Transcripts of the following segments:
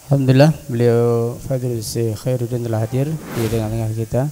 Alhamdulillah beliau Fadil Syekh Khairuddin telah hadir di tengah-tengah kita.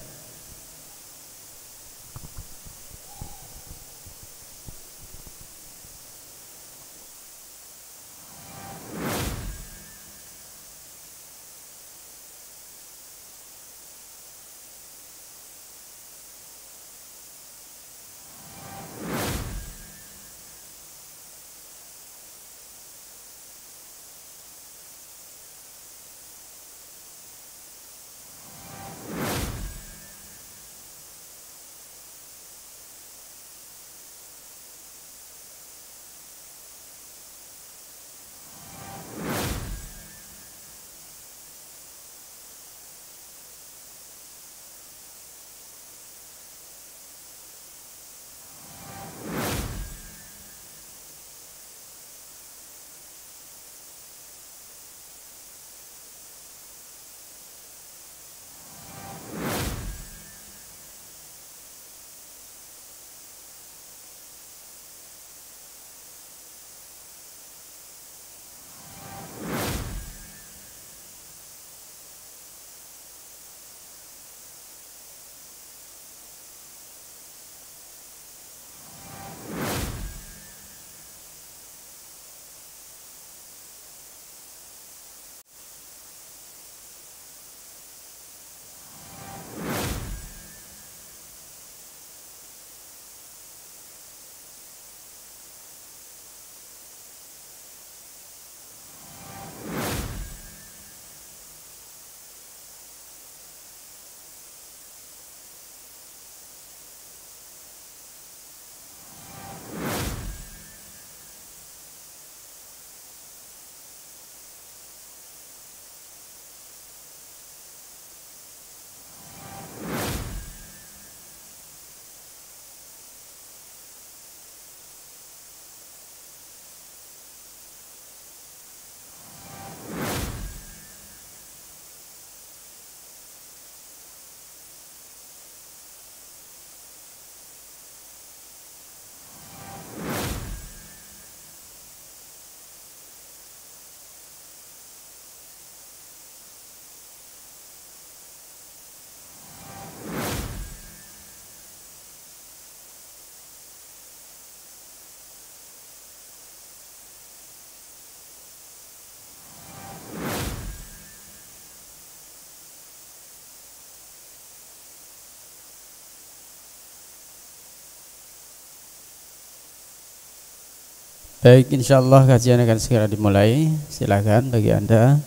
Baik, insyaallah kajian akan segera dimulai. Silakan bagi Anda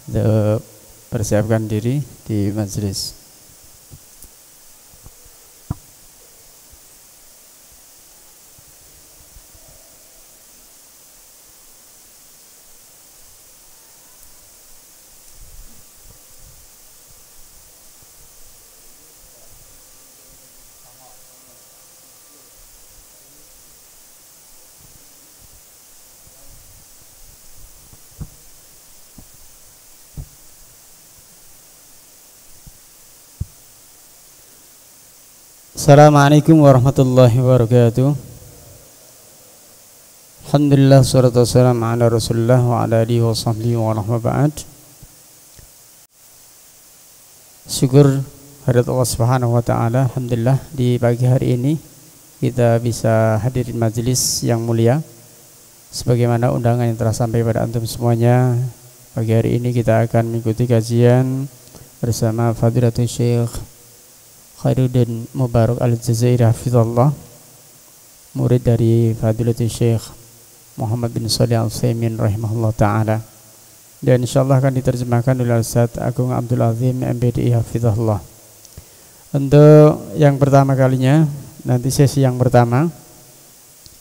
untuk persiapkan diri di majelis. Assalamualaikum warahmatullahi wabarakatuh. Alhamdulillah wassalatu wassalamu ala Rasulillah wa ala alihi wa sahbihi wa rahmatullahi. Syukur hadirat Allah Subhanahu wa taala. Alhamdulillah di pagi hari ini kita bisa hadirin majelis yang mulia. Sebagaimana undangan yang telah sampai pada antum semuanya, pagi hari ini kita akan mengikuti kajian bersama Fadilatul Syekh Khairuddin Mubarak Al-Jazairi hafizallah, murid dari Fadilatul Syekh Muhammad bin Shalih Al-Utsaimin rahimahullah ta'ala, dan insyaallah akan diterjemahkan oleh Ustaz Agung Abdul Azim MPDI hafizahullah. Untuk yang pertama kalinya, nanti sesi yang pertama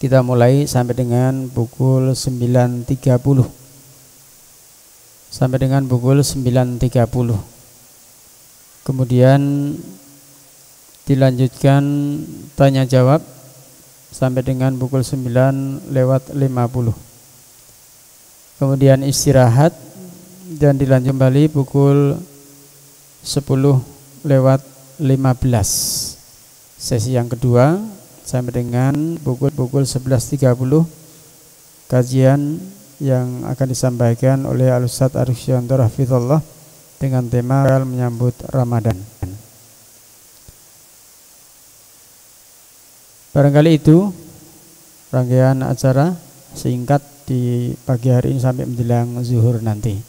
kita mulai sampai dengan pukul 9.30 sampai dengan pukul 9.30, kemudian dilanjutkan tanya jawab sampai dengan pukul 9:50, kemudian istirahat dan dilanjut kembali pukul 10:15. Sesi yang kedua sampai dengan pukul 11.30, kajian yang akan disampaikan oleh Al-Ustadz Arifyanto Hafizullah dengan tema menyambut Ramadan. Barangkali itu rangkaian acara singkat di pagi hari ini sampai menjelang zuhur nanti.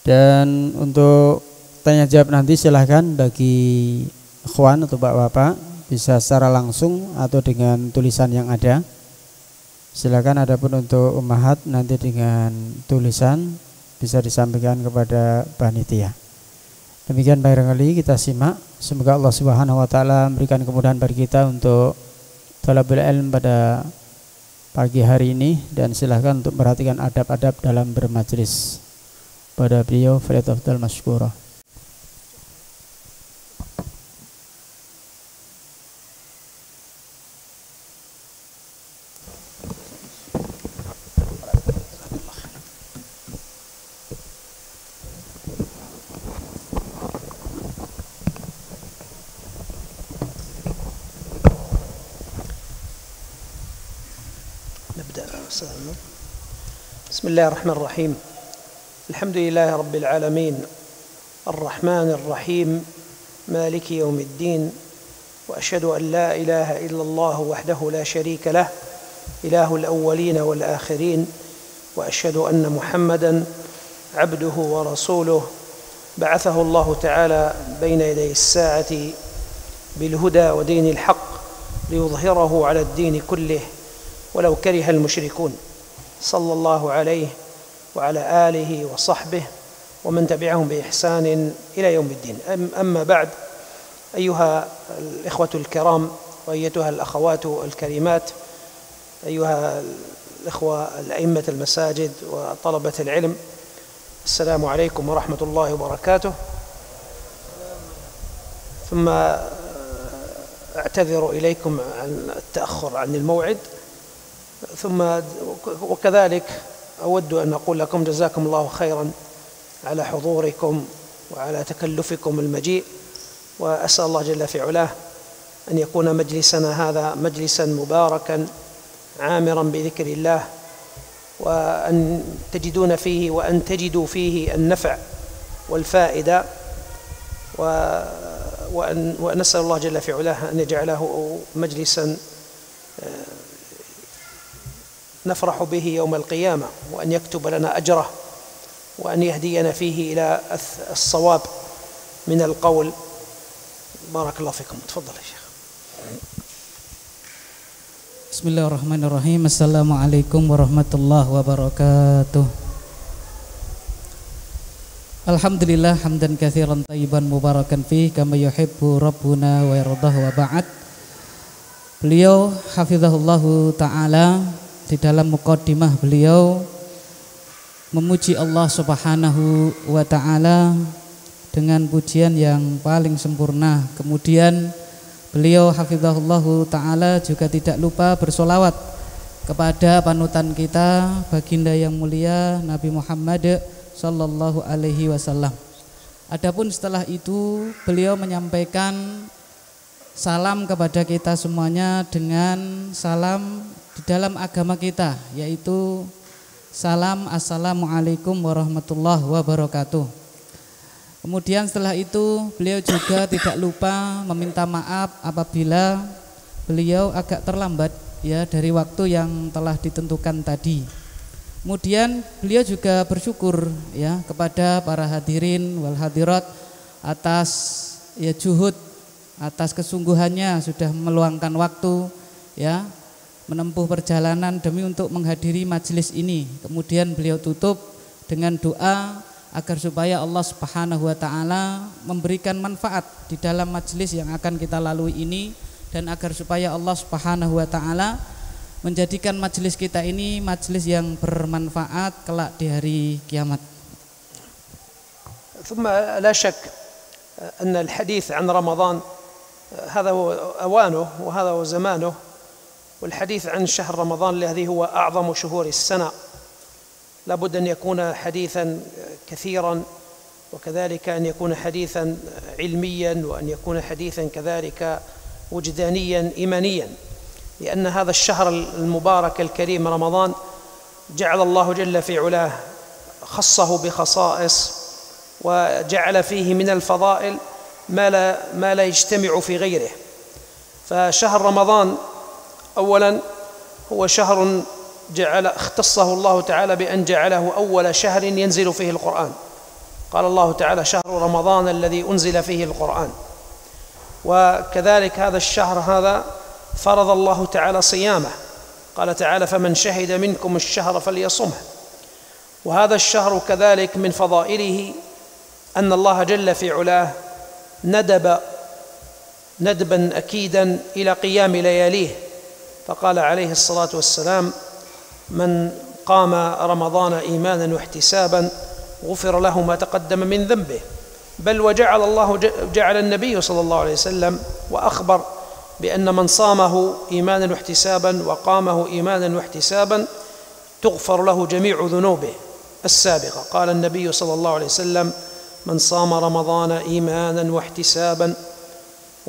Dan untuk tanya jawab nanti silahkan bagi ikhwan atau bapak-bapak bisa secara langsung atau dengan tulisan yang ada. Silakan, adapun untuk ummahat nanti dengan tulisan bisa disampaikan kepada panitia. Demikian barangkali kita simak. Semoga Allah Subhanahu wa taala memberikan kemudahan bagi kita untuk thalabul ilm pada pagi hari ini, dan silahkan untuk perhatikan adab-adab dalam bermajlis. Pada beliau falyatafadhal masykurah. بسم الله الرحمن الرحيم. الحمد لله رب العالمين الرحمن الرحيم مالك يوم الدين، وأشهد أن لا إله إلا الله وحده لا شريك له إله الأولين والآخرين، وأشهد أن محمدًا عبده ورسوله بعثه الله تعالى بين يدي الساعة بالهدى ودين الحق ليظهره على الدين كله ولو كره المشركون، صلى الله عليه وعلى آله وصحبه ومن تبعهم بإحسان إلى يوم الدين. أما بعد، أيها الإخوة الكرام وأيتها الأخوات الكريمات، أيها الإخوة الأئمة المساجد وطلبة العلم، السلام عليكم ورحمة الله وبركاته. ثم أعتذر إليكم عن التأخر عن الموعد، ثم وكذلك أود أن أقول لكم جزاكم الله خيرا على حضوركم وعلى تكلفكم المجيء، وأسأل الله جل في علاه أن يكون مجلسنا هذا مجلسا مباركا عامرا بذكر الله، وأن تجدوا فيه النفع والفائدة، وأن نسأل الله جل في علاه أن يجعله مجلسا نفرح به يوم القيامة، وأن يكتب لنا أجره، وأن يهدينا فيه إلى الصواب من القول. بارك الله فيكم. تفضل يا شيخ. بسم الله الرحمن الرحيم. السلام عليكم ورحمة الله وبركاته. Alhamdulillah hamdan katsiran thayyiban mubarakan fih kama yuhibbu rabbuna wa yardah, wa ba'd. Beliau hafizahullahu taala di dalam muqaddimah beliau memuji Allah Subhanahu wa taala dengan pujian yang paling sempurna. Kemudian beliau hafizahullahu taala juga tidak lupa bersolawat kepada panutan kita, baginda yang mulia Nabi Muhammad sallallahu alaihi wasallam. Adapun setelah itu beliau menyampaikan salam kepada kita semuanya dengan salam di dalam agama kita, yaitu salam assalamualaikum warahmatullahi wabarakatuh. Kemudian setelah itu beliau juga tidak lupa meminta maaf apabila beliau agak terlambat ya dari waktu yang telah ditentukan tadi. Kemudian beliau juga bersyukur ya kepada para hadirin wal hadirat atas ya juhud, atas kesungguhannya sudah meluangkan waktu ya menempuh perjalanan demi untuk menghadiri majelis ini. Kemudian beliau tutup dengan doa agar supaya Allah Subhanahu wa taala memberikan manfaat di dalam majelis yang akan kita lalui ini, dan agar supaya Allah Subhanahu wa taala menjadikan majelis kita ini majelis yang bermanfaat kelak di hari kiamat. ثم لا شك أن الحديث عن رمضان هذا هو أوانه وهذا هو زمانه، والحديث عن شهر رمضان الذي هو أعظم شهور السنة لابد أن يكون حديثا كثيرا وكذلك أن يكون حديثا علميا، وأن يكون حديثا كذلك وجدانيا إيمانيا، لأن هذا الشهر المبارك الكريم رمضان جعل الله جل في علاه خصه بخصائص، وجعل فيه من الفضائل ما لا يجتمع في غيره. فشهر رمضان أولا هو شهر اختصه الله تعالى بأن جعله أول شهر ينزل فيه القرآن. قال الله تعالى: شهر رمضان الذي أنزل فيه القرآن. وكذلك هذا الشهر هذا فرض الله تعالى صيامه، قال تعالى: فمن شهد منكم الشهر فليصمه. وهذا الشهر كذلك من فضائله أن الله جل في علاه ندبا أكيدا إلى قيام لياليه، فقال عليه الصلاة والسلام: من قام رمضان إيمانا واحتسابا غفر له ما تقدم من ذنبه. بل جعل النبي صلى الله عليه وسلم وأخبر بأن من صامه إيمانا واحتسابا وقامه إيمانا واحتسابا تغفر له جميع ذنوبه السابقة. قال النبي صلى الله عليه وسلم: من صام رمضان إيمانا واحتسابا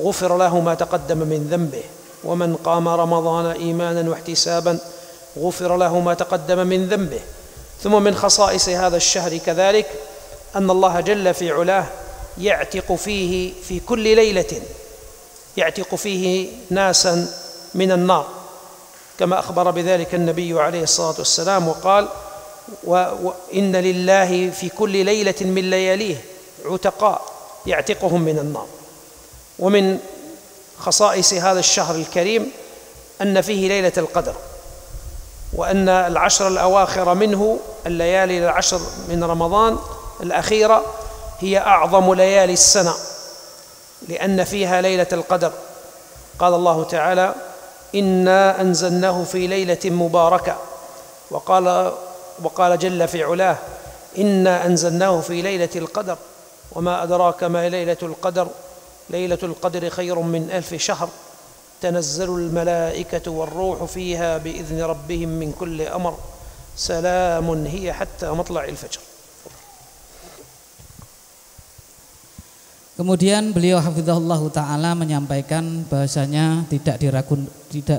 غفر له ما تقدم من ذنبه، ومن قام رمضان إيمانا واحتسابا غفر له ما تقدم من ذنبه. ثم من خصائص هذا الشهر كذلك أن الله جل في علاه يعتق فيه في كل ليلة يعتق فيه ناسا من النار، كما أخبر بذلك النبي عليه الصلاة والسلام وقال: وإن لله في كل ليلة من لياليه عتقاء يعتقهم من النار. ومن خصائص هذا الشهر الكريم أن فيه ليلة القدر، وأن العشر الأواخر منه، الليالي العشر من رمضان الأخيرة، هي أعظم ليالي السنة لأن فيها ليلة القدر. قال الله تعالى: إنا أنزلناه في ليلة مباركة. وقال جل في علاه: إنا أنزلناه في ليلة القدر وما أدراك ما ليلة القدر ليلة القدر خير من 1000 شهر تنزل الملائكة والروح فيها بإذن ربهم من كل أمر سلام هي حتى مطلع الفجر. Kemudian beliau hafizahullah ta'ala menyampaikan bahasanya tidak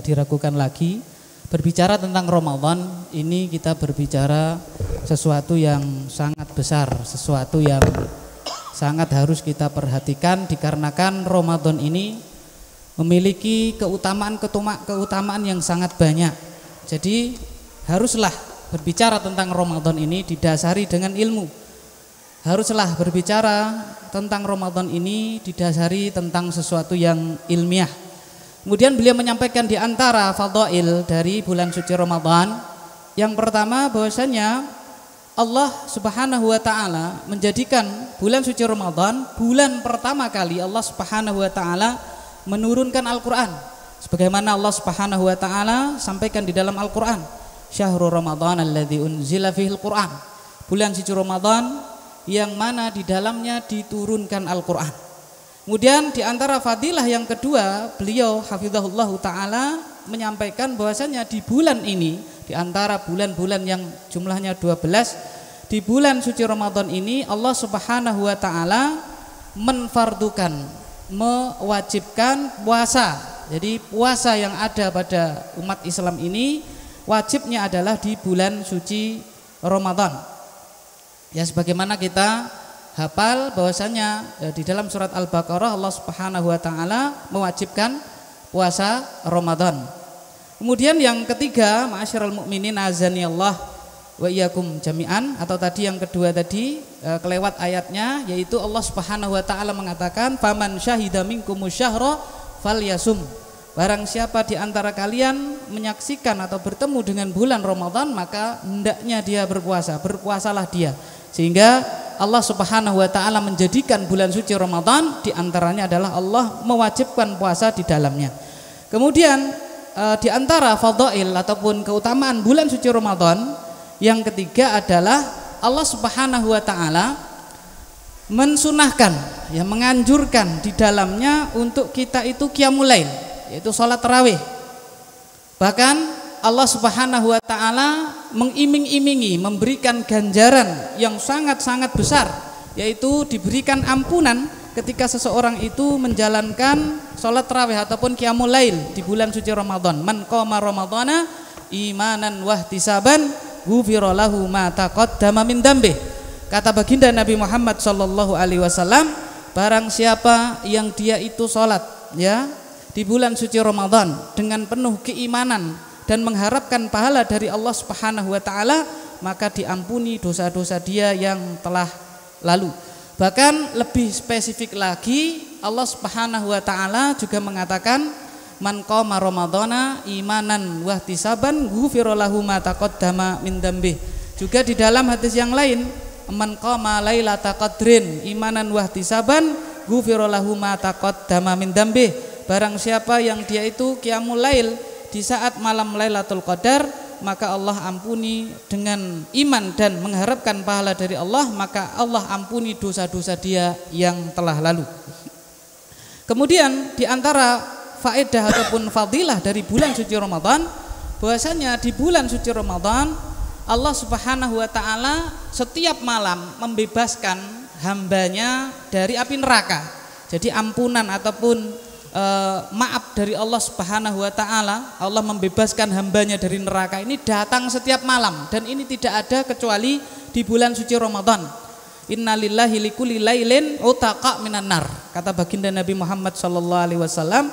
diragukan lagi. Berbicara tentang Ramadan ini kita berbicara sesuatu yang sangat besar, sesuatu yang sangat harus kita perhatikan, dikarenakan Ramadan ini memiliki keutamaan yang sangat banyak. Jadi haruslah berbicara tentang Ramadan ini didasari dengan ilmu. Haruslah berbicara tentang Ramadan ini didasari tentang sesuatu yang ilmiah. Kemudian beliau menyampaikan di antara fadail dari bulan suci Ramadan, yang pertama bahwasanya Allah Subhanahu wa taala menjadikan bulan suci Ramadan bulan pertama kali Allah Subhanahu wa taala menurunkan Al-Qur'an. Sebagaimana Allah Subhanahu wa taala sampaikan di dalam Al-Qur'an, Syahrul Ramadan alladzi unzila fihil Qur'an. Bulan suci Ramadan yang mana di dalamnya diturunkan Al-Qur'an. Kemudian di antara fadilah yang kedua, beliau hafizahullahu taala menyampaikan bahwasanya di bulan ini, di antara bulan-bulan yang jumlahnya 12, di bulan suci Ramadan ini Allah Subhanahu wa taala menfardukan, mewajibkan puasa. Jadi puasa yang ada pada umat Islam ini wajibnya adalah di bulan suci Ramadan. Ya, sebagaimana kita hafal bahwasanya di dalam surat Al-Baqarah Allah Subhanahu wa taala mewajibkan puasa Ramadan. Kemudian yang ketiga, ma'asyiral mukminin azani Allah wa iyyakum jami'an, atau tadi yang kedua tadi kelewat ayatnya, yaitu Allah Subhanahu wa taala mengatakan faman syahida minkumus syahra falyasum. Barang siapa di antara kalian menyaksikan atau bertemu dengan bulan Ramadan, maka hendaknya dia berpuasa, berpuasalah dia. Sehingga Allah Subhanahu wa taala menjadikan bulan suci Ramadan di antaranya adalah Allah mewajibkan puasa di dalamnya. Kemudian di antara fadail ataupun keutamaan bulan suci Ramadan yang ketiga adalah Allah Subhanahu wa taala mensunahkan, ya, menganjurkan di dalamnya untuk kita itu qiyamul lail, yaitu salat tarawih. Bahkan Allah Subhanahu wa taala mengiming-imingi, memberikan ganjaran yang sangat-sangat besar yaitu diberikan ampunan ketika seseorang itu menjalankan sholat tarawih ataupun qiyamul lail di bulan suci Ramadan. Man qama ramadhana imanan wahtisaban ghufira lahu ma taqaddama min dzambih. Kata baginda Nabi Muhammad sallallahu alaihi wasallam, barang siapa yang dia itu sholat ya di bulan suci Ramadan dengan penuh keimanan dan mengharapkan pahala dari Allah Subhanahu wa taala, maka diampuni dosa-dosa dia yang telah lalu. Bahkan lebih spesifik lagi, Allah Subhanahu wa taala juga mengatakan, man qama ramadhana imanan wahtisaban ghufira lahu ma taqaddama min dzambih. Juga di dalam hadis yang lain, man qama lailatal qadrin imanan wahtisaban ghufira lahu ma taqaddama min dzambih. Barang siapa yang dia itu qiyamul lail di saat malam Lailatul Qadar, maka Allah ampuni dengan iman dan mengharapkan pahala dari Allah, maka Allah ampuni dosa-dosa dia yang telah lalu. Kemudian di antara faedah ataupun fadilah dari bulan suci Ramadan, bahwasanya di bulan suci Ramadan Allah Subhanahu wa taala setiap malam membebaskan hambanya dari api neraka. Jadi ampunan ataupun maaf dari Allah Subhanahu wa taala, Allah membebaskan hambanya dari neraka ini datang setiap malam, dan ini tidak ada kecuali di bulan suci Ramadan. Innalillahi likulli lailin utaqa minan nar. Kata baginda Nabi Muhammad sallallahu alaihi wasallam,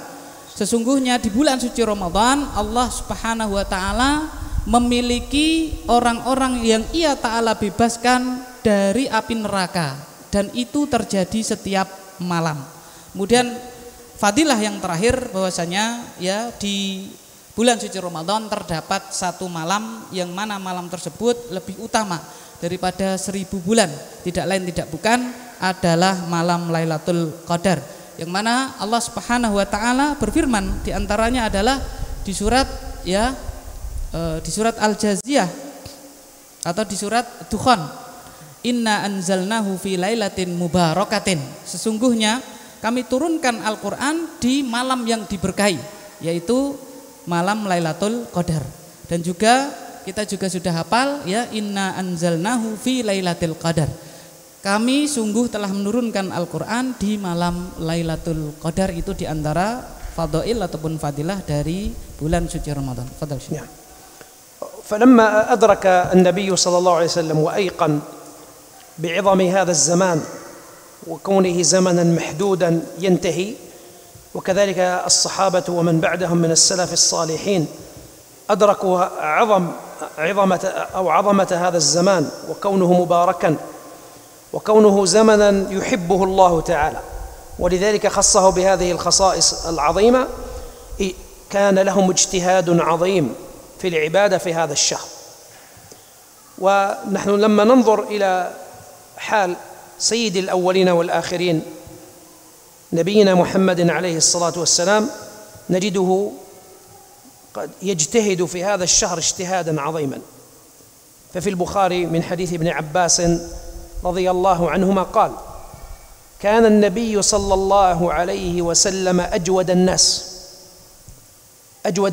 sesungguhnya di bulan suci Ramadan Allah Subhanahu wa taala memiliki orang-orang yang Ia taala bebaskan dari api neraka, dan itu terjadi setiap malam. Kemudian fadilah yang terakhir, bahwasanya ya di bulan suci Ramadan terdapat satu malam yang mana malam tersebut lebih utama daripada 1000 bulan. Tidak lain tidak bukan adalah malam Lailatul Qadar, yang mana Allah Subhanahu wa taala berfirman, di antaranya adalah di surat di surat Al-Jaziyah atau di surat Dukhan, inna anzalnahu fi lailatin mubarakatin. Sesungguhnya kami turunkan Al-Quran di malam yang diberkahi, yaitu malam Lailatul Qadar. Dan juga kita juga sudah hafal ya, inna anzalnahu fi lailatul qadar. Kami sungguh telah menurunkan Al-Quran di malam Lailatul Qadar. Itu diantara fadail ataupun fadilah dari bulan suci Ramadan. Fadal Syekh. فلما أدرك النبي صلى الله عليه وسلم وأيقن بعظم هذا الزمان وكونه زمنا محدودا ينتهي، وكذلك الصحابة ومن بعدهم من السلف الصالحين أدركوا عظمة هذا الزمان وكونه مباركا وكونه زمنا يحبه الله تعالى، ولذلك خصه بهذه الخصائص العظيمة. كان لهم اجتهاد عظيم في العبادة في هذا الشهر. ونحن لما ننظر إلى حال سيد الأولين والآخرين نبينا محمد عليه الصلاة والسلام نجده قد يجتهد في هذا الشهر اجتهادا عظيما. ففي البخاري من حديث ابن عباس رضي الله عنهما قال: كان النبي صلى الله عليه وسلم أجود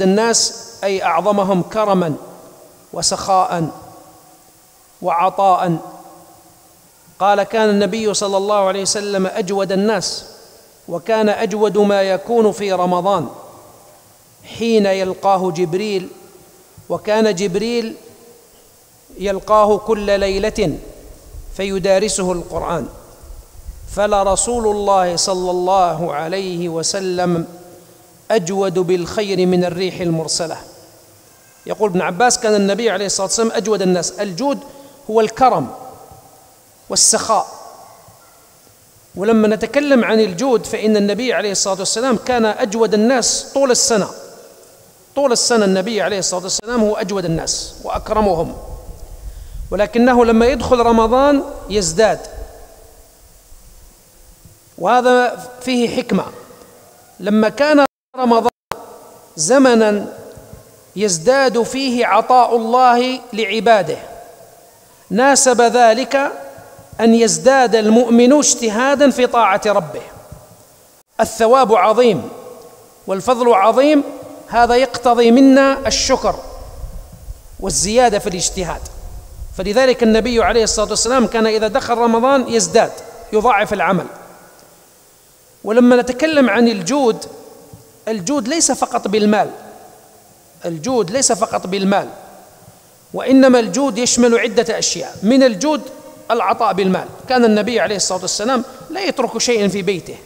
الناس أي أعظمهم كرما وسخاء وعطاء. قال: كان النبي صلى الله عليه وسلم أجود الناس، وكان أجود ما يكون في رمضان حين يلقاه جبريل، وكان جبريل يلقاه كل ليلة فيدارسه القرآن، فلرسول الله صلى الله عليه وسلم أجود بالخير من الريح المرسلة. يقول ابن عباس: كان النبي عليه الصلاة والسلام أجود الناس. الجود هو الكرم والسخاء. ولما نتكلم عن الجود فإن النبي عليه الصلاة والسلام كان أجود الناس طول السنة. طول السنة النبي عليه الصلاة والسلام هو أجود الناس وأكرمهم، ولكنه لما يدخل رمضان يزداد، وهذا فيه حكمة. لما كان رمضان زمنا يزداد فيه عطاء الله لعباده، ناسب ذلك أن يزداد المؤمن اجتهادا في طاعة ربه. الثواب عظيم والفضل عظيم، هذا يقتضي منا الشكر والزيادة في الاجتهاد. فلذلك النبي عليه الصلاة والسلام كان إذا دخل رمضان يزداد، يضاعف العمل. ولما نتكلم عن الجود، الجود ليس فقط بالمال، الجود ليس فقط بالمال، وإنما الجود يشمل عدة أشياء. من الجود العطاء بالمال. كان النبي عليه الصلاة والسلام لا يترك شيئا في بيته،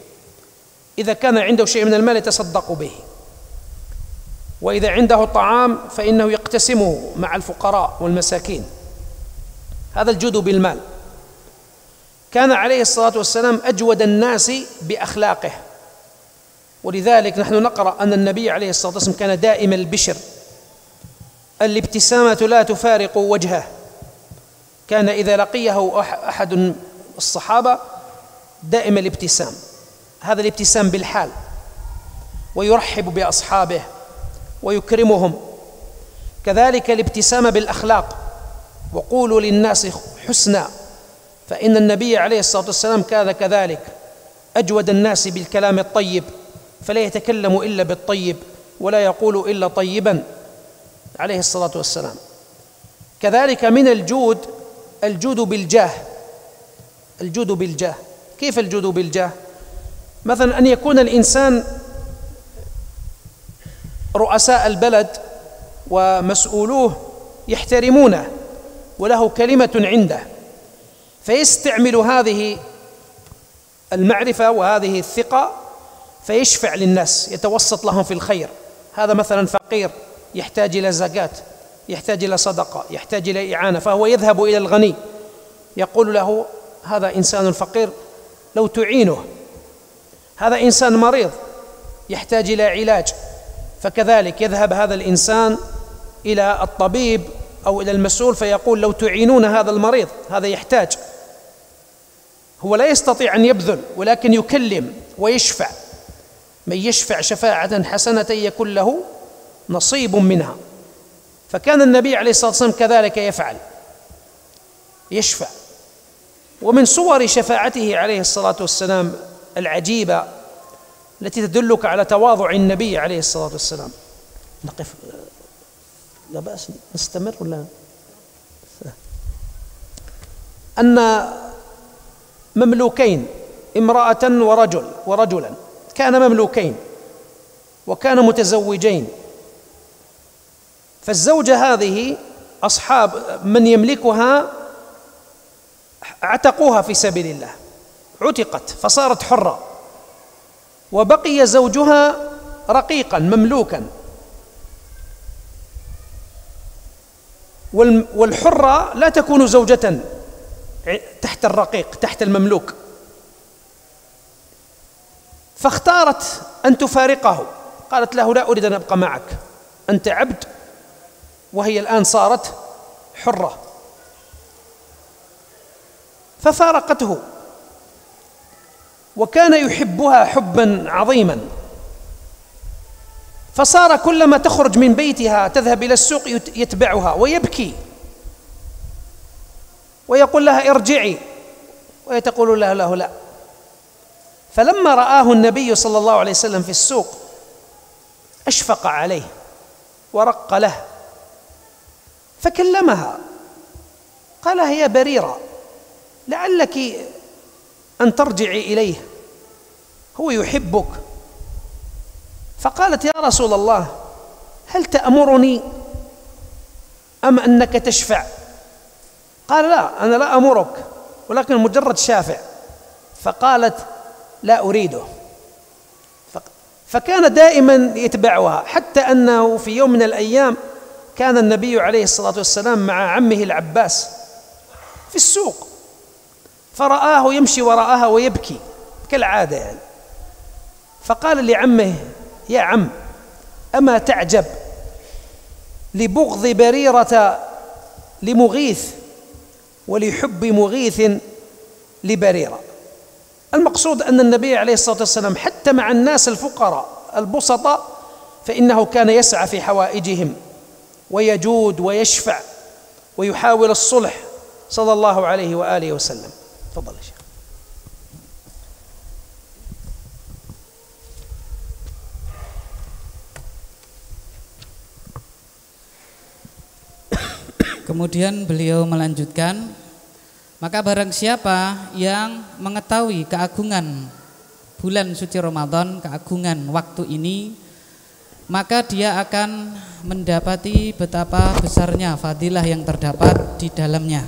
إذا كان عنده شيء من المال يتصدق به، وإذا عنده طعام فإنه يقتسمه مع الفقراء والمساكين. هذا الجود بالمال. كان عليه الصلاة والسلام أجود الناس بأخلاقه، ولذلك نحن نقرأ أن النبي عليه الصلاة والسلام كان دائم البشر، الابتسامة لا تفارق وجهه. كان إذا لقيه أحد الصحابة دائم الابتسام، هذا الابتسام بالحال، ويرحب بأصحابه ويكرمهم. كذلك الابتسام بالأخلاق، وقولوا للناس حسنا، فإن النبي عليه الصلاة والسلام كان كذلك أجود الناس بالكلام الطيب، فلا يتكلم إلا بالطيب ولا يقول إلا طيبا عليه الصلاة والسلام. كذلك من الجود الجود بالجاه. الجود بالجاه، كيف الجود بالجاه؟ مثلا أن يكون الإنسان رؤساء البلد ومسؤولوه يحترمونه وله كلمة عنده، فيستعمل هذه المعرفة وهذه الثقة فيشفع للناس، يتوسط لهم في الخير. هذا مثلا فقير يحتاج إلى زكاة، يحتاج إلى صدقة، يحتاج إلى إعانة، فهو يذهب إلى الغني يقول له هذا إنسان فقير لو تعينه. هذا إنسان مريض يحتاج إلى علاج، فكذلك يذهب هذا الإنسان إلى الطبيب أو إلى المسؤول فيقول لو تعينون هذا المريض، هذا يحتاج. هو لا يستطيع أن يبذل، ولكن يكلم ويشفع. من يشفع شفاعة حسنة يكون له نصيب منها. فكان النبي عليه الصلاة والسلام كذلك يفعل، يشفع. ومن صور شفاعته عليه الصلاة والسلام العجيبة التي تدلك على تواضع النبي عليه الصلاة والسلام. نقف، لا بأس نستمر ولا؟ أن مملوكين، امرأة ورجلا، كان مملوكين وكان متزوجين. فالزوجة هذه أصحاب من يملكها اعتقوها في سبيل الله، عتقت فصارت حرة، وبقي زوجها رقيقا مملوكا. والحرة لا تكون زوجة تحت الرقيق، تحت المملوك، فاختارت أن تفارقه. قالت له لا أريد أن أبقى معك، أنت عبد وهي الآن صارت حرة. ففارقته، وكان يحبها حبا عظيما، فصار كلما تخرج من بيتها تذهب إلى السوق يتبعها ويبكي ويقول لها ارجعي، وهي تقول له لا. فلما رآه النبي صلى الله عليه وسلم في السوق أشفق عليه ورق له، فكلمها قال هي بريرة لعلك أن ترجعي إليه، هو يحبك. فقالت يا رسول الله هل تأمرني أم أنك تشفع؟ قال لا، أنا لا أمرك ولكن مجرد شافع. فقالت لا أريده. فكان دائما يتبعها، حتى أنه في يوم من الأيام كان النبي عليه الصلاة والسلام مع عمه العباس في السوق، فرآه يمشي وراءها ويبكي كالعادة يعني. فقال لعمه يا عم أما تعجب لبغض بريرة لمغيث ولحب مغيث لبريرة. المقصود أن النبي عليه الصلاة والسلام حتى مع الناس الفقراء البسطاء فإنه كان يسعى في حوائجهم ويجود ويشفع ويحاول الصلح صلى الله عليه وآله وسلم. تفضل يا شيخ. Kemudian beliau melanjutkan, maka barang siapa yang mengetahui keagungan bulan suci Ramadan, keagungan waktu ini, maka dia akan mendapati betapa besarnya fadilah yang terdapat di dalamnya.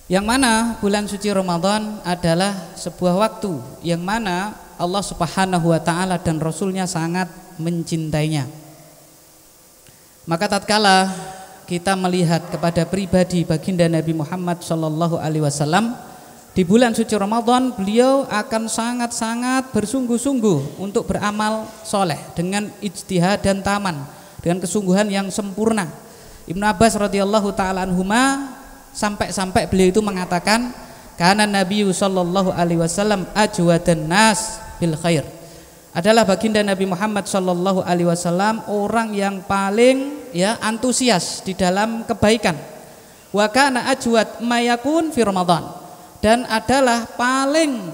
Yang mana bulan suci Ramadan adalah sebuah waktu yang mana Allah Subhanahu wa taala dan Rasulnya sangat mencintainya. Maka tatkala kita melihat kepada pribadi baginda Nabi Muhammad sallallahu alaihi wasallam, di bulan suci Ramadan beliau akan sangat-sangat bersungguh-sungguh untuk beramal soleh dengan ijtihad dan taman, dengan kesungguhan yang sempurna. Ibnu Abbas radhiyallahu taala anhuma sampai beliau itu mengatakan, kana Nabi sallallahu alaihi wasallam ajwadan nas bil khair. Adalah baginda Nabi Muhammad sallallahu alaihi wasallam orang yang paling antusias di dalam kebaikan. Wa kana ajwad mayakun fi Ramadan. Dan adalah paling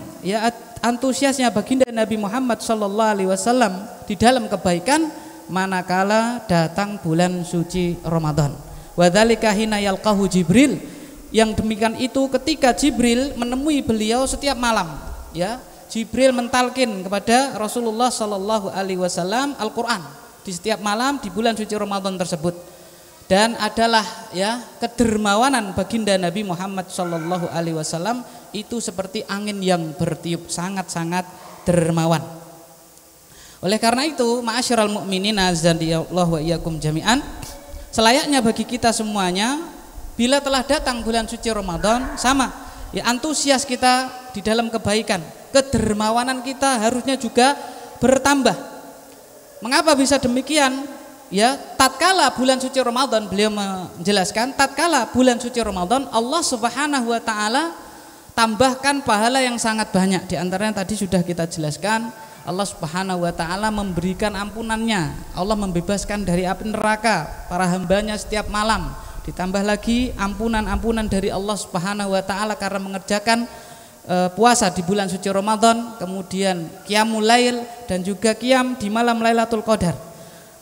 antusiasnya baginda Nabi Muhammad sallallahu alaihi wasallam di dalam kebaikan manakala datang bulan suci Ramadan. Wa dzalika hina yalqahu Jibril, yang demikian itu ketika Jibril menemui beliau setiap malam, Jibril mentalkin kepada Rasulullah sallallahu alaihi wasallam Al-Qur'an di setiap malam di bulan suci Ramadan tersebut. Dan adalah kedermawanan baginda Nabi Muhammad sallallahu alaihi wasallam itu seperti angin yang bertiup, sangat-sangat dermawan. Oleh karena itu, ma'asyiral mukminin azanillahu wa iyyakum jami'an, selayaknya bagi kita semuanya bila telah datang bulan suci Ramadan, sama antusias kita di dalam kebaikan, kedermawanan kita harusnya juga bertambah. Mengapa bisa demikian? Tatkala bulan suci Ramadan, beliau menjelaskan, tatkala bulan suci Ramadan Allah Subhanahu wa taala tambahkan pahala yang sangat banyak. Di antaranya tadi sudah kita jelaskan, Allah Subhanahu wa taala memberikan ampunannya, Allah membebaskan dari api neraka para hambanya setiap malam. Ditambah lagi ampunan-ampunan dari Allah Subhanahu wa taala karena mengerjakan puasa di bulan suci Ramadan, kemudian qiyamul lail dan juga qiyam di malam Lailatul Qadar.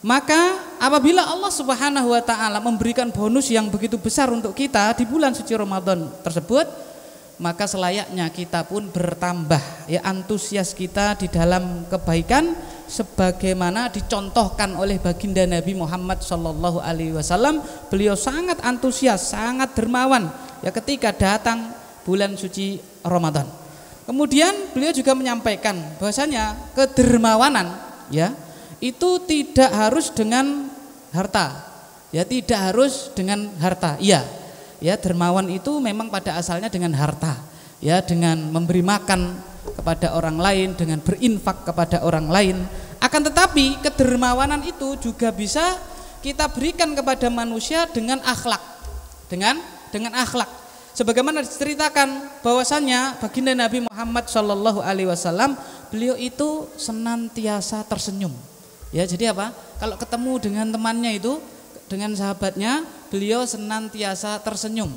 Maka apabila Allah Subhanahu wa taala memberikan bonus yang begitu besar untuk kita di bulan suci Ramadan tersebut, maka selayaknya kita pun bertambah antusias kita di dalam kebaikan sebagaimana dicontohkan oleh baginda Nabi Muhammad sallallahu alaihi wasallam. Beliau sangat antusias, sangat dermawan ketika datang bulan suci Ramadan. Kemudian beliau juga menyampaikan bahwasanya kedermawanan itu tidak harus dengan harta. Tidak harus dengan harta. Dermawan itu memang pada asalnya dengan harta, dengan memberi makan kepada orang lain, dengan berinfak kepada orang lain. Akan tetapi kedermawanan itu juga bisa kita berikan kepada manusia dengan akhlak, dengan akhlak. Sebagaimana diceritakan bahwasannya baginda Nabi Muhammad sallallahu alaihi wasallam beliau itu senantiasa tersenyum. Jadi apa? Kalau ketemu dengan temannya itu, dengan sahabatnya, beliau senantiasa tersenyum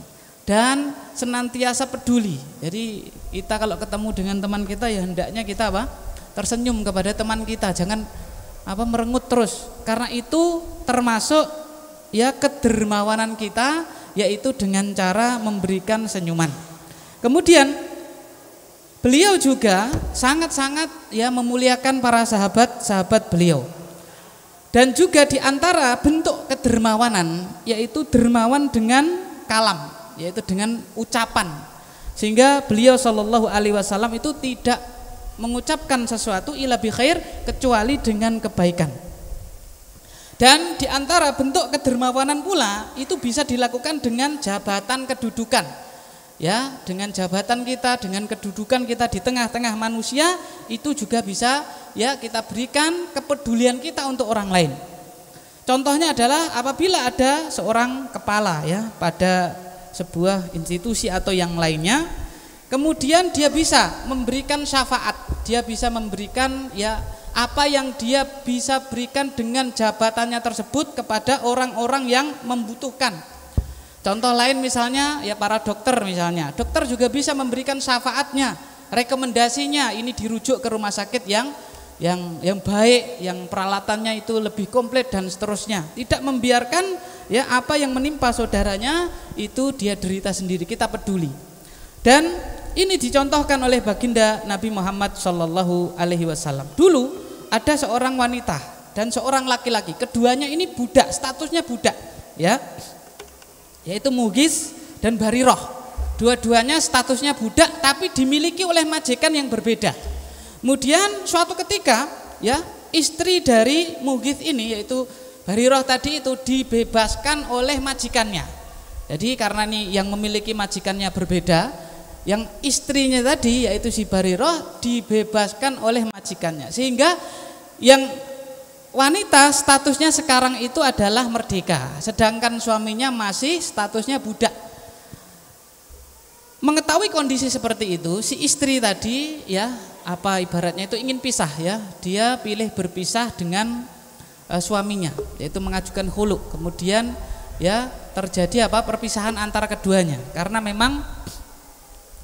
dan senantiasa peduli. Jadi kita kalau ketemu dengan teman kita hendaknya kita tersenyum kepada teman kita, jangan merengut terus. Karena itu termasuk kedermawanan kita, yaitu dengan cara memberikan senyuman. Kemudian beliau juga sangat-sangat memuliakan para sahabat beliau. Dan juga di antara bentuk kedermawanan yaitu dermawan dengan kalam, yaitu dengan ucapan. Sehingga beliau sallallahu alaihi wasallam itu tidak mengucapkan sesuatu illa bi khair kecuali dengan kebaikan. Dan di antara bentuk kedermawanan pula itu bisa dilakukan dengan jabatan kedudukan. Dengan jabatan kita, dengan kedudukan kita di tengah-tengah manusia, itu juga bisa kita berikan kepedulian kita untuk orang lain. Contohnya adalah apabila ada seorang kepala pada sebuah institusi atau yang lainnya, kemudian dia bisa memberikan syafaat, dia bisa memberikan apa yang dia bisa berikan dengan jabatannya tersebut kepada orang-orang yang membutuhkan. Contoh lain misalnya para dokter misalnya, dokter juga bisa memberikan syafaatnya, rekomendasinya ini dirujuk ke rumah sakit yang baik, yang peralatannya itu lebih komplit dan seterusnya. Tidak membiarkan ya apa yang menimpa saudaranya itu dia derita sendiri, kita peduli. Dan ini dicontohkan oleh baginda Nabi Muhammad Shallallahu Alaihi Wasallam. Dulu ada seorang wanita dan seorang laki-laki, keduanya ini budak, statusnya budak, ya, yaitu Mughis dan Barirah. Dua-duanya statusnya budak, tapi dimiliki oleh majikan yang berbeda. Kemudian suatu ketika, ya, istri dari Mughis ini yaitu Barirah tadi itu dibebaskan oleh majikannya. Jadi karena ini yang memiliki majikannya berbeda, yang istrinya tadi yaitu si Barirah dibebaskan oleh majikannya, sehingga yang wanita statusnya sekarang itu adalah merdeka, sedangkan suaminya masih statusnya budak. Mengetahui kondisi seperti itu, si istri tadi, ya, apa ibaratnya itu ingin pisah, ya, dia pilih berpisah dengan suaminya, yaitu mengajukan khulu. Kemudian, ya, terjadi apa, perpisahan antara keduanya karena memang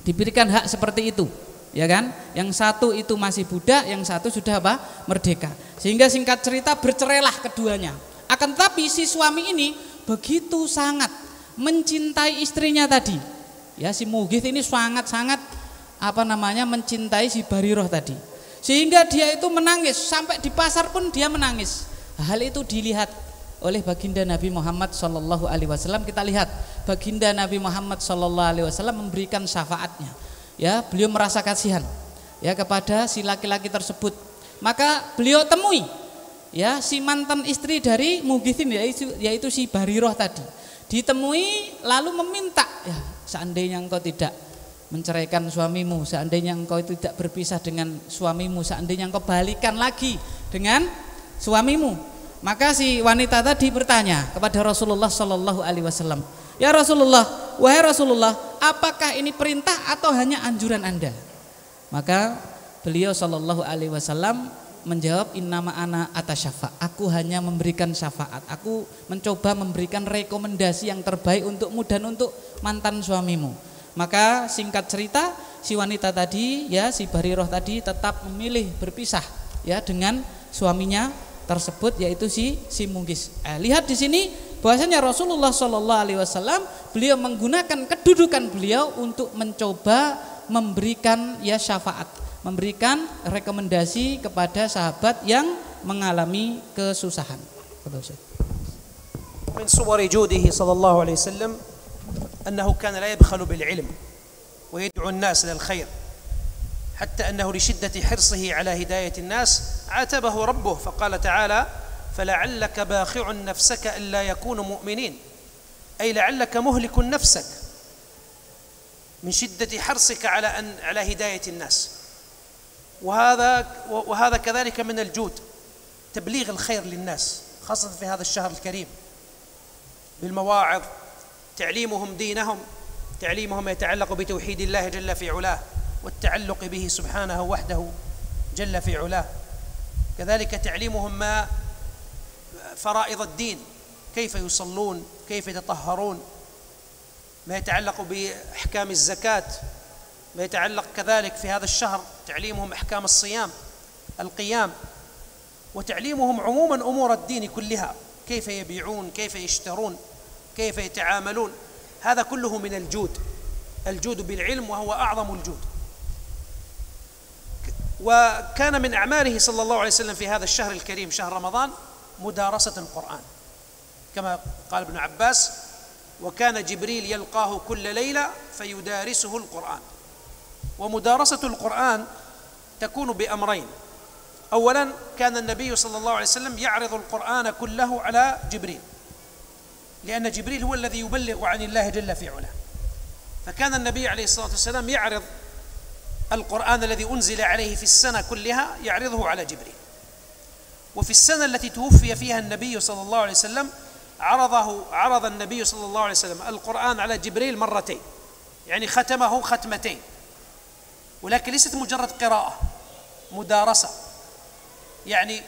diberikan hak seperti itu, ya kan? Yang satu itu masih budak, yang satu sudah apa, merdeka. Sehingga singkat cerita bercerailah keduanya. Akan tetapi si suami ini begitu sangat mencintai istrinya tadi, ya, si Mughis ini sangat-sangat mencintai si Barirah tadi, sehingga dia itu menangis, sampai di pasar pun dia menangis. Hal itu dilihat oleh baginda Nabi Muhammad Shallallahu Alaihi Wasallam. Kita lihat baginda Nabi Muhammad Shallallahu Alaihi Wasallam memberikan syafaatnya, ya, beliau merasa kasihan, ya, kepada si laki-laki tersebut. Maka beliau temui, ya, si mantan istri dari Mughis ini, yaitu si Barirah tadi, ditemui lalu meminta, ya, seandainya engkau tidak menceraikan suamimu, seandainya engkau itu tidak berpisah dengan suamimu, seandainya engkau balikan lagi dengan suamimu. Maka si wanita tadi bertanya kepada Rasulullah Shallallahu Alaihi Wasallam, ya Rasulullah, wahai Rasulullah, apakah ini perintah atau hanya anjuran Anda? Maka beliau Shallallahu Alaihi Wasallam menjawab, innama ana atasyafa, aku hanya memberikan syafaat, aku mencoba memberikan rekomendasi yang terbaik untukmu dan untuk mantan suamimu. Maka singkat cerita, si wanita tadi, ya, si Barirah tadi tetap memilih berpisah, ya, dengan suaminya tersebut, yaitu si Mughis. Lihat di sini bahwasanya Rasulullah Shallallahu Alaihi Wasallam beliau menggunakan kedudukan beliau untuk mencoba memberikan, ya, syafaat, memberikan rekomendasi kepada sahabat yang mengalami kesusahan. Min suwari judihi sallallahu alaihi wasallam أنه كان لا يبخل بالعلم ويدعو الناس للخير، حتى أنه لشدة حرصه على هداية الناس عاتبه ربه فقال تعالى فلعلك باخع نفسك ألا يكونوا مؤمنين، أي لعلك مهلك نفسك من شدة حرصك على هداية الناس. وهذا كذلك من الجود، تبليغ الخير للناس خاصة في هذا الشهر الكريم بالمواعظ، تعليمهم دينهم، تعليمهم يتعلق بتوحيد الله جل في علاه والتعلق به سبحانه وحده جل في علاه، كذلك تعليمهم ما فرائض الدين، كيف يصلون، كيف يتطهرون، ما يتعلق بأحكام الزكاة، ما يتعلق كذلك في هذا الشهر تعليمهم أحكام الصيام، القيام، وتعليمهم عموما أمور الدين كلها، كيف يبيعون، كيف يشترون، كيف يتعاملون. هذا كله من الجود بالعلم، وهو أعظم الجود. وكان من أعماله صلى الله عليه وسلم في هذا الشهر الكريم شهر رمضان مدارسة القرآن، كما قال ابن عباس وكان جبريل يلقاه كل ليلة فيدارسه القرآن. ومدارسة القرآن تكون بأمرين: أولا كان النبي صلى الله عليه وسلم يعرض القرآن كله على جبريل، لأن جبريل هو الذي يبلغ عن الله جل في علاه، فكان النبي عليه الصلاة والسلام يعرض القرآن الذي أنزل عليه في السنة كلها يعرضه على جبريل. وفي السنة التي توفي فيها النبي صلى الله عليه وسلم عرض النبي صلى الله عليه وسلم القرآن على جبريل مرتين، يعني ختمه ختمتين، ولكن ليست مجرد قراءة، مدارسة، يعني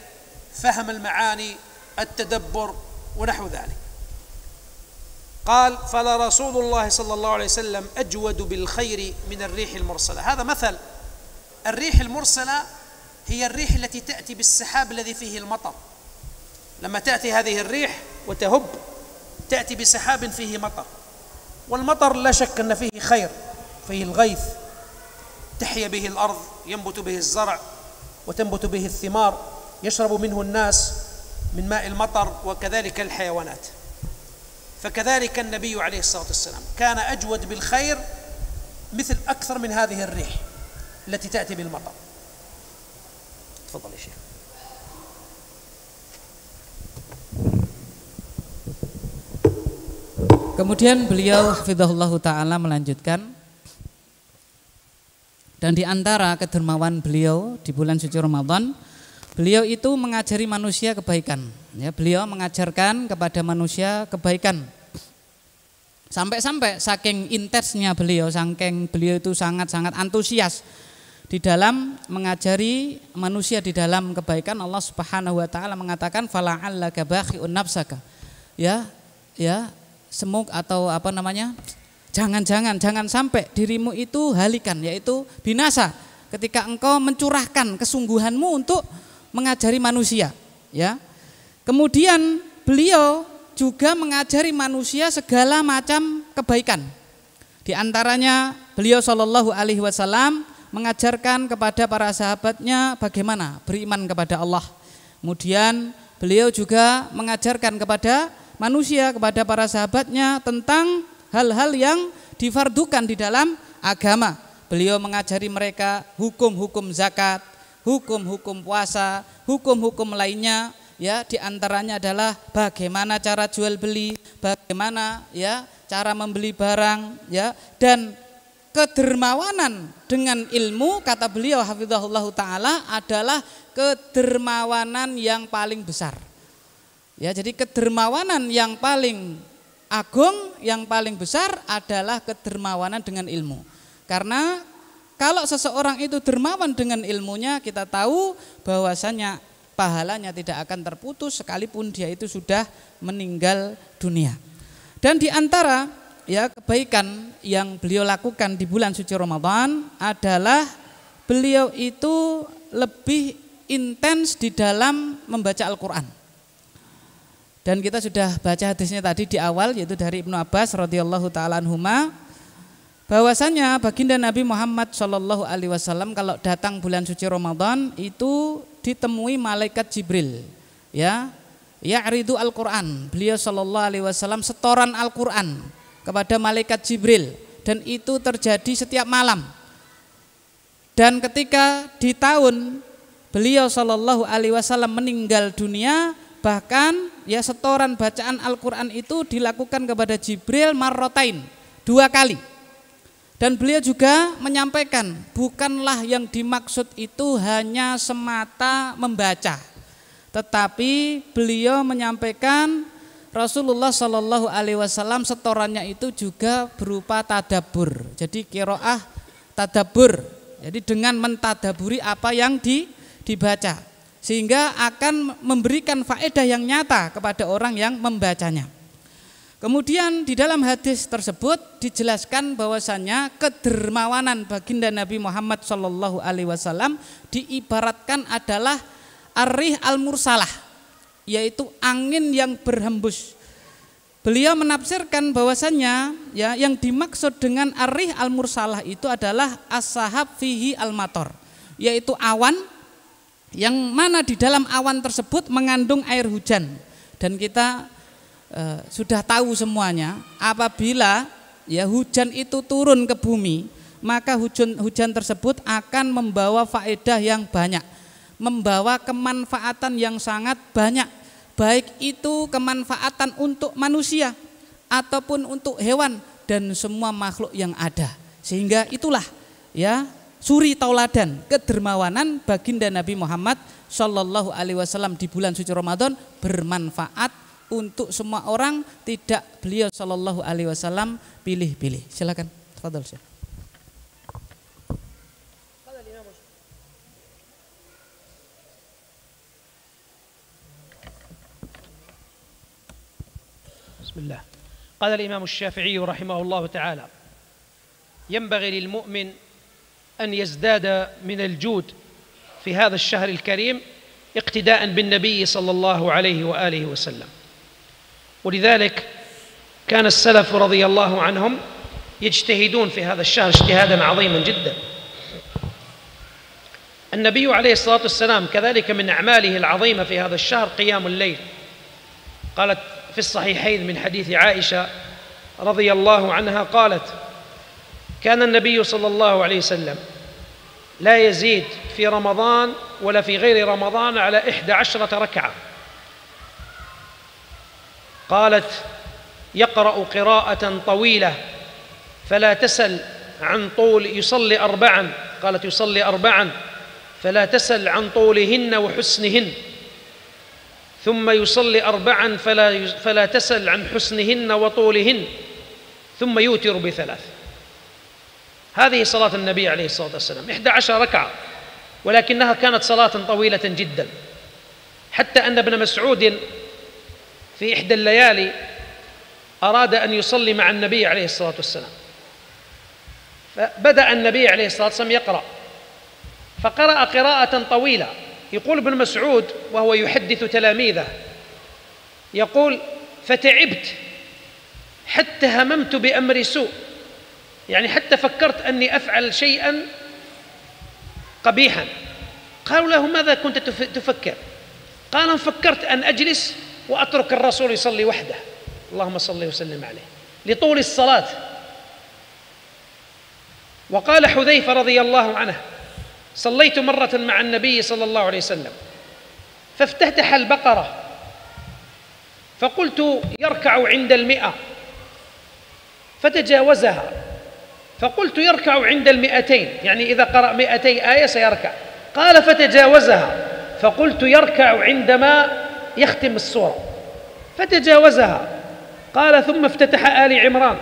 فهم المعاني، التدبر ونحو ذلك. قال: فلرسول الله صلى الله عليه وسلم أجود بالخير من الريح المرسلة. هذا مثل. الريح المرسلة هي الريح التي تأتي بالسحاب الذي فيه المطر. لما تأتي هذه الريح وتهب تأتي بسحاب فيه مطر، والمطر لا شك أن فيه خير، فيه الغيث، تحيا به الأرض، ينبت به الزرع وتنبت به الثمار، يشرب منه الناس من ماء المطر وكذلك الحيوانات. فكذلك النبي عليه الصلاة والسلام كان أجود بالخير مثل أكثر من هذه الريح التي تأتي بالمطر. تفضل يا شيخ. Kemudian beliau hafizahullah ta'ala melanjutkan, dan di antara kedermawan beliau di bulan suci Ramadan, beliau itu mengajari manusia kebaikan. Ya, beliau mengajarkan kepada manusia kebaikan. Sampai-sampai saking intensnya beliau, saking beliau itu sangat-sangat antusias di dalam mengajari manusia di dalam kebaikan, Allah Subhanahu wa taala mengatakan fala'allaka bakhi'un nafsaka. Ya, semuk atau jangan sampai dirimu itu halikan, yaitu binasa ketika engkau mencurahkan kesungguhanmu untuk mengajari manusia, ya. Kemudian beliau juga mengajari manusia segala macam kebaikan. Di antaranya beliau sallallahu alaihi wasallam mengajarkan kepada para sahabatnya bagaimana beriman kepada Allah. Kemudian beliau juga mengajarkan kepada manusia, kepada para sahabatnya tentang hal-hal yang difardukan di dalam agama. Beliau mengajari mereka hukum-hukum zakat, hukum-hukum puasa, hukum-hukum lainnya, ya, di antaranya adalah bagaimana cara jual beli, bagaimana ya cara membeli barang, ya, dan kedermawanan dengan ilmu, kata beliau hafizahullah taala, adalah kedermawanan yang paling besar. Ya, jadi kedermawanan yang paling agung, yang paling besar adalah kedermawanan dengan ilmu. Karena kalau seseorang itu dermawan dengan ilmunya, kita tahu bahwasanya pahalanya tidak akan terputus sekalipun dia itu sudah meninggal dunia. Dan di antara ya kebaikan yang beliau lakukan di bulan suci Ramadan adalah beliau itu lebih intens di dalam membaca Al-Quran. Dan kita sudah baca hadisnya tadi di awal, yaitu dari Ibnu Abbas radhiyallahu taala anhuma, bahwasanya baginda Nabi Muhammad sallallahu alaihi wasallam kalau datang bulan suci Ramadan itu ditemui malaikat Jibril, ya, ya'ridu Al-Qur'an. Beliau sallallahu alaihi wasallam setoran Al-Qur'an kepada malaikat Jibril, dan itu terjadi setiap malam. Dan ketika di tahun beliau sallallahu alaihi wasallam meninggal dunia, bahkan ya setoran bacaan Al-Quran itu dilakukan kepada Jibril marrotain, 2 kali. Dan beliau juga menyampaikan bukanlah yang dimaksud itu hanya semata membaca, tetapi beliau menyampaikan Rasulullah Shallallahu Alaihi Wasallam setorannya itu juga berupa tadabbur. Jadi qiraah tadabbur, jadi dengan mentadaburi apa yang dibaca, sehingga akan memberikan faedah yang nyata kepada orang yang membacanya. Kemudian di dalam hadis tersebut dijelaskan bahwasannya kedermawanan baginda Nabi Muhammad Sallallahu Alaihi Wasallam diibaratkan adalah ar-rih al-mursalah, yaitu angin yang berhembus. Beliau menafsirkan bahwasannya ya yang dimaksud dengan ar-rih al-mursalah itu adalah as-sahab fihi al-mator, yaitu awan yang mana di dalam awan tersebut mengandung air hujan. Dan kita sudah tahu semuanya, apabila ya hujan itu turun ke bumi, maka hujan tersebut akan membawa faedah yang banyak, membawa kemanfaatan yang sangat banyak, baik itu kemanfaatan untuk manusia ataupun untuk hewan dan semua makhluk yang ada. Sehingga itulah ya suri tauladan kedermawanan baginda Nabi Muhammad Sallallahu Alaihi Wasallam di bulan suci Ramadan bermanfaat untuk semua orang, tidak beliau Sallallahu Alaihi Wasallam pilih-pilih. Silakan, tafadhol Syekh. Bismillah. قال الإمام الشافعي رحمه الله تعالى: ينبغي للمؤمن أن يزداد من الجود في هذا الشهر الكريم اقتداء بالنبي صلى الله عليه وآله وسلم. ولذلك كان السلف رضي الله عنهم يجتهدون في هذا الشهر اجتهادا عظيما جدا. النبي عليه الصلاة والسلام كذلك من أعماله العظيمة في هذا الشهر قيام الليل. قالت في الصحيحين من حديث عائشة رضي الله عنها قالت: كان النبي صلى الله عليه وسلم لا يزيد في رمضان ولا في غير رمضان على 11 ركعة. قالت: يقرأ قراءة طويلة فلا تسل عن طول، يصلي 4، قالت يصلي 4 فلا تسل عن طولهن وحسنهن، ثم يصلي 4 فلا تسل عن حسنهن وطولهن، ثم يوتر ب3. هذه صلاة النبي عليه الصلاة والسلام، 11 ركعة، ولكنها كانت صلاة طويلة جدا، حتى أن ابن مسعود في إحدى الليالي أراد أن يصلي مع النبي عليه الصلاة والسلام، فبدأ النبي عليه الصلاة والسلام يقرأ، فقرأ قراءة طويلة. يقول ابن مسعود وهو يحدث تلاميذه، يقول: فتعبت حتى هممت بأمر سوء، يعني حتى فكرت أني أفعل شيئا قبيحا. قالوا له: ماذا كنت تفكر؟ قال: فكرت أن أجلس وأترك الرسول يصلي وحده، اللهم صل وسلم عليه، لطول الصلاة. وقال حذيفة رضي الله عنه: صليت مرة مع النبي صلى الله عليه وسلم فافتتح البقرة فقلت يركع عند 100 فتجاوزها، فقلت يركع عند 200، يعني إذا قرأ 200 آية سيركع. قال: فتجاوزها فقلت يركع عندما يختم السورة، فتجاوزها. قال: ثم افتتح آل عمران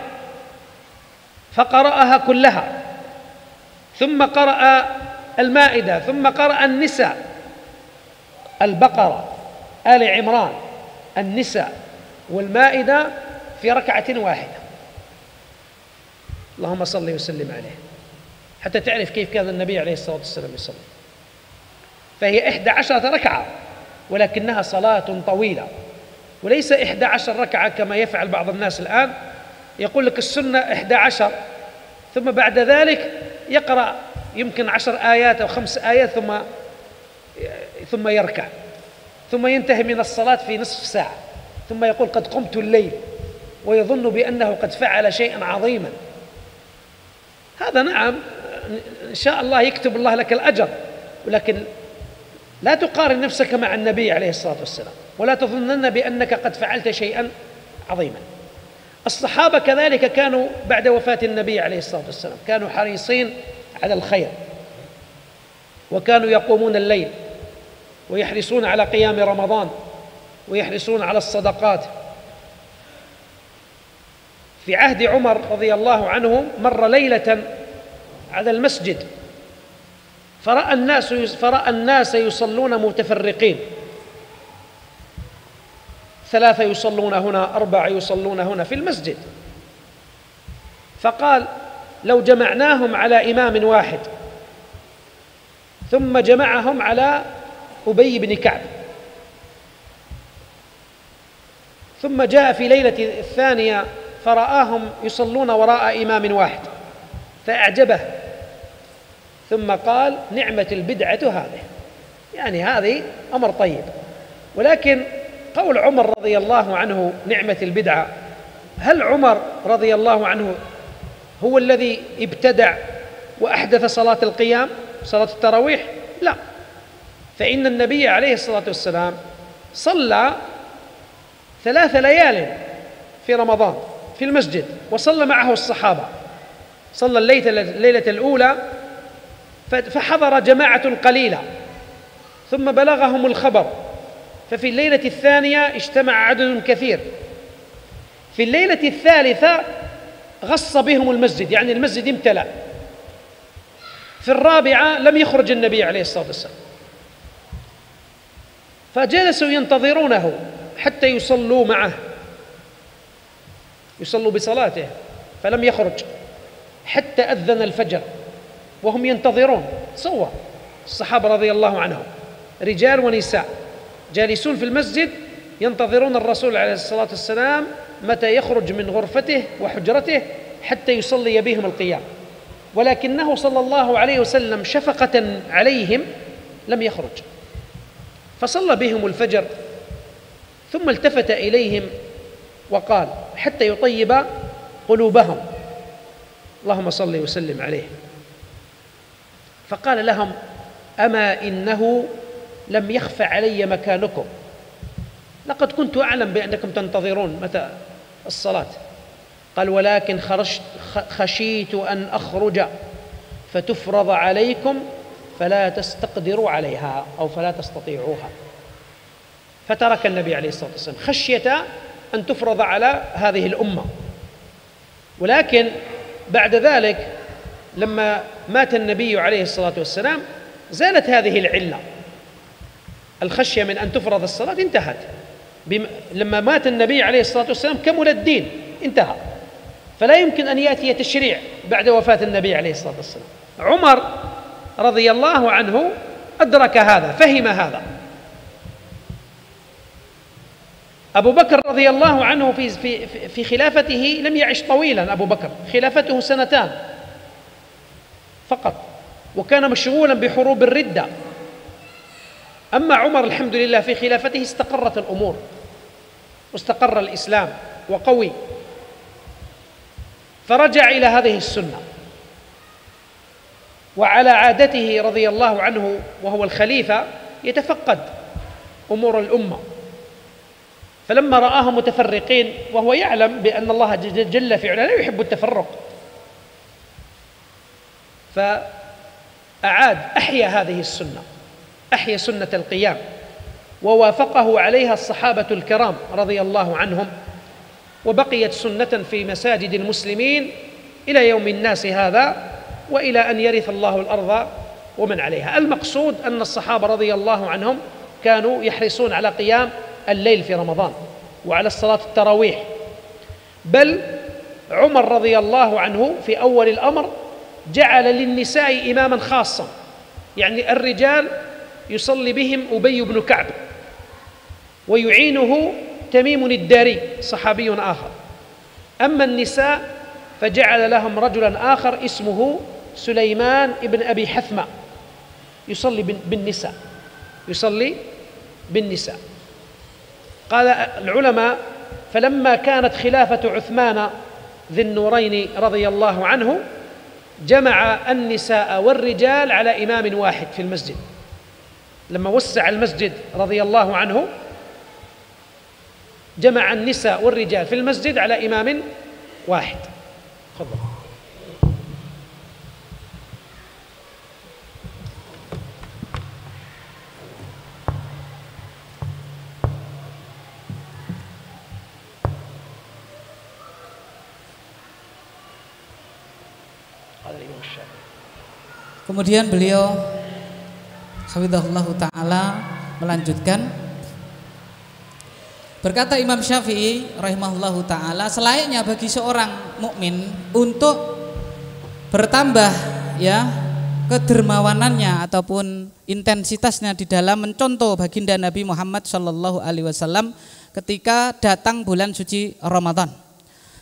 فقرأها كلها، ثم قرأ المائدة، ثم قرأ النساء، البقرة، آل عمران، النساء والمائدة في ركعة واحدة. اللهم صل وسلم عليه، حتى تعرف كيف كان النبي عليه الصلاة والسلام يصلي. فهي 11 ركعة ولكنها صلاة طويلة، وليس 11 ركعة كما يفعل بعض الناس الآن، يقول لك السنة 11 ثم بعد ذلك يقرأ يمكن 10 آيات أو 5 آيات ثم يركع، ثم ينتهي من الصلاة في نصف ساعة، ثم يقول قد قمت الليل، ويظن بأنه قد فعل شيئا عظيما. هذا نعم إن شاء الله يكتب الله لك الأجر، ولكن لا تقارن نفسك مع النبي عليه الصلاة والسلام، ولا تظنن بأنك قد فعلت شيئا عظيما. الصحابة كذلك كانوا بعد وفاة النبي عليه الصلاة والسلام كانوا حريصين على الخير، وكانوا يقومون الليل ويحرصون على قيام رمضان ويحرصون على الصدقات. في عهد عمر رضي الله عنه مر ليلة على المسجد فرأى الناس يصلون متفرقين، 3 يصلون هنا، 4 يصلون هنا في المسجد، فقال: لو جمعناهم على إمام واحد، ثم جمعهم على أبي بن كعب، ثم جاء في ليلة الثانية فرآهم يصلون وراء إمام واحد فأعجبه، ثم قال: نعمة البدعة هذه، يعني هذه أمر طيب. ولكن قول عمر رضي الله عنه نعمة البدعة، هل عمر رضي الله عنه هو الذي ابتدع وأحدث صلاة القيام، صلاة التراويح؟ لا، فإن النبي عليه الصلاة والسلام صلى 3 ليال في رمضان في المسجد، وصلى معه الصحابة. صلى الليلة الأولى فحضر جماعة قليلة، ثم بلغهم الخبر، ففي الليلة الثانية اجتمع عدد كثير، في الليلة الثالثة غص بهم المسجد، يعني المسجد امتلأ، في الرابعة لم يخرج النبي عليه الصلاة والسلام، فجلسوا ينتظرونه حتى يصلوا معه، يصلوا بصلاته، فلم يخرج حتى أذن الفجر وهم ينتظرون. تصور الصحابة رضي الله عنهم رجال ونساء جالسون في المسجد ينتظرون الرسول عليه الصلاة والسلام متى يخرج من غرفته وحجرته حتى يصلي بهم القيام، ولكنه صلى الله عليه وسلم شفقة عليهم لم يخرج، فصلى بهم الفجر ثم التفت إليهم وقال حتى يطيب قلوبهم: اللهم صل وسلم عليه. فقال لهم: أما إنه لم يخف علي مكانكم، لقد كنت أعلم بأنكم تنتظرون متى الصلاة. قال: ولكن خشيت أن أخرج فتفرض عليكم فلا تستقدروا عليها أو فلا تستطيعوها، فترك النبي عليه الصلاة والسلام خشية أن تفرض على هذه الأمة. ولكن بعد ذلك لما مات النبي عليه الصلاة والسلام زالت هذه العلة، الخشية من أن تفرض الصلاة انتهت. لما مات النبي عليه الصلاة والسلام كمل الدين، انتهى، فلا يمكن أن يأتي تشريع بعد وفاة النبي عليه الصلاة والسلام. عمر رضي الله عنه أدرك هذا، فهم هذا. أبو بكر رضي الله عنه في خلافته لم يعش طويلا، أبو بكر خلافته 2 سنين فقط، وكان مشغولا بحروب الردة. أما عمر الحمد لله في خلافته استقرت الأمور واستقر الإسلام وقوي، فرجع إلى هذه السنة. وعلى عادته رضي الله عنه وهو الخليفة يتفقد أمور الأمة، فلما رآهم متفرقين وهو يعلم بأن الله جل في علاه لا يحب التفرق، أحيا هذه السنة، أحيا سنة القيام، ووافقه عليها الصحابة الكرام رضي الله عنهم، وبقيت سنة في مساجد المسلمين إلى يوم الناس هذا، وإلى أن يرث الله الأرض ومن عليها. المقصود أن الصحابة رضي الله عنهم كانوا يحرصون على قيام الليل في رمضان وعلى الصلاة التراويح، بل عمر رضي الله عنه في أول الأمر جعل للنساء إماما خاصا، يعني الرجال يصلي بهم أبي بن كعب ويعينه تميم الداري صحابي آخر، أما النساء فجعل لهم رجلا آخر اسمه سليمان ابن أبي حثمة يصلي بالنساء. قال العلماء: فلما كانت خلافة عثمان ذي النورين رضي الله عنه جمع النساء والرجال على إمام واحد في المسجد، لما وسع المسجد رضي الله عنه جمع النساء والرجال في المسجد على إمام واحد. تفضل. Kemudian beliau hafizahullah ta'ala melanjutkan, berkata Imam Syafi'i rahimahullahu ta'ala, selayaknya bagi seorang mukmin untuk bertambah ya kedermawanannya ataupun intensitasnya di dalam mencontoh baginda Nabi Muhammad sallallahu alaihi wasallam ketika datang bulan suci Ramadan.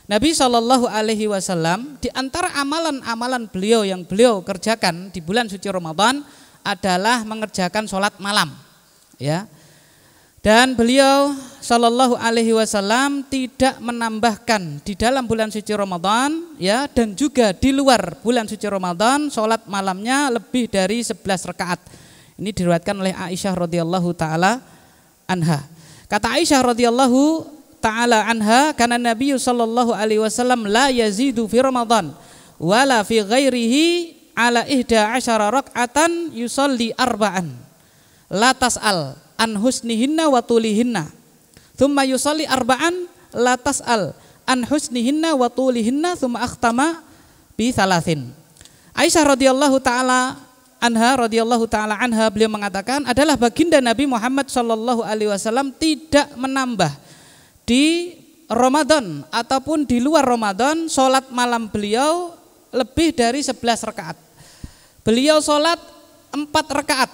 Nabi sallallahu alaihi wasallam di antara amalan-amalan beliau yang beliau kerjakan di bulan suci Ramadan adalah mengerjakan sholat malam, ya. Dan beliau sallallahu alaihi wasallam tidak menambahkan di dalam bulan suci Ramadan, ya, dan juga di luar bulan suci Ramadan sholat malamnya lebih dari 11 rakaat. Ini diriwayatkan oleh Aisyah radhiyallahu taala anha. Kata Aisyah radhiyallahu taala anha, karena Nabi sallallahu alaihi wasallam la yazidu fi Ramadan wala fi ghairihi ala 11 rak'atan yusalli arba'an la tas'al an husnihinna wa tulihinna thumma yusalli arba'an la tas'al an husnihinna wa tulihinna thumma akhtama bi thalathin. Aisyah radhiyallahu taala anha beliau mengatakan adalah baginda Nabi Muhammad sallallahu alaihi wasallam tidak menambah di Ramadan ataupun di luar Ramadan sholat malam beliau lebih dari 11 rakaat. Beliau sholat 4 rakaat.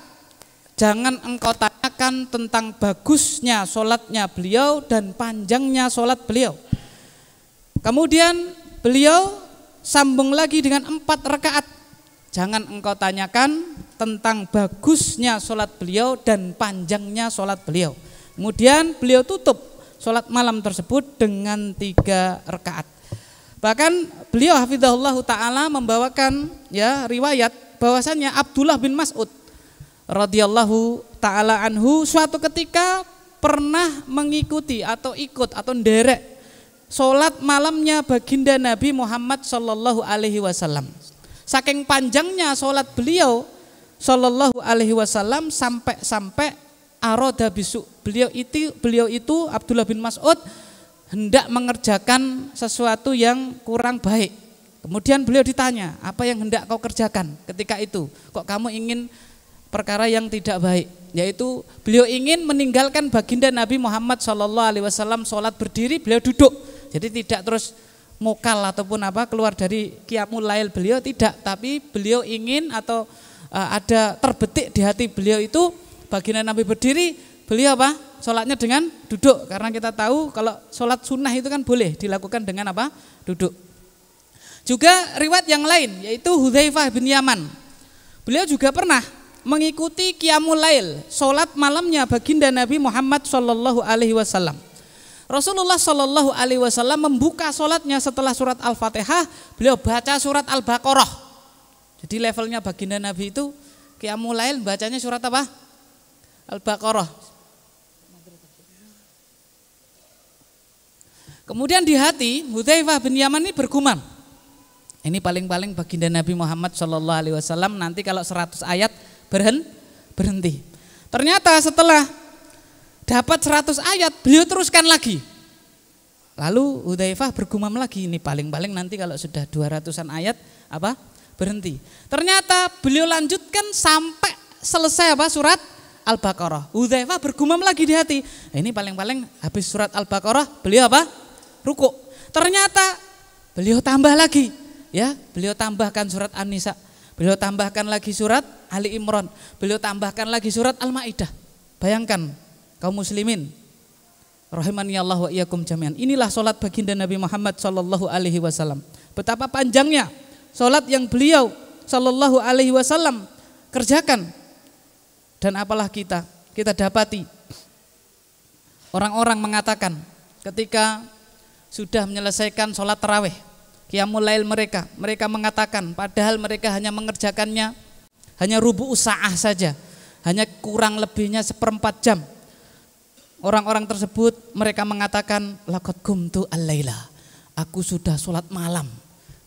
Jangan engkau tanyakan tentang bagusnya sholatnya beliau dan panjangnya sholat beliau. Kemudian beliau sambung lagi dengan 4 rakaat. Jangan engkau tanyakan tentang bagusnya sholat beliau dan panjangnya sholat beliau. Kemudian beliau tutup sholat malam tersebut dengan 3 rakaat. Bahkan beliau hafizahullah ta'ala membawakan riwayat bahwasannya Abdullah bin Mas'ud radhiyallahu ta'ala anhu suatu ketika pernah mengikuti atau ikut atau nderek sholat malamnya baginda Nabi Muhammad sallallahu alaihi wasallam. Saking panjangnya sholat beliau sallallahu alaihi wasallam sampai aroda bisu, beliau itu Abdullah bin Mas'ud hendak mengerjakan sesuatu yang kurang baik. Kemudian beliau ditanya, apa yang hendak kau kerjakan ketika itu? Kok kamu ingin perkara yang tidak baik? Yaitu beliau ingin meninggalkan baginda Nabi Muhammad SAW sholat berdiri, beliau duduk. Jadi tidak terus mokal ataupun keluar dari qiyamul lail beliau, tidak. Tapi beliau ingin atau ada terbetik di hati beliau itu baginda Nabi berdiri, beliau sholatnya dengan duduk, karena kita tahu kalau sholat sunnah itu kan boleh dilakukan dengan duduk. Juga riwayat yang lain yaitu Hudzaifah bin Yaman, beliau juga pernah mengikuti qiyamul lail, sholat malamnya baginda Nabi Muhammad sallallahu alaihi wasallam. Rasulullah sallallahu alaihi wasallam membuka sholatnya setelah surat Al-Fatihah, beliau baca surat Al-Baqarah. Jadi levelnya baginda Nabi itu qiyamul lail bacanya surat Al-Baqarah. Kemudian di hati Hudzaifah bin Yaman ini bergumam, ini paling-paling baginda Nabi Muhammad SAW nanti kalau 100 ayat berhenti. Ternyata setelah dapat 100 ayat beliau teruskan lagi. Lalu Hudzaifah bergumam lagi, ini paling-paling nanti kalau sudah 200-an ayat berhenti. Ternyata beliau lanjutkan sampai selesai surat Al-Baqarah. Hudzaifah bergumam lagi di hati, ini paling-paling habis surat Al-Baqarah beliau ruku. Ternyata beliau tambah lagi, beliau tambahkan surat An-Nisa, beliau tambahkan lagi surat Ali Imran, beliau tambahkan lagi surat Al-Maidah. Bayangkan kaum muslimin rahimani Allah wa iyyakum jami'an. Inilah salat baginda Nabi Muhammad sallallahu alaihi wasallam. Betapa panjangnya salat yang beliau sallallahu alaihi wasallam kerjakan. Dan apalah kita dapati orang-orang mengatakan ketika sudah menyelesaikan sholat tarawih, qiyamul lail mereka mengatakan padahal mereka hanya mengerjakannya hanya rubu'u sa'ah saja, hanya kurang lebihnya 1/4 jam. Orang-orang tersebut mereka mengatakan laqad qumtu al-laila, aku sudah sholat malam,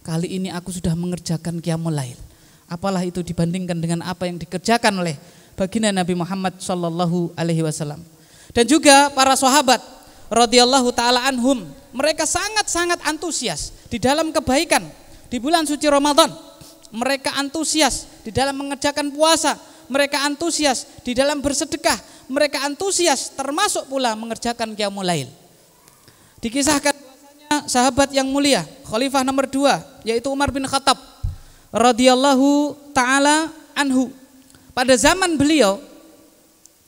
kali ini aku sudah mengerjakan qiyamul lail. Apalah itu dibandingkan dengan apa yang dikerjakan oleh baginda Nabi Muhammad sallallahu alaihi wasallam. Dan juga para sahabat radhiyallahu taala anhum, mereka sangat-sangat antusias di dalam kebaikan di bulan suci Ramadan. Mereka antusias di dalam mengerjakan puasa, mereka antusias di dalam bersedekah, mereka antusias termasuk pula mengerjakan qiyamul lail. Dikisahkan bahwasanya sahabat yang mulia, khalifah nomor 2 yaitu Umar bin Khattab radhiyallahu taala anhu. Pada zaman beliau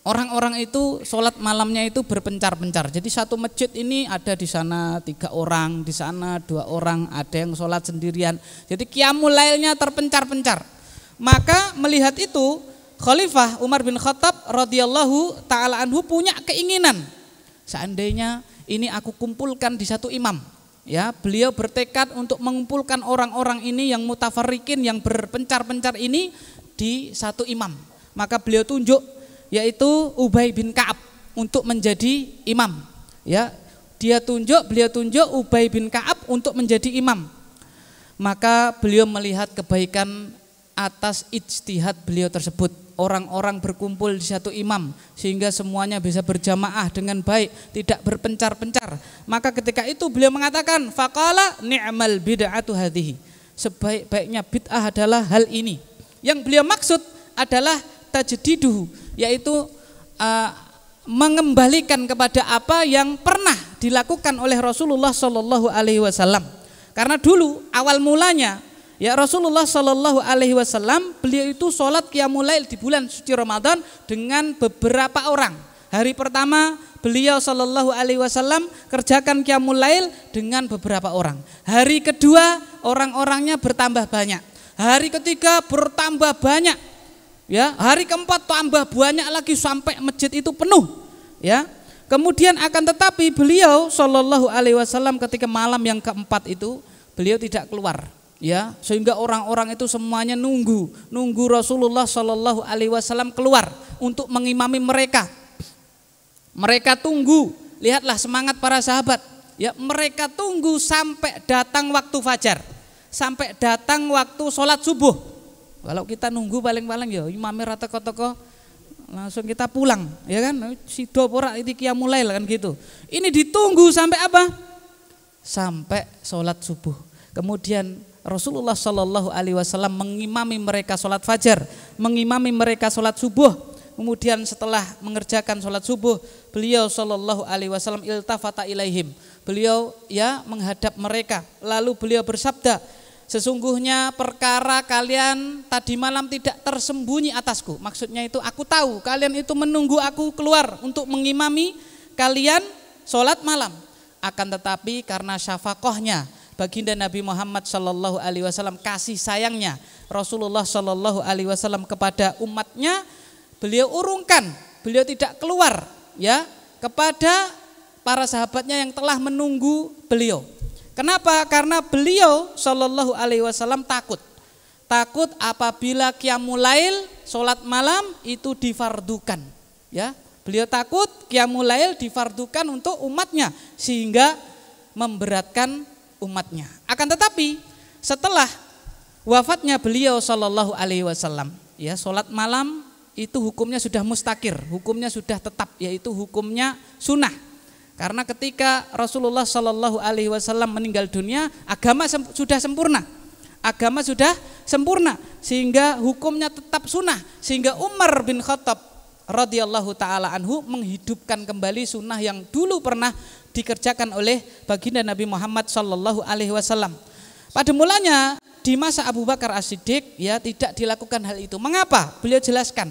orang-orang itu sholat malamnya itu berpencar-pencar. Jadi satu masjid ini ada di sana 3 orang, di sana 2 orang, ada yang sholat sendirian. Jadi qiyamul lailnya terpencar-pencar. Maka melihat itu Khalifah Umar bin Khattab radhiyallahu taala anhu punya keinginan, seandainya ini aku kumpulkan di satu imam. Beliau bertekad untuk mengumpulkan orang-orang ini yang mutafarrikin, yang berpencar-pencar ini di satu imam. Maka beliau tunjuk yaitu Ubay bin Ka'ab untuk menjadi imam. Beliau tunjuk Ubay bin Ka'ab untuk menjadi imam. Maka beliau melihat kebaikan atas ijtihad beliau tersebut. Orang-orang berkumpul di satu imam sehingga semuanya bisa berjamaah dengan baik, tidak berpencar-pencar. Maka ketika itu beliau mengatakan, faqala ni'mal bid'atu hadhihi, sebaik-baiknya bid'ah adalah hal ini. Yang beliau maksud adalah tajdiduhu, yaitu mengembalikan kepada apa yang pernah dilakukan oleh Rasulullah Shallallahu Alaihi Wasallam. Karena dulu awal mulanya Rasulullah Shallallahu Alaihi Wasallam beliau itu sholat qiyamul lail di bulan suci Ramadan dengan beberapa orang, Hari pertama beliau sallallahu alaihi wasallam kerjakan qiyamul lail dengan beberapa orang. Hari kedua orang-orangnya bertambah banyak. Hari ketiga bertambah banyak. Ya, hari keempat tambah banyak lagi sampai masjid itu penuh. Ya. Kemudian akan tetapi beliau sallallahu alaihi wasallam ketika malam yang keempat itu beliau tidak keluar. Ya, sehingga orang-orang itu semuanya nunggu Rasulullah sallallahu alaihi wasallam keluar untuk mengimami mereka. Mereka tunggu, lihatlah semangat para sahabat. Ya, mereka tunggu sampai datang waktu fajar, sampai datang waktu sholat subuh. Kalau kita nunggu paling-paling ya imame rata toko langsung kita pulang, ya kan? Sido ora iki qiyamul lail kan gitu. Ini ditunggu sampai apa? Sampai sholat subuh. Kemudian Rasulullah Shallallahu Alaihi Wasallam mengimami mereka sholat fajar, mengimami mereka sholat subuh. Kemudian setelah mengerjakan sholat subuh, beliau Shallallahu Alaihi Wasallam iltafata ilaihim. Beliau ya menghadap mereka, lalu beliau bersabda, sesungguhnya perkara kalian tadi malam tidak tersembunyi atasku. Maksudnya itu aku tahu kalian itu menunggu aku keluar untuk mengimami kalian sholat malam. Akan tetapi karena syafaqahnya baginda Nabi Muhammad Shallallahu Alaihi Wasallam, kasih sayangnya Rasulullah Shallallahu Alaihi Wasallam kepada umatnya, beliau urungkan, beliau tidak keluar ya kepada para sahabatnya yang telah menunggu beliau. Kenapa? Karena beliau Shallallahu Alaihi Wasallam takut apabila qiyamul lail sholat malam itu difardukan. Ya, beliau takut qiyamul lail difardukan untuk umatnya sehingga memberatkan umatnya. Akan tetapi setelah wafatnya beliau Shallallahu Alaihi Wasallam, ya sholat malam itu hukumnya sudah mustakir, hukumnya sudah tetap, yaitu hukumnya sunnah. Karena ketika Rasulullah Shallallahu Alaihi Wasallam meninggal dunia, agama sudah sempurna, sehingga hukumnya tetap sunnah. Sehingga Umar bin Khattab radhiyallahu taala anhu menghidupkan kembali sunnah yang dulu pernah dikerjakan oleh baginda Nabi Muhammad Shallallahu Alaihi Wasallam. Pada mulanya di masa Abu Bakar As-Siddiq ya tidak dilakukan hal itu. Mengapa? Beliau jelaskan.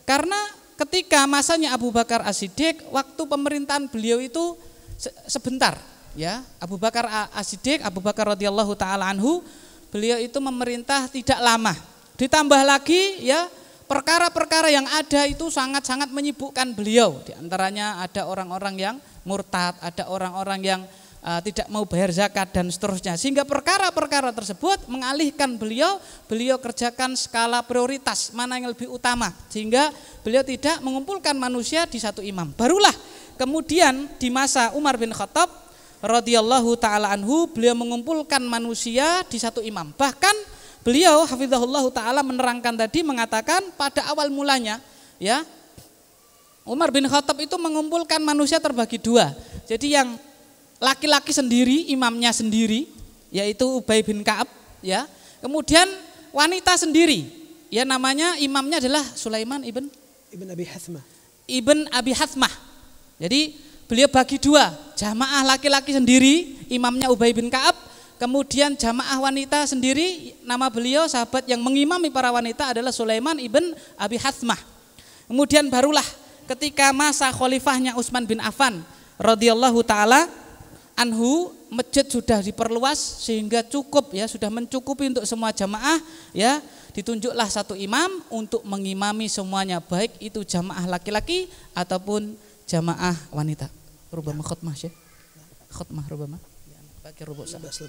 Karena ketika masanya Abu Bakar As-Siddiq, waktu pemerintahan beliau itu sebentar, ya. Abu Bakar As-Siddiq, Abu Bakar radhiyallahu taala anhu, beliau itu memerintah tidak lama. Ditambah lagi ya, perkara-perkara yang ada itu sangat-sangat menyibukkan beliau. Di antaranya ada orang-orang yang murtad, ada orang-orang yang tidak mau bayar zakat dan seterusnya. Sehingga perkara-perkara tersebut mengalihkan beliau kerjakan skala prioritas mana yang lebih utama, sehingga beliau tidak mengumpulkan manusia di satu imam. Barulah kemudian di masa Umar bin Khattab radhiyallahu taala anhu, beliau mengumpulkan manusia di satu imam. Bahkan beliau hafizahullahu taala menerangkan tadi, mengatakan pada awal mulanya ya Umar bin Khattab itu mengumpulkan manusia terbagi dua. Jadi yang laki-laki sendiri, imamnya sendiri, yaitu Ubay bin Ka'ab, ya. Kemudian wanita sendiri, ya namanya imamnya adalah Sulaiman ibn Abi Hathmah. Jadi beliau bagi dua, jamaah laki-laki sendiri, imamnya Ubay bin Ka'ab, kemudian jamaah wanita sendiri, nama beliau sahabat yang mengimami para wanita adalah Sulaiman ibn Abi Hathmah. Kemudian barulah ketika masa khalifahnya Utsman bin Affan radhiyallahu taala anhu, masjid sudah diperluas sehingga cukup ya, sudah mencukupi untuk semua jamaah ya, ditunjuklah satu imam untuk mengimami semuanya, baik itu jamaah laki-laki ataupun jamaah wanita. Rubama khutmah Syekh. Khutmah rubama. Pakai rubu بس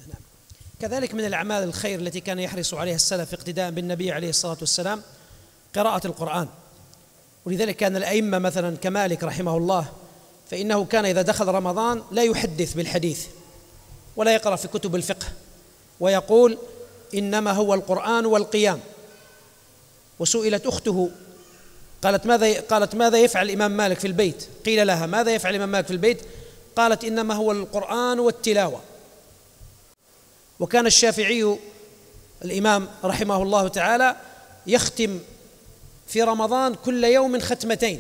نعم. كذلك من الأعمال الخير التي كان يحرص عليها السلف اقتداء بالنبي عليه الصلاة والسلام قراءة القرآن. ولذلك كان الأئمة مثلا كمالك رحمه الله، فإنه كان إذا دخل رمضان لا يحدث بالحديث ولا يقرأ في كتب الفقه، ويقول إنما هو القرآن والقيام. وسئلت أخته قالت ماذا يفعل الإمام مالك في البيت؟ قيل لها ماذا يفعل الإمام مالك في البيت؟ قالت إنما هو القرآن والتلاوة. وكان الشافعي الإمام رحمه الله تعالى يختم في رمضان كل يوم ختمتين،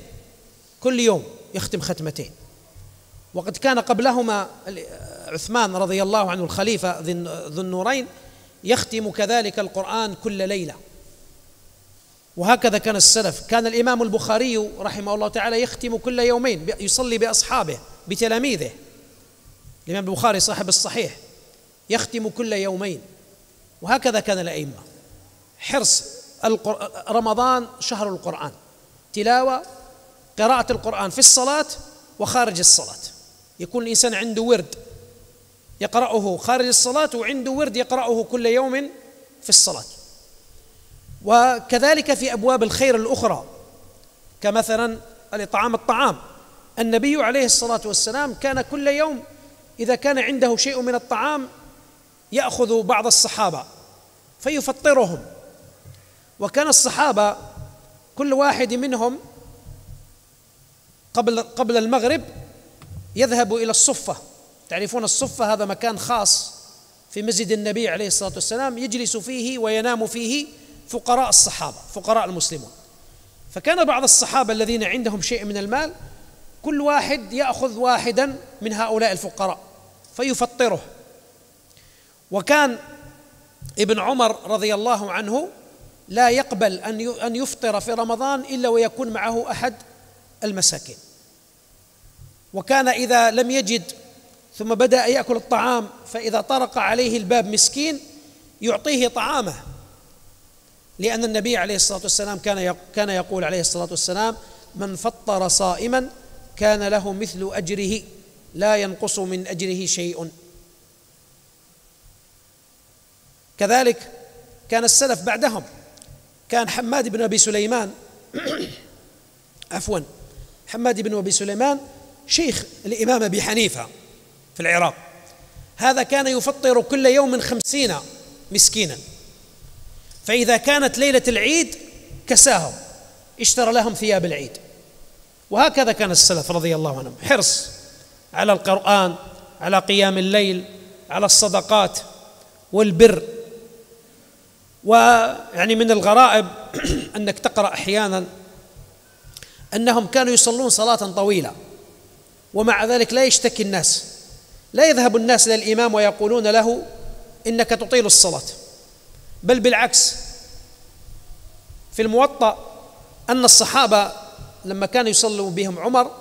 كل يوم يختم ختمتين. وقد كان قبلهما عثمان رضي الله عنه الخليفة ذو النورين يختم كذلك القرآن كل ليلة. وهكذا كان السلف. كان الإمام البخاري رحمه الله تعالى يختم كل يومين، يصلي بأصحابه بتلاميذه. الإمام البخاري صاحب الصحيح يختم كل يومين، وهكذا كان الأئمة. حرص رمضان شهر القرآن، تلاوة، قراءة القرآن في الصلاة وخارج الصلاة. يكون الإنسان عنده ورد يقرأه خارج الصلاة، وعنده ورد يقرأه كل يوم في الصلاة. وكذلك في أبواب الخير الأخرى، كمثلا الإطعام الطعام. النبي عليه الصلاة والسلام كان كل يوم إذا كان عنده شيء من الطعام يأخذ بعض الصحابة فيفطرهم. وكان الصحابة كل واحد منهم قبل المغرب يذهب إلى الصفة. تعرفون الصفة، هذا مكان خاص في مسجد النبي عليه الصلاة والسلام يجلس فيه وينام فيه فقراء الصحابة، فقراء المسلمون. فكان بعض الصحابة الذين عندهم شيء من المال كل واحد يأخذ واحدا من هؤلاء الفقراء فيفطره. وكان ابن عمر رضي الله عنه لا يقبل أن يفطر في رمضان إلا ويكون معه أحد المساكين. وكان إذا لم يجد ثم بدأ يأكل الطعام، فإذا طرق عليه الباب مسكين يعطيه طعامه، لأن النبي عليه الصلاة والسلام كان يقول عليه الصلاة والسلام: من فطر صائما كان له مثل أجره لا ينقص من أجره شيء. كذلك كان السلف بعدهم. كان حماد بن أبي سليمان حماد بن أبي سليمان شيخ الإمام أبي حنيفة في العراق. هذا كان يفطر كل يوم 50 مسكينا، فإذا كانت ليلة العيد كساهم، اشترى لهم ثياب العيد. وهكذا كان السلف رضي الله عنهم، حرص على القرآن، على قيام الليل، على الصدقات والبر. ويعني من الغرائب أنك تقرأ أحيانا أنهم كانوا يصلون صلاة طويلة ومع ذلك لا يشتكي الناس، لا يذهب الناس إلى الإمام ويقولون له إنك تطيل الصلاة، بل بالعكس. في الموطأ أن الصحابة لما كانوا يصلوا بهم عمر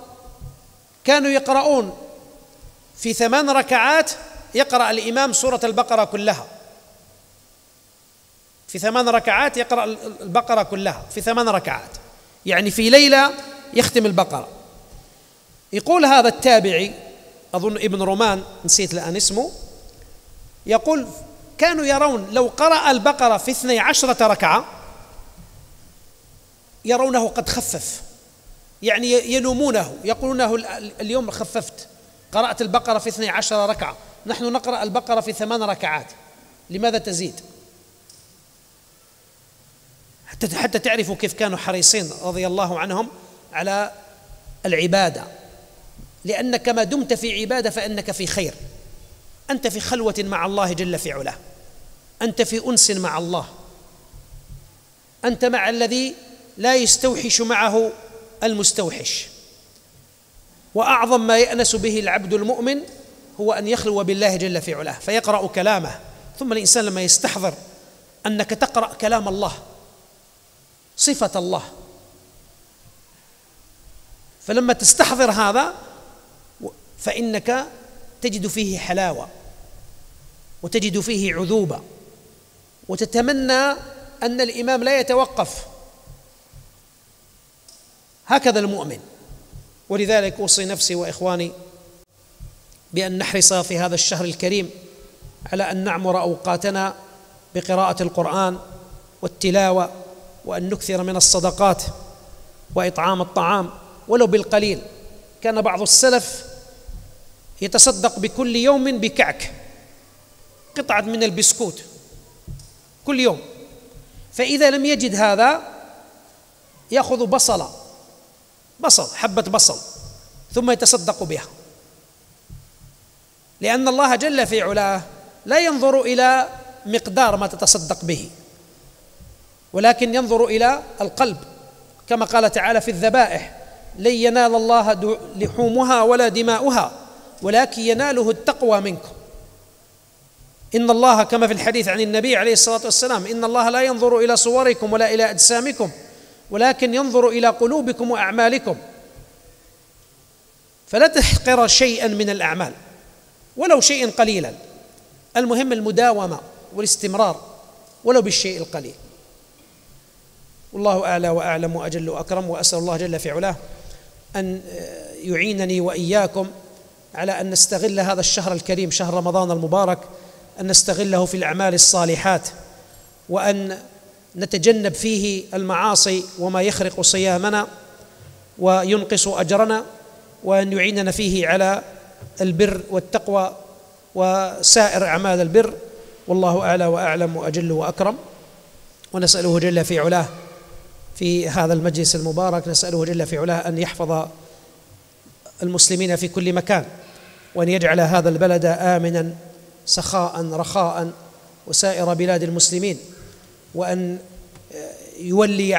كانوا يقرؤون في 8 ركعات، يقرأ الإمام سورة البقرة كلها في 8 ركعات، يقرأ البقرة كلها في 8 ركعات، يعني في ليلة يختم البقرة. يقول هذا التابعي أظن ابن رومان، نسيت الآن اسمه، يقول كانوا يرون لو قرأ البقرة في 12 ركعة يرونه قد خفف، يعني يلومونه يقولونه اليوم خففت، قرأت البقرة في 12 ركعة، نحن نقرأ البقرة في 8 ركعات، لماذا تزيد؟ حتى تعرفوا كيف كانوا حريصين رضي الله عنهم على العبادة. لأنك ما دمت في عبادة فإنك في خير، أنت في خلوة مع الله جل في علاه، أنت في أنس مع الله، أنت مع الذي لا يستوحش معه المستوحش. وأعظم ما يأنس به العبد المؤمن هو أن يخلو بالله جل في علاه فيقرأ كلامه. ثم الإنسان لما يستحضر أنك تقرأ كلام الله، صفة الله، فلما تستحضر هذا فإنك تجد فيه حلاوة وتجد فيه عذوبة، وتتمنى أن الإمام لا يتوقف. هكذا المؤمن. ولذلك أوصي نفسي وإخواني بأن نحرص في هذا الشهر الكريم على أن نعمر أوقاتنا بقراءة القرآن والتلاوة، وأن نكثر من الصدقات وإطعام الطعام ولو بالقليل. كان بعض السلف يتصدق بكل يوم بكعك، قطعة من البسكوت كل يوم، فإذا لم يجد هذا يأخذ حبة بصل ثم يتصدق بها، لأن الله جل في علاه لا ينظر إلى مقدار ما تتصدق به، ولكن ينظر إلى القلب، كما قال تعالى في الذبائح: لن ينال الله لحومها ولا دماؤها ولكن يناله التقوى منكم. إن الله كما في الحديث عن النبي عليه الصلاة والسلام: إن الله لا ينظر إلى صوركم ولا إلى أجسامكم ولكن ينظر إلى قلوبكم وأعمالكم، فلا تحقر شيئا من الأعمال ولو شيء قليلا، المهم المداومة والاستمرار ولو بالشيء القليل. والله أعلى وأعلم وأجل وأكرم، وأسأل الله جل في علاه أن يعينني وإياكم على أن نستغل هذا الشهر الكريم، شهر رمضان المبارك، أن نستغله في الأعمال الصالحات، وأن نتجنب فيه المعاصي وما يخرق صيامنا وينقص أجرنا، وأن يعيننا فيه على البر والتقوى وسائر أعمال البر. والله أعلى وأعلم وأجل وأكرم. ونسأله جل في علاه في هذا المجلس المبارك، نسأله جل في علاه أن يحفظ المسلمين في كل مكان، وأن يجعل هذا البلد آمنا سخاء رخاء وسائر بلاد المسلمين، وأن يولي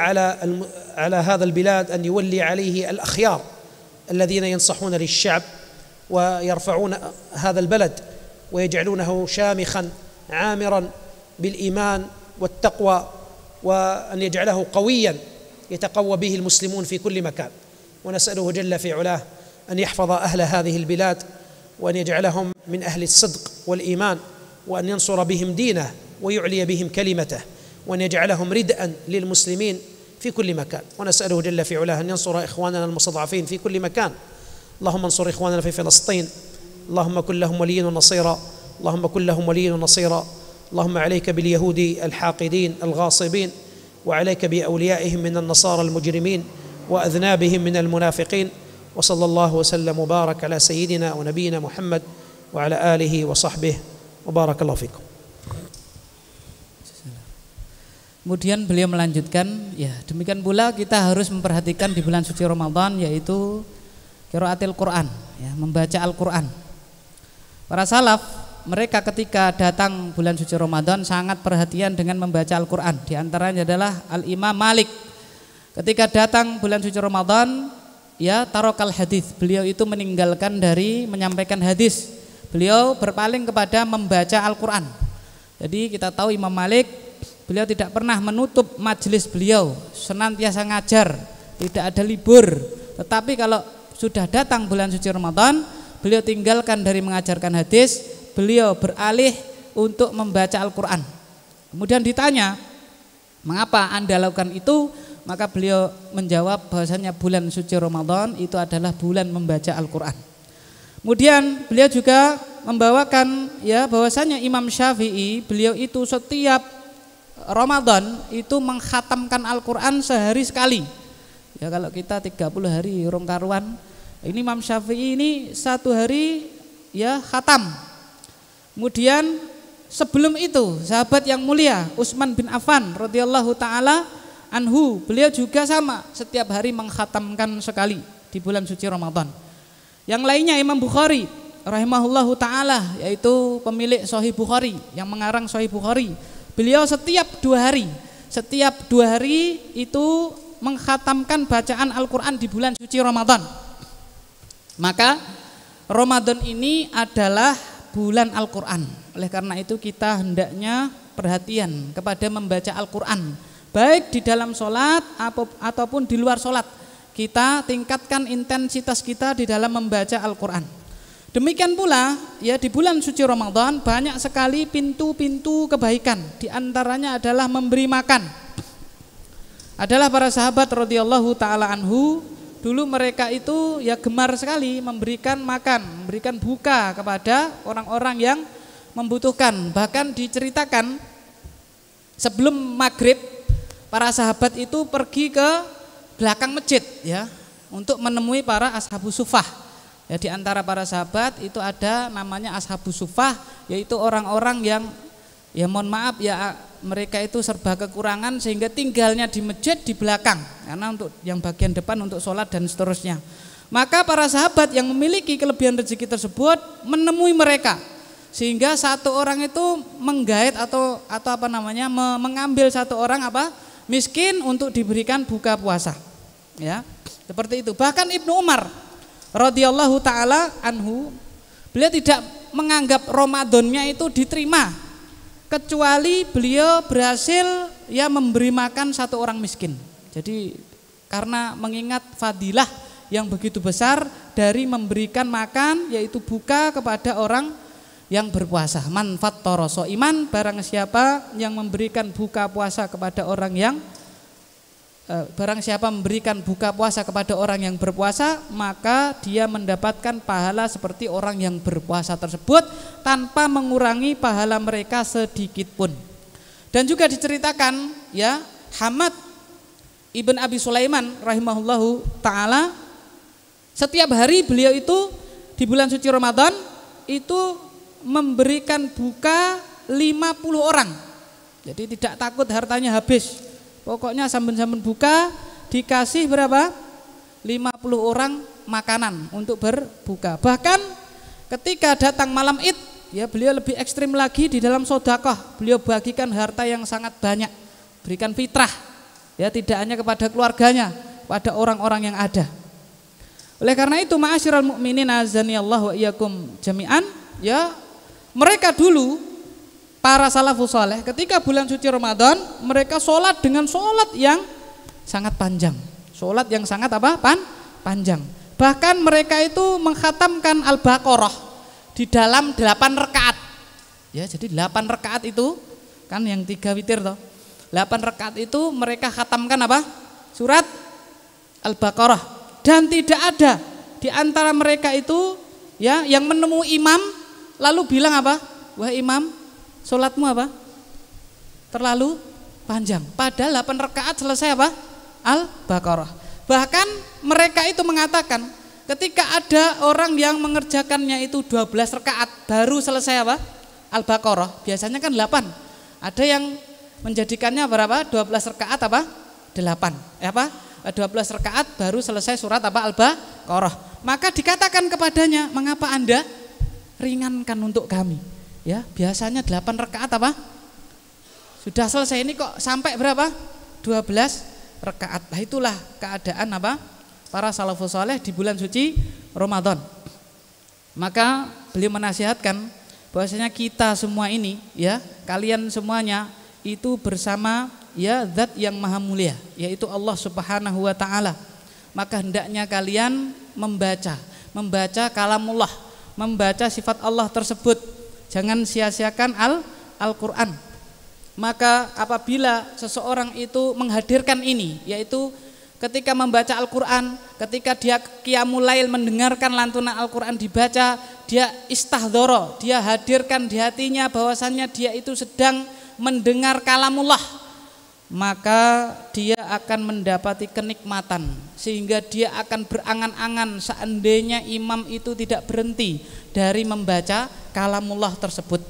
على هذا البلاد، أن يولي عليه الأخيار الذين ينصحون للشعب ويرفعون هذا البلد ويجعلونه شامخا عامرا بالإيمان والتقوى، وأن يجعله قويا يتقوى به المسلمون في كل مكان. ونسأله جل في علاه أن يحفظ أهل هذه البلاد، وأن يجعلهم من أهل الصدق والإيمان، وأن ينصر بهم دينه ويعلي بهم كلمته، وأن يجعلهم ردءا للمسلمين في كل مكان. ونسأله جل في علاه أن ينصر إخواننا المستضعفين في كل مكان. اللهم انصر إخواننا في فلسطين، اللهم كن لهم وليا ونصيرا، اللهم كن لهم وليا ونصيرا. اللهم عليك باليهود الحاقدين الغاصبين، وعليك بأوليائهم من النصارى المجرمين، وأذنابهم من المنافقين. وصلى الله وسلم وبارك على سيدنا ونبينا محمد وعلى آله وصحبه وبارك الله فيكم. Kemudian beliau melanjutkan, ya demikian pula kita harus memperhatikan di bulan suci Ramadan, yaitu qiraatil Quran, ya, membaca Al-Quran. Para salaf, mereka ketika datang bulan suci Ramadan sangat perhatian dengan membaca Al-Quran. Di antaranya adalah Al-Imam Malik. Ketika datang bulan suci Ramadan, ya tarokal hadis, beliau itu meninggalkan dari menyampaikan hadis. Beliau berpaling kepada membaca Al-Quran. Jadi kita tahu Imam Malik, beliau tidak pernah menutup majelis beliau, senantiasa ngajar, tidak ada libur. Tetapi kalau sudah datang bulan suci Ramadan, beliau tinggalkan dari mengajarkan hadis, beliau beralih untuk membaca Al-Quran. Kemudian ditanya, mengapa Anda lakukan itu? Maka beliau menjawab bahwasanya bulan suci Ramadan itu adalah bulan membaca Al-Quran. Kemudian beliau juga membawakan, ya, bahwasanya Imam Syafi'i, beliau itu setiap Ramadan itu mengkhatamkan Al-Quran sehari sekali. Ya, kalau kita 30 hari urung karuan, ini Imam Syafi'i ini satu hari ya khatam. Kemudian sebelum itu sahabat yang mulia Utsman bin Affan radhiyallahu taala anhu, beliau juga sama, setiap hari mengkhatamkan sekali di bulan suci Ramadan. Yang lainnya Imam Bukhari rahimahullahu taala, yaitu pemilik Sahih Bukhari, yang mengarang Sahih Bukhari. Beliau setiap 2 hari itu mengkhatamkan bacaan Al-Quran di bulan suci Ramadan. Maka Ramadan ini adalah bulan Al-Quran. Oleh karena itu kita hendaknya perhatian kepada membaca Al-Quran, baik di dalam sholat ataupun di luar sholat. Kita tingkatkan intensitas kita di dalam membaca Al-Quran. Demikian pula ya di bulan suci Ramadan banyak sekali pintu-pintu kebaikan. Di antaranya adalah memberi makan. Adalah para sahabat radhiyallahu taala anhu, dulu mereka itu ya gemar sekali memberikan makan, memberikan buka kepada orang-orang yang membutuhkan. Bahkan diceritakan sebelum maghrib para sahabat itu pergi ke belakang masjid ya untuk menemui para ashabus sufah. Ya, di antara para sahabat itu ada namanya ashabus sufah, yaitu orang-orang yang ya mohon maaf ya mereka itu serba kekurangan sehingga tinggalnya di masjid di belakang karena untuk yang bagian depan untuk sholat dan seterusnya. Maka para sahabat yang memiliki kelebihan rezeki tersebut menemui mereka, sehingga satu orang itu menggait atau mengambil satu orang miskin untuk diberikan buka puasa. Ya, seperti itu. Bahkan Ibnu Umar radhiyallahu taala anhu, beliau tidak menganggap Ramadannya itu diterima kecuali beliau berhasil ya memberi makan satu orang miskin. Jadi karena mengingat fadilah yang begitu besar dari memberikan makan, yaitu buka kepada orang yang berpuasa. Man fattara shaiman, barang siapa yang memberikan buka puasa kepada orang yang barang siapa memberikan buka puasa kepada orang yang berpuasa, maka dia mendapatkan pahala seperti orang yang berpuasa tersebut tanpa mengurangi pahala mereka sedikit pun. Dan juga diceritakan ya, Hamad Ibn Abi Sulaiman rahimahullahu ta'ala, setiap hari beliau itu di bulan suci Ramadan itu memberikan buka 50 orang. Jadi tidak takut hartanya habis. Pokoknya saben-saben buka dikasih berapa? 50 orang makanan untuk berbuka. Bahkan ketika datang malam Id, ya beliau lebih ekstrim lagi di dalam sedekah. Beliau bagikan harta yang sangat banyak, berikan fitrah. Ya, tidak hanya kepada keluarganya, pada orang-orang yang ada. Oleh karena itu, ma'asyiral mukminin azanillahu wa iyyakum jami'an, ya mereka dulu para salafus saleh ketika bulan suci Ramadan mereka sholat dengan sholat yang sangat panjang, sholat yang sangat panjang. Bahkan mereka itu mengkhatamkan Al-Baqarah di dalam 8 rakaat. Ya, jadi 8 rakaat itu kan yang 3 witir toh. 8 rakaat itu mereka khatamkan apa? Surat Al-Baqarah. Dan tidak ada di antara mereka itu ya yang menemui imam lalu bilang apa? Wah imam, sholatmu apa? Terlalu panjang. Padahal 8 rakaat selesai apa? Al-Baqarah. Bahkan mereka itu mengatakan ketika ada orang yang mengerjakannya itu 12 rakaat baru selesai apa? Al-Baqarah. Biasanya kan 8. Ada yang menjadikannya berapa? 12 rakaat apa? 8. Apa? 12 rakaat baru selesai surat apa? Al-Baqarah. Maka dikatakan kepadanya, mengapa Anda ringankan untuk kami? Ya, biasanya 8 rakaat apa? Sudah selesai, ini kok sampai berapa? 12 rakaat. Nah, itulah keadaan apa? Para salafus saleh di bulan suci Ramadan. Maka beliau menasihatkan bahwasanya kita semua ini ya, kalian semuanya itu bersama ya zat yang maha mulia, yaitu Allah Subhanahu wa taala. Maka hendaknya kalian membaca kalamullah, membaca sifat Allah tersebut. Jangan sia-siakan Al-Quran. Maka apabila seseorang itu menghadirkan ini, yaitu ketika membaca Al-Quran, ketika dia qiyamul lail mendengarkan lantunan Al-Quran dibaca, dia istahdhara, dia hadirkan di hatinya bahwasannya dia itu sedang mendengar kalamullah, maka dia akan mendapati kenikmatan, sehingga dia akan berangan-angan seandainya imam itu tidak berhenti dari membaca kalamullah tersebut.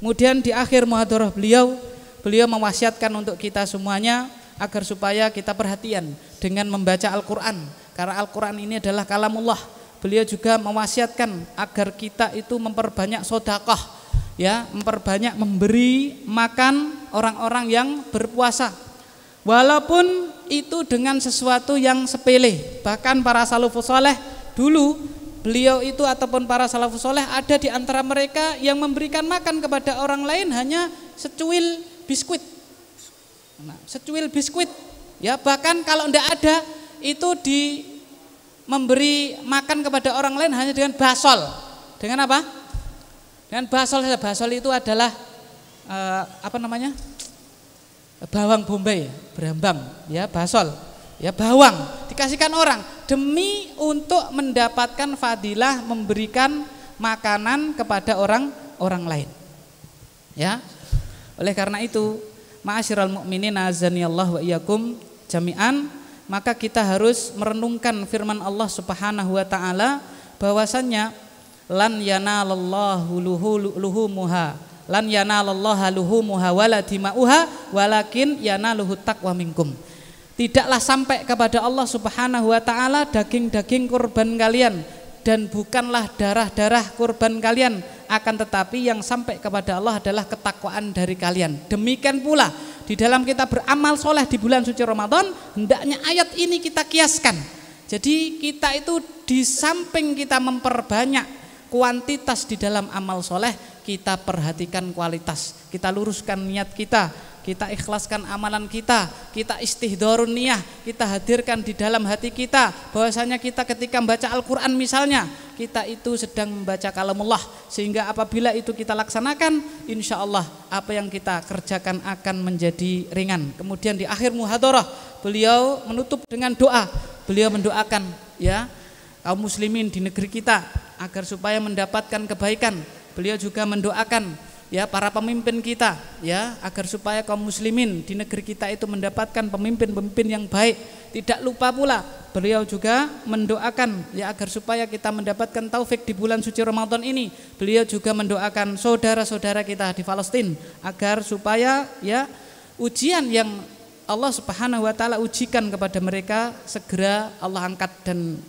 Kemudian di akhir muhadharah beliau mewasiatkan untuk kita semuanya agar supaya kita perhatian dengan membaca Al-Quran, karena Al-Quran ini adalah kalamullah. Beliau juga mewasiatkan agar kita itu memperbanyak sedekah, ya, memperbanyak memberi makan orang-orang yang berpuasa, walaupun itu dengan sesuatu yang sepele. Bahkan para salafus saleh dulu, beliau itu ataupun para salafus saleh ada di antara mereka yang memberikan makan kepada orang lain hanya secuil biskuit. Nah, secuil biskuit, ya, bahkan kalau tidak ada itu memberi makan kepada orang lain hanya dengan basol. Dengan apa? Dengan basol saja. Basol itu adalah bawang bombay, berambang, ya, basol, ya, bawang dikasihkan orang demi untuk mendapatkan fadilah memberikan makanan kepada orang lain. Ya. Oleh karena itu, ma'asyiral mukminin azanillahu wa iyyakum jami'an, maka kita harus merenungkan firman Allah Subhanahu wa taala bahwasannya lan yanalallahu luhumuha lan yanalallaha luhumuha wala dima'uha walakin yanaluhu taqwa minkum. Tidaklah sampai kepada Allah Subhanahu wa taala daging-daging kurban kalian dan bukanlah darah-darah kurban kalian, akan tetapi yang sampai kepada Allah adalah ketakwaan dari kalian. Demikian pula di dalam kita beramal soleh di bulan suci Ramadan, hendaknya ayat ini kita kiaskan. Jadi kita itu di samping kita memperbanyak kita perhatikan kualitas, kita luruskan niat kita kita ikhlaskan amalan kita istihdharun niyah, kita hadirkan di dalam hati kita bahwasanya kita ketika membaca Al-Qur'an misalnya, kita itu sedang membaca kalamullah, sehingga apabila itu kita laksanakan, insya Allah apa yang kita kerjakan akan menjadi ringan. Kemudian di akhir muhadarah beliau menutup dengan doa. Beliau mendoakan ya kaum muslimin di negeri kita agar supaya mendapatkan kebaikan. Beliau juga mendoakan ya para pemimpin kita ya agar supaya kaum muslimin di negeri kita itu mendapatkan pemimpin-pemimpin yang baik. Tidak lupa pula beliau juga mendoakan ya agar supaya kita mendapatkan taufik di bulan suci Ramadan ini. Beliau juga mendoakan saudara-saudara kita di Palestina agar supaya ya ujian yang Allah Subhanahu wa taala ujikan kepada mereka segera Allah angkat, dan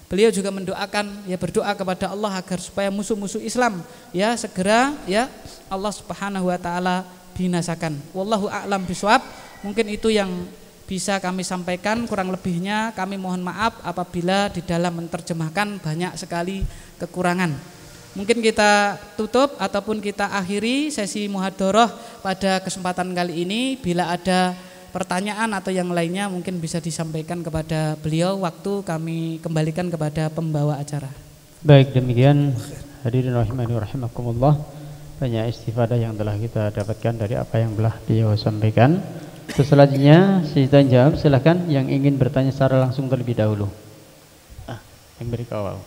beliau juga mendoakan ya berdoa kepada Allah agar supaya musuh-musuh Islam ya segera ya Allah Subhanahu wa taala binasakan. Wallahu a'lam bishawab. Mungkin itu yang bisa kami sampaikan, kurang lebihnya kami mohon maaf apabila di dalam menerjemahkan banyak sekali kekurangan. Mungkin kita tutup ataupun kita akhiri sesi muhadharah pada kesempatan kali ini. Bila ada pertanyaan atau yang lainnya mungkin bisa disampaikan kepada beliau, waktu kami kembalikan kepada pembawa acara. Baik, demikian hadirin rahimani rahimakumullah, banyak istifadah yang telah kita dapatkan dari apa yang telah beliau sampaikan. Selanjutnya sesi tanya jawab, silakan yang ingin bertanya secara langsung terlebih dahulu. Yang beri kawal.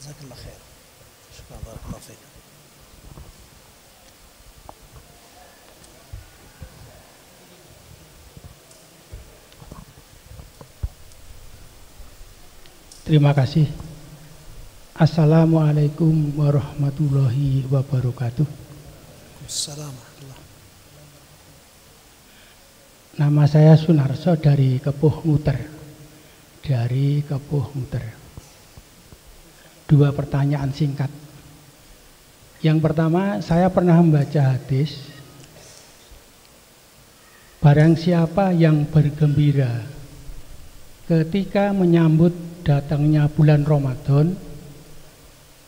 Jazakallah khair. Syukran, barakallahu fiik. Terima kasih. Assalamualaikum warahmatullahi wabarakatuh. Assalamualaikum. Nama saya Sunarso dari Kepuh Muter. Dua pertanyaan singkat. Yang pertama, saya pernah membaca hadis, barang siapa yang bergembira ketika menyambut datangnya bulan Ramadan,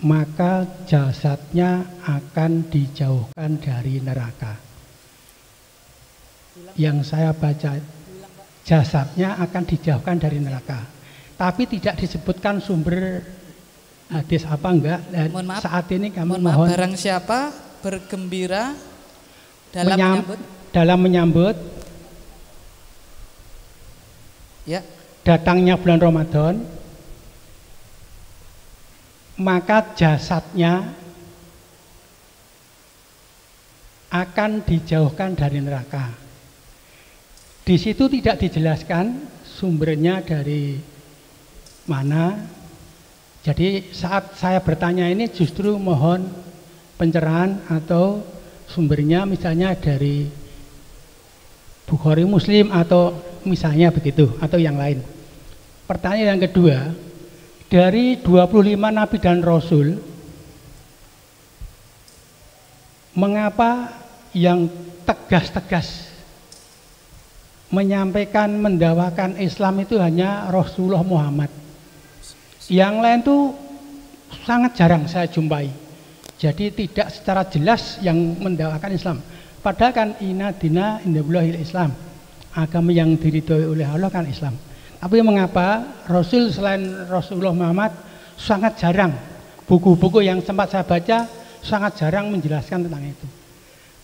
maka jasadnya akan dijauhkan dari neraka. Yang saya baca, jasadnya akan dijauhkan dari neraka. Tapi tidak disebutkan sumber hadis apa enggak. Dan mohon maaf, saat ini kami mohon mohon barang siapa bergembira dalam menyambut ya datangnya bulan Ramadan, maka jasadnya akan dijauhkan dari neraka. Di situ tidak dijelaskan sumbernya dari mana. Jadi saat saya bertanya ini justru mohon pencerahan atau sumbernya misalnya dari Bukhari Muslim atau misalnya begitu atau yang lain. Pertanyaan yang kedua, dari 25 nabi dan rasul, mengapa yang tegas-tegas menyampaikan mendakwakan Islam itu hanya Rasulullah Muhammad? Yang lain tuh sangat jarang saya jumpai. Jadi tidak secara jelas yang mendakwakan Islam. Padahal kan inna dina indallahil Islam, agama yang diridhoi oleh Allah kan Islam. Tapi mengapa Rasul selain Rasulullah Muhammad sangat jarang, buku-buku yang sempat saya baca sangat jarang menjelaskan tentang itu.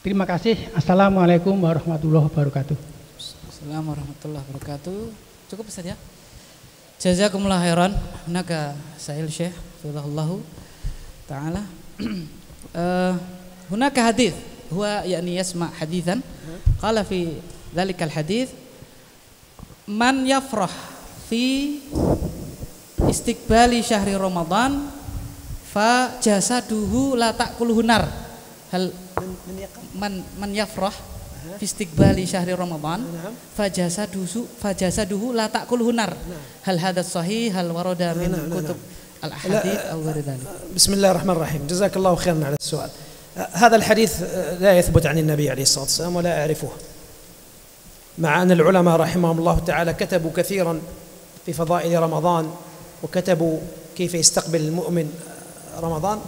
Terima kasih. Assalamualaikum warahmatullahi wabarakatuh. Assalamualaikum warahmatullahi wabarakatuh. Cukup saja. Jazakumullah khairan. Hunaka sa'il Syekh Fadhilullah Ta'ala. Hunaka hadith huwa yakni yasma' hadithan qala fi dhalikal hadith man yafrah fi istiqbali syahri Ramadan fa jasaduhu la ta'kuluhu nar. Hal man yafrah fi istiqbali syahri Ramadan fajasaduhu la ta'kuluhu nar. Hal hadha sahih, hal warada min kutub al-ahadith aw ghairi dhalik. Bismillahirrahmanirrahim. Jazakallahu khairan ala as-su'al. هذا الحديث لا يثبت عن النبي عليه الصلاة والسلام ولا أعرفه، مع أن العلماء رحمهم الله تعالى كتبوا كثيرا في فضائل رمضان وكتبوا كيف يستقبل المؤمن رمضان،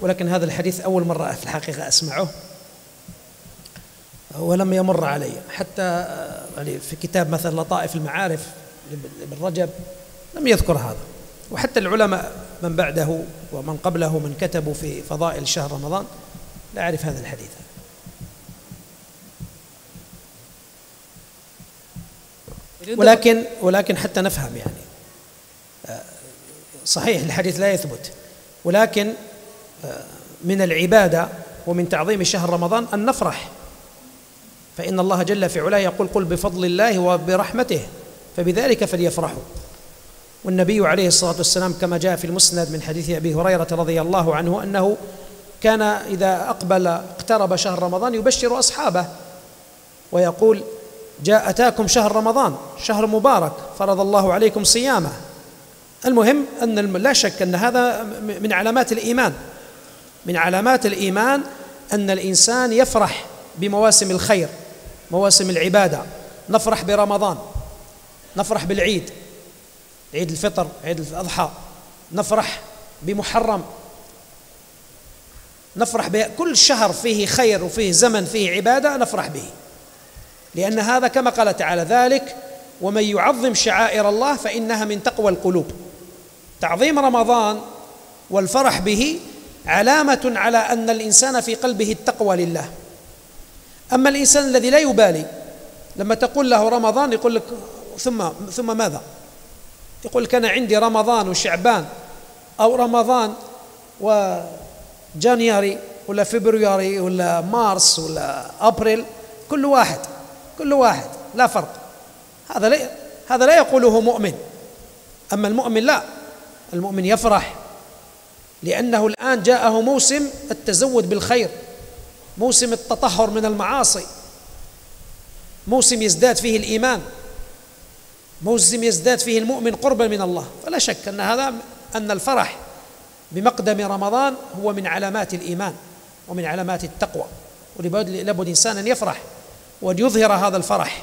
ولكن هذا الحديث أول مرة في الحقيقة أسمعه. ولم يمر علي حتى يعني في كتاب مثل لطائف المعارف لابن رجب لم يذكر هذا، وحتى العلماء من بعده ومن قبله من كتبوا في فضائل شهر رمضان لا أعرف هذا الحديث. ولكن حتى نفهم يعني صحيح الحديث لا يثبت، ولكن من العبادة ومن تعظيم شهر رمضان أن نفرح، فإن الله جل في علاه يقول قل بفضل الله وبرحمته فبذلك فليفرحوا. والنبي عليه الصلاة والسلام كما جاء في المسند من حديث أبي هريرة رضي الله عنه أنه كان إذا اقترب شهر رمضان يبشر أصحابه ويقول أتاكم شهر رمضان شهر مبارك فرض الله عليكم صيامه. المهم أن لا شك أن هذا من علامات الإيمان، من علامات الإيمان أن الإنسان يفرح بمواسم الخير، مواسم العبادة، نفرح برمضان، نفرح بالعيد، عيد الفطر، عيد الأضحى، نفرح بمحرم، نفرح بكل شهر فيه خير وفيه زمن فيه عبادة نفرح به، لأن هذا كما قال تعالى ذلك ومن يعظم شعائر الله فإنها من تقوى القلوب. تعظيم رمضان والفرح به علامة على أن الإنسان في قلبه التقوى لله. أما الإنسان الذي لا يبالي لما تقول له رمضان يقول لك ثم ماذا؟ يقول كان عندي رمضان وشعبان أو رمضان وجانياري ولا فبراير ولا مارس ولا أبريل، كل واحد لا فرق. هذا لا يقوله مؤمن. أما المؤمن لا، المؤمن يفرح لأنه الآن جاءه موسم التزود بالخير، موسم التطهر من المعاصي، موسم يزداد فيه الإيمان، موسم يزداد فيه المؤمن قربا من الله. فلا شك أن الفرح بمقدم رمضان هو من علامات الإيمان ومن علامات التقوى، ولابد الإنسان أن يفرح وأن يظهر هذا الفرح،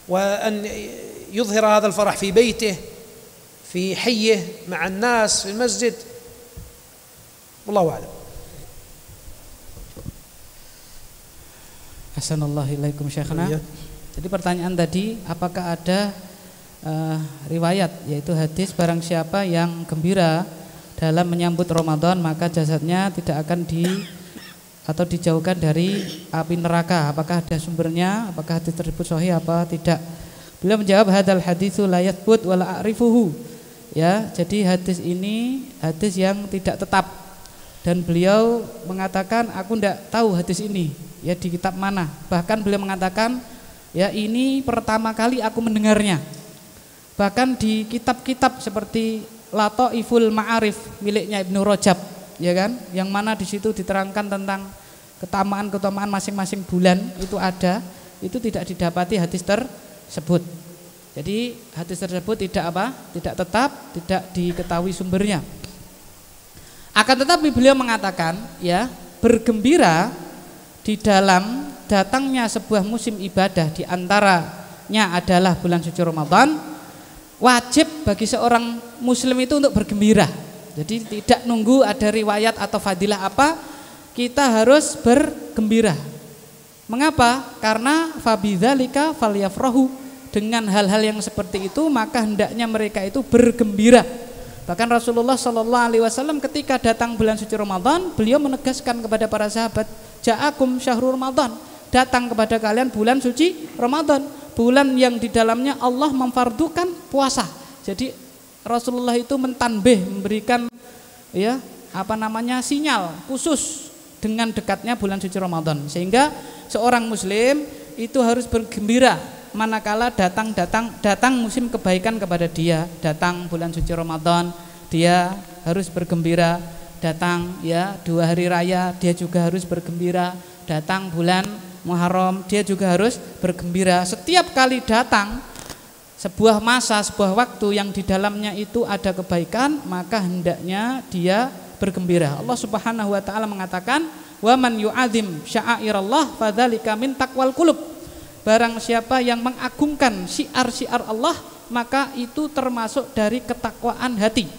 وأن يظهر هذا الفرح في بيته، في حيه، مع الناس، في المسجد. والله أعلم. Assalamualaikum Syekhana. Jadi pertanyaan tadi, apakah ada riwayat yaitu hadis barang siapa yang gembira dalam menyambut Ramadan maka jasadnya tidak akan dijauhkan dari api neraka? Apakah ada sumbernya? Apakah hadis tersebut sahih apa tidak? Beliau menjawab hadzal haditsu la yathbut wa la a'rifuhu. Ya, jadi hadis ini hadis yang tidak tetap, dan beliau mengatakan aku tidak tahu hadis ini ya di kitab mana. Bahkan beliau mengatakan ya ini pertama kali aku mendengarnya. Bahkan di kitab-kitab seperti Lataiful Ma'arif miliknya Ibnu Rajab, ya kan, yang mana di situ diterangkan tentang keutamaan masing-masing bulan itu ada, itu tidak didapati hadis tersebut. Jadi hadis tersebut tidak tetap, tidak diketahui sumbernya. Akan tetapi beliau mengatakan ya, bergembira di dalam datangnya sebuah musim ibadah, di antaranya adalah bulan suci Ramadan, wajib bagi seorang muslim itu untuk bergembira. Jadi tidak nunggu ada riwayat atau fadilah apa, kita harus bergembira. Mengapa? Karena fabidzalika falyafrahu, dengan hal-hal yang seperti itu maka hendaknya mereka itu bergembira. Bahkan Rasulullah SAW ketika datang bulan suci Ramadan, beliau menegaskan kepada para sahabat, ja'akum syahrul Ramadan, datang kepada kalian bulan suci Ramadan, bulan yang di dalamnya Allah memfardukan puasa. Jadi Rasulullah itu mentanbih, memberikan ya sinyal khusus dengan dekatnya bulan suci Ramadan, sehingga seorang muslim itu harus bergembira manakala datang musim kebaikan kepada dia. Datang bulan suci Ramadan, dia harus bergembira. Datang ya 2 hari raya, dia juga harus bergembira. Datang bulan Muharram, dia juga harus bergembira. Setiap kali datang sebuah masa, sebuah waktu yang di dalamnya itu ada kebaikan, maka hendaknya dia bergembira. Allah Subhanahu wa taala mengatakan, "Wa man yu'adzim sya'airallah fadzalika min taqwal qulub." Barang siapa yang mengagungkan syiar-syiar Allah, maka itu termasuk dari ketakwaan hati.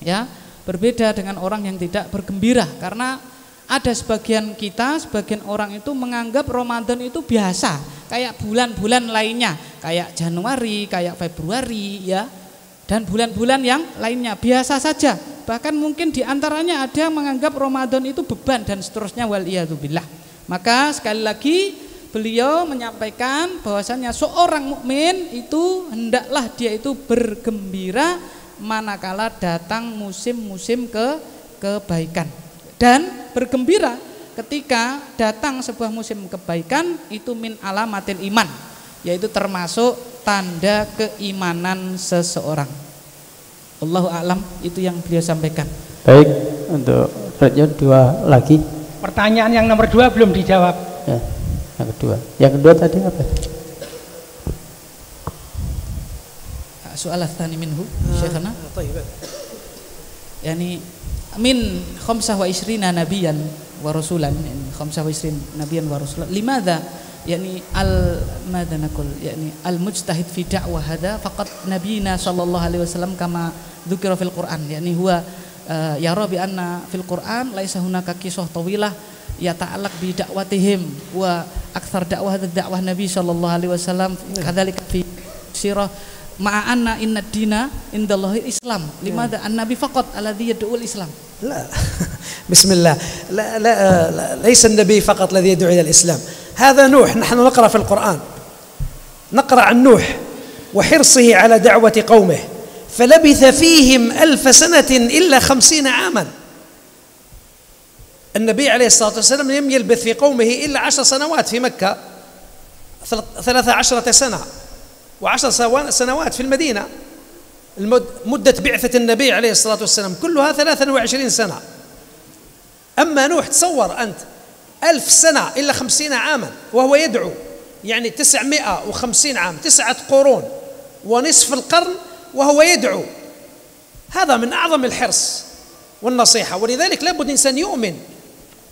Ya, berbeda dengan orang yang tidak bergembira, karena ada sebagian kita, sebagian orang itu menganggap Ramadan itu biasa, kayak bulan-bulan lainnya, kayak Januari, kayak Februari ya, dan bulan-bulan yang lainnya biasa saja. Bahkan mungkin diantaranya ada yang menganggap Ramadan itu beban dan seterusnya, waliyadzubillah. Maka sekali lagi beliau menyampaikan bahwasanya seorang mukmin itu hendaklah dia itu bergembira manakala datang musim-musim kebaikan, dan bergembira ketika datang sebuah musim kebaikan itu min alamatil iman, yaitu termasuk tanda keimanan seseorang. Allahu a'lam, itu yang beliau sampaikan. Baik, untuk selanjutnya 2 lagi. Pertanyaan yang nomor 2 belum dijawab. Ya, yang kedua tadi apa? Soal tsani minhu syekhana. Yani min 25 nabiyan wa rasulan, yani 25 nabiyan wa rasulan. Limadha yani madza naqul yani al mujtahid fi da'wah hadha faqat nabiyina sallallahu alaihi wasallam kama dzukira fil Qur'an, yani huwa yara bi anna fil Qur'an laisa hunaka qisah tawilah yata'allaq bi da'watihim wa aktsar da'wah da'wah Nabi sallallahu alaihi wasallam kadzalika fi sirah ma'a anna inna dina indallahi Islam. Limadha an-nabi faqat alladhi yad'u al-Islam? لا بسم الله لا ليس النبي فقط الذي يدعو إلى الإسلام، هذا نوح. نحن نقرأ في القرآن، نقرأ عن نوح وحرصه على دعوة قومه، فلبث فيهم 1000 سنة إلا 50 عاما. النبي عليه الصلاة والسلام لم يلبث في قومه إلا 10 سنوات في مكة، 13 سنة و10 سنوات في المدينة. مدة بعثة النبي عليه الصلاة والسلام كلها 23 سنة. أما نوح تصور أنت 1000 سنة إلا 50 عاما وهو يدعو، يعني 950 عام، 9 قرون ونصف القرن وهو يدعو. هذا من أعظم الحرص والنصيحة. ولذلك لابد إنسان يؤمن،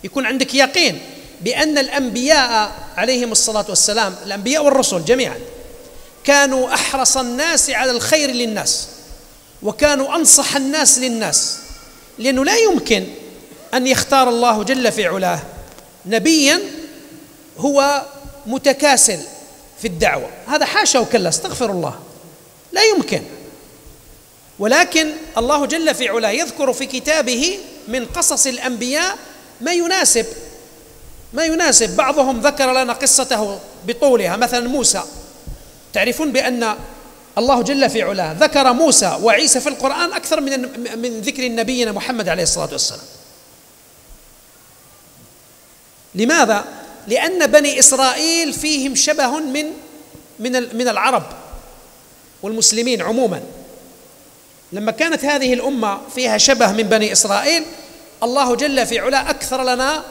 يكون عندك يقين بأن الأنبياء عليهم الصلاة والسلام، الأنبياء والرسل جميعا، كانوا أحرص الناس على الخير للناس، وكانوا أنصح الناس للناس، لأنه لا يمكن أن يختار الله جل في علاه نبيا هو متكاسل في الدعوة، هذا حاشا وكلا، استغفر الله، لا يمكن. ولكن الله جل في علاه يذكر في كتابه من قصص الأنبياء ما يناسب. بعضهم ذكر لنا قصته بطولها، مثلا موسى. تعرفون بأن الله جل في علاه ذكر موسى وعيسى في القرآن أكثر من ذكر نبينا محمد عليه الصلاة والسلام. لماذا؟ لأن بني إسرائيل فيهم شبه من العرب والمسلمين عموما. لما كانت هذه الأمة فيها شبه من بني إسرائيل، الله جل في علاه أكثر لنا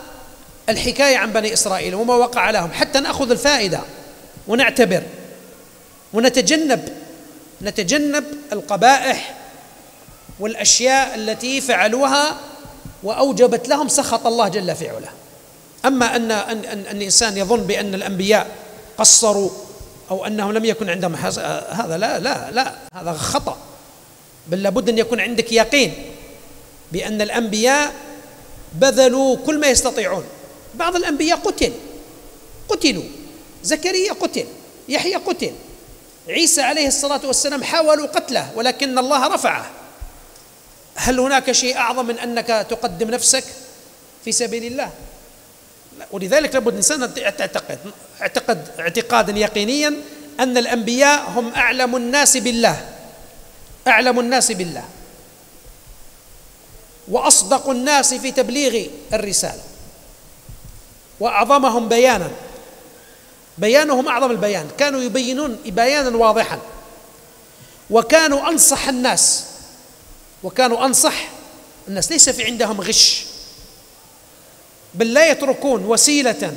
الحكاية عن بني إسرائيل وما وقع لهم، حتى نأخذ الفائدة ونعتبر ونتجنب القبائح والأشياء التي فعلوها وأوجبت لهم سخط الله جل في علاه. أما أن الإنسان يظن بأن الأنبياء قصروا أو أنهم لم يكن عندهم هذا لا، هذا خطأ. بل لابد أن يكون عندك يقين بأن الأنبياء بذلوا كل ما يستطيعون. بعض الأنبياء قتلوا، زكريا قتل، يحيى قتل، عيسى عليه الصلاة والسلام حاولوا قتله ولكن الله رفعه. هل هناك شيء أعظم من أنك تقدم نفسك في سبيل الله؟ ولذلك لابد الإنسان اعتقد اعتقادا يقينيا أن الأنبياء هم أعلم الناس بالله وأصدق الناس في تبليغ الرسالة وأعظمهم بيانهم أعظم البيان، كانوا يبينون بيانا واضحا، وكانوا أنصح الناس ليس في عندهم غش، بل لا يتركون وسيلة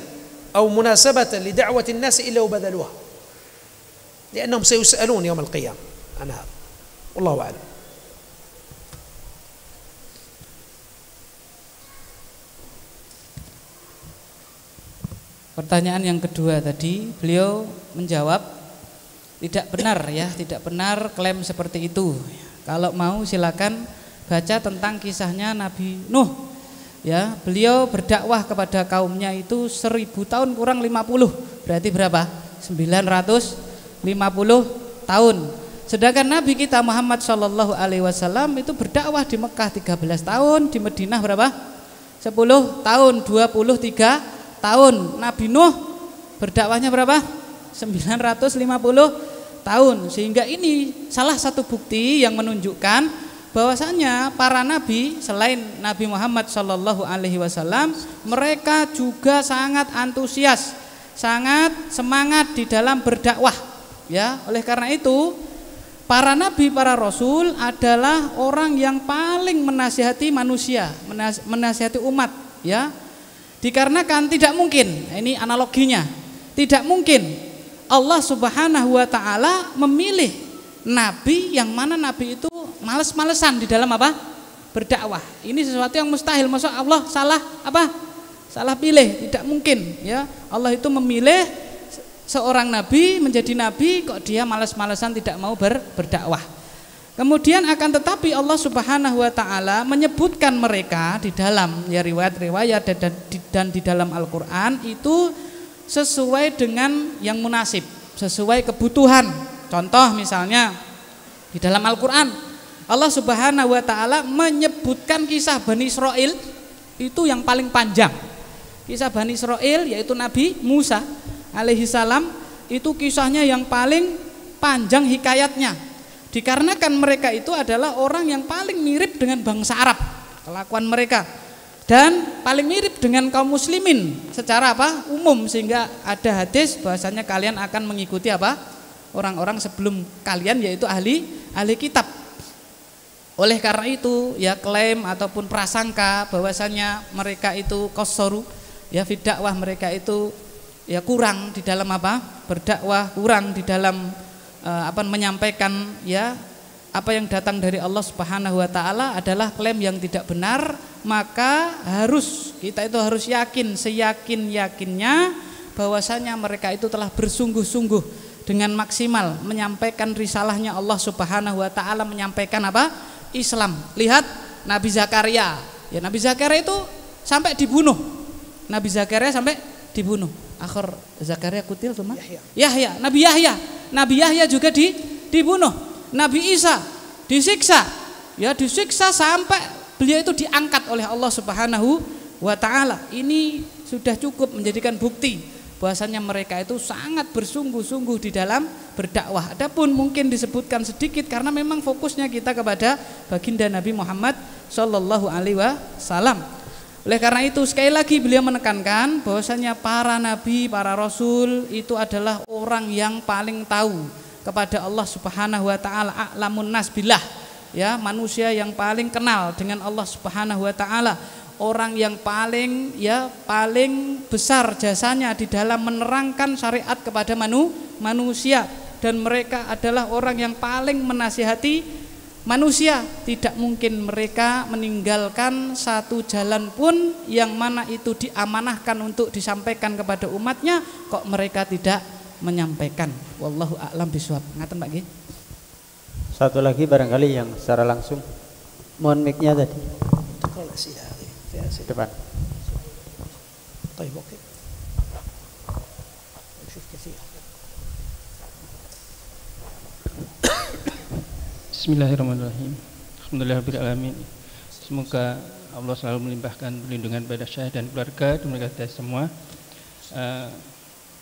أو مناسبة لدعوة الناس إلا وبذلوها، لأنهم سيسألون يوم القيامة عن هذا، والله أعلم. Pertanyaan yang kedua tadi beliau menjawab tidak benar klaim seperti itu. Kalau mau silakan baca tentang kisahnya Nabi Nuh ya, beliau berdakwah kepada kaumnya itu 1000 tahun kurang 50. Berarti berapa? 950 tahun. Sedangkan Nabi kita Muhammad Shallallahu Alaihi Wasallam itu berdakwah di Mekah 13 tahun, di Madinah berapa? 10 tahun, 23 tahun. Nabi Nuh berdakwahnya berapa? 950 tahun. Sehingga ini salah satu bukti yang menunjukkan bahwasanya para nabi selain Nabi Muhammad Shallallahu Alaihi Wasallam, mereka juga sangat antusias, sangat semangat di dalam berdakwah. Ya, oleh karena itu para nabi, para rasul adalah orang yang paling menasihati manusia, menasihati umat, ya. Dikarenakan tidak mungkin, ini analoginya, tidak mungkin Allah Subhanahu wa taala memilih nabi yang mana nabi itu males-malesan di dalam apa? Berdakwah. Ini sesuatu yang mustahil. Masa Allah salah apa? Salah pilih, tidak mungkin, ya. Allah itu memilih seorang nabi menjadi nabi kok dia malas-malesan tidak mau berdakwah. Kemudian akan tetapi Allah Subhanahu wa taala menyebutkan mereka di dalam ya riwayat-riwayat dan di dalam Al-Qur'an itu sesuai dengan yang munasib, sesuai kebutuhan. Contoh misalnya di dalam Al-Qur'an Allah Subhanahu wa taala menyebutkan kisah Bani Israil itu yang paling panjang. Kisah Bani Israil yaitu Nabi Musa alaihi salam itu kisahnya yang paling panjang hikayatnya, dikarenakan mereka itu adalah orang yang paling mirip dengan bangsa Arab kelakuan mereka dan paling mirip dengan kaum muslimin secara apa? Umum, sehingga ada hadis bahwasanya kalian akan mengikuti apa? Orang-orang sebelum kalian yaitu ahli kitab. Oleh karena itu ya klaim ataupun prasangka bahwasanya mereka itu qassaru ya fi dakwah, mereka itu ya kurang di dalam apa? Berdakwah, kurang di dalam menyampaikan ya apa yang datang dari Allah Subhanahu wa taala adalah klaim yang tidak benar. Maka kita itu harus yakin seyakin-yakinnya bahwasanya mereka itu telah bersungguh-sungguh dengan maksimal menyampaikan risalahnya Allah Subhanahu wa taala, menyampaikan apa? Islam. Lihat Nabi Zakaria. Ya, Nabi Zakaria itu sampai dibunuh. Nabi Zakaria sampai dibunuh. Akhir Zakaria kutil tuh mah. Yahya, Nabi Yahya juga dibunuh. Nabi Isa disiksa. Ya, disiksa sampai beliau itu diangkat oleh Allah Subhanahu wa taala. Ini sudah cukup menjadikan bukti bahwasanya mereka itu sangat bersungguh-sungguh di dalam berdakwah. Adapun mungkin disebutkan sedikit karena memang fokusnya kita kepada baginda Nabi Muhammad sallallahu alaihi wasallam. Oleh karena itu sekali lagi beliau menekankan bahwasanya para nabi, para rasul itu adalah orang yang paling tahu kepada Allah Subhanahu wa taala, a'lamun nas billah, ya, manusia yang paling kenal dengan Allah Subhanahu wa taala, orang yang paling besar jasanya di dalam menerangkan syariat kepada manusia, dan mereka adalah orang yang paling menasihati manusia. Tidak mungkin mereka meninggalkan satu jalan pun yang mana itu diamanahkan untuk disampaikan kepada umatnya kok mereka tidak menyampaikan. Wallahu a'lam bishawab. Ngaten Pak nggih. Satu lagi barangkali yang secara langsung. Mohon mic-nya tadi. Depan. Bismillahirrahmanirrahim. Alhamdulillahirrahmanirrahim. Semoga Allah selalu melimpahkan perlindungan pada saya dan keluarga dan mereka semua.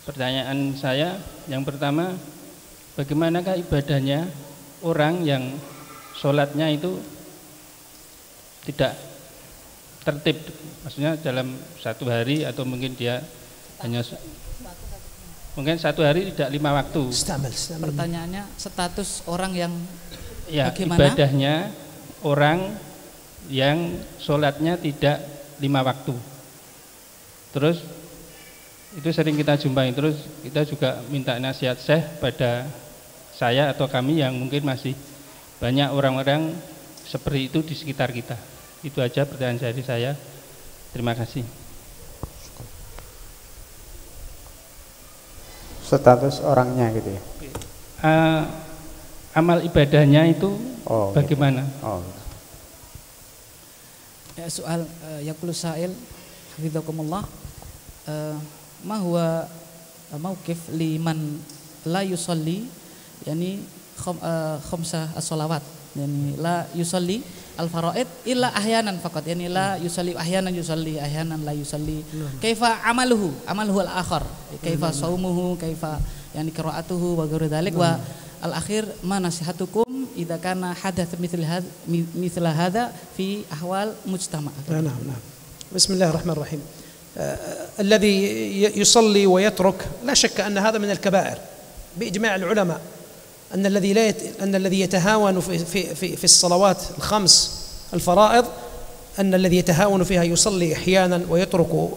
Pertanyaan saya yang pertama, bagaimanakah ibadahnya orang yang sholatnya itu tidak tertib, maksudnya dalam satu hari atau mungkin dia hanya mungkin satu hari tidak 5 waktu. Pertanyaannya status orang yang ya, bagaimana? Ibadahnya orang yang sholatnya tidak 5 waktu. Terus itu sering kita jumpai, terus kita juga minta nasihat Syekh pada saya atau kami yang mungkin masih banyak orang-orang seperti itu di sekitar kita. Itu aja pertanyaan dari saya. Terima kasih. Status orangnya gitu ya. Amal ibadahnya itu bagaimana? Gitu. soal yaqulu sa'il hafizakumullah, ma huwa mauqif liman la yusalli yani khamsah as-salawat, yani la yusalli al-faraid illa ahyanan faqat, yani la yusalli ahyanan yusalli ahyanan la yusalli, kaifa amaluhu al-akhar, kaifa shaumuhu, kaifa yani qiraatuhu wa ghairu dzalik, wa al-akhir ma nasihatukum idza kana hadath mithla hadha fi ahwal mujtama'. نعم. بسم الله الرحمن الرحيم. الذي يصلي ويترك لا شك أن هذا من الكبائر بإجماع العلماء، أن الذي يتهاون في الصلوات الخمس الفرائض، أن الذي يتهاون فيها يصلي أحيانا ويترك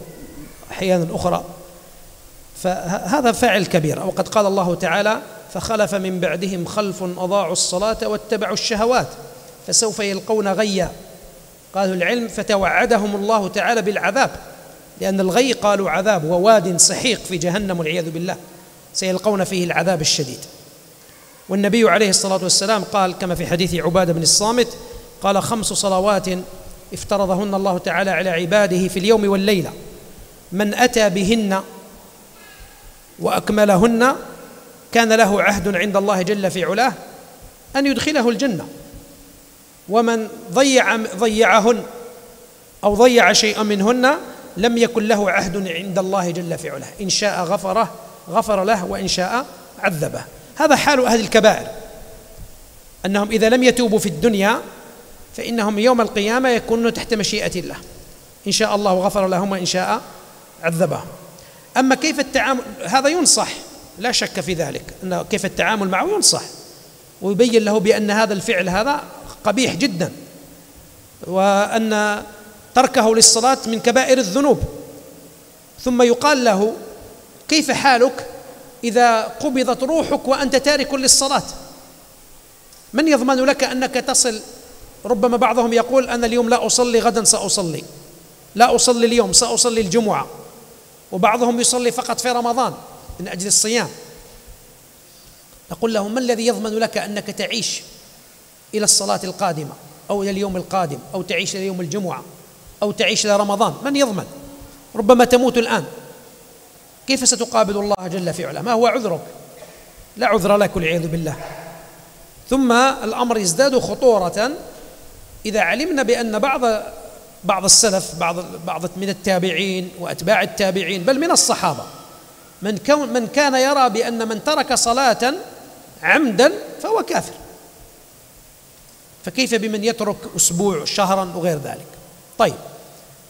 أحيانا أخرى، فهذا فاعل كبير. وقد قال الله تعالى: فخلف من بعدهم خلف أضاعوا الصلاة واتبعوا الشهوات فسوف يلقون غيا. قالوا العلم فتوعدهم الله تعالى بالعذاب، لأن الغي قالوا عذاب وواد سحيق في جهنم والعياذ بالله سيلقون فيه العذاب الشديد. والنبي عليه الصلاة والسلام قال كما في حديث عبادة بن الصامت قال: 5 صلوات افترضهن الله تعالى على عباده في اليوم والليلة، من أتى بهن وأكملهن كان له عهد عند الله جل في علاه أن يدخله الجنة، ومن ضيعهن أو ضيع شيئا منهن لم يكن له عهد عند الله جل في علاه، إن شاء غفر له وإن شاء عذبه. هذا حال أهل الكبائر، أنهم إذا لم يتوبوا في الدنيا فإنهم يوم القيامة يكونون تحت مشيئة الله، إن شاء الله غفر لهم وإن شاء عذبهم. أما كيف التعامل، هذا ينصح لا شك في ذلك، أنه كيف التعامل معه ينصح ويبين له بأن هذا الفعل هذا قبيح جدا، وأن تركه للصلاة من كبائر الذنوب. ثم يقال له: كيف حالك إذا قبضت روحك وأنت تارك للصلاة؟ من يضمن لك أنك تصل؟ ربما بعضهم يقول: أنا اليوم لا أصلي، غدا سأصلي، لا أصلي اليوم سأصلي الجمعة، وبعضهم يصلي فقط في رمضان من أجل الصيام. نقول له: ما الذي يضمن لك أنك تعيش إلى الصلاة القادمة أو إلى اليوم القادم، أو تعيش إلى يوم الجمعة، أو تعيش إلى رمضان؟ من يضمن؟ ربما تموت الآن، كيف ستقابل الله جل في علاه؟ ما هو عذرك؟ لا عذر لك والعياذ بالله. ثم الأمر يزداد خطورة إذا علمنا بأن بعض السلف، بعض من التابعين وأتباع التابعين بل من الصحابة من كان يرى بأن من ترك صلاة عمدا فهو كافر، فكيف بمن يترك أسبوع شهرا وغير ذلك؟ طيب،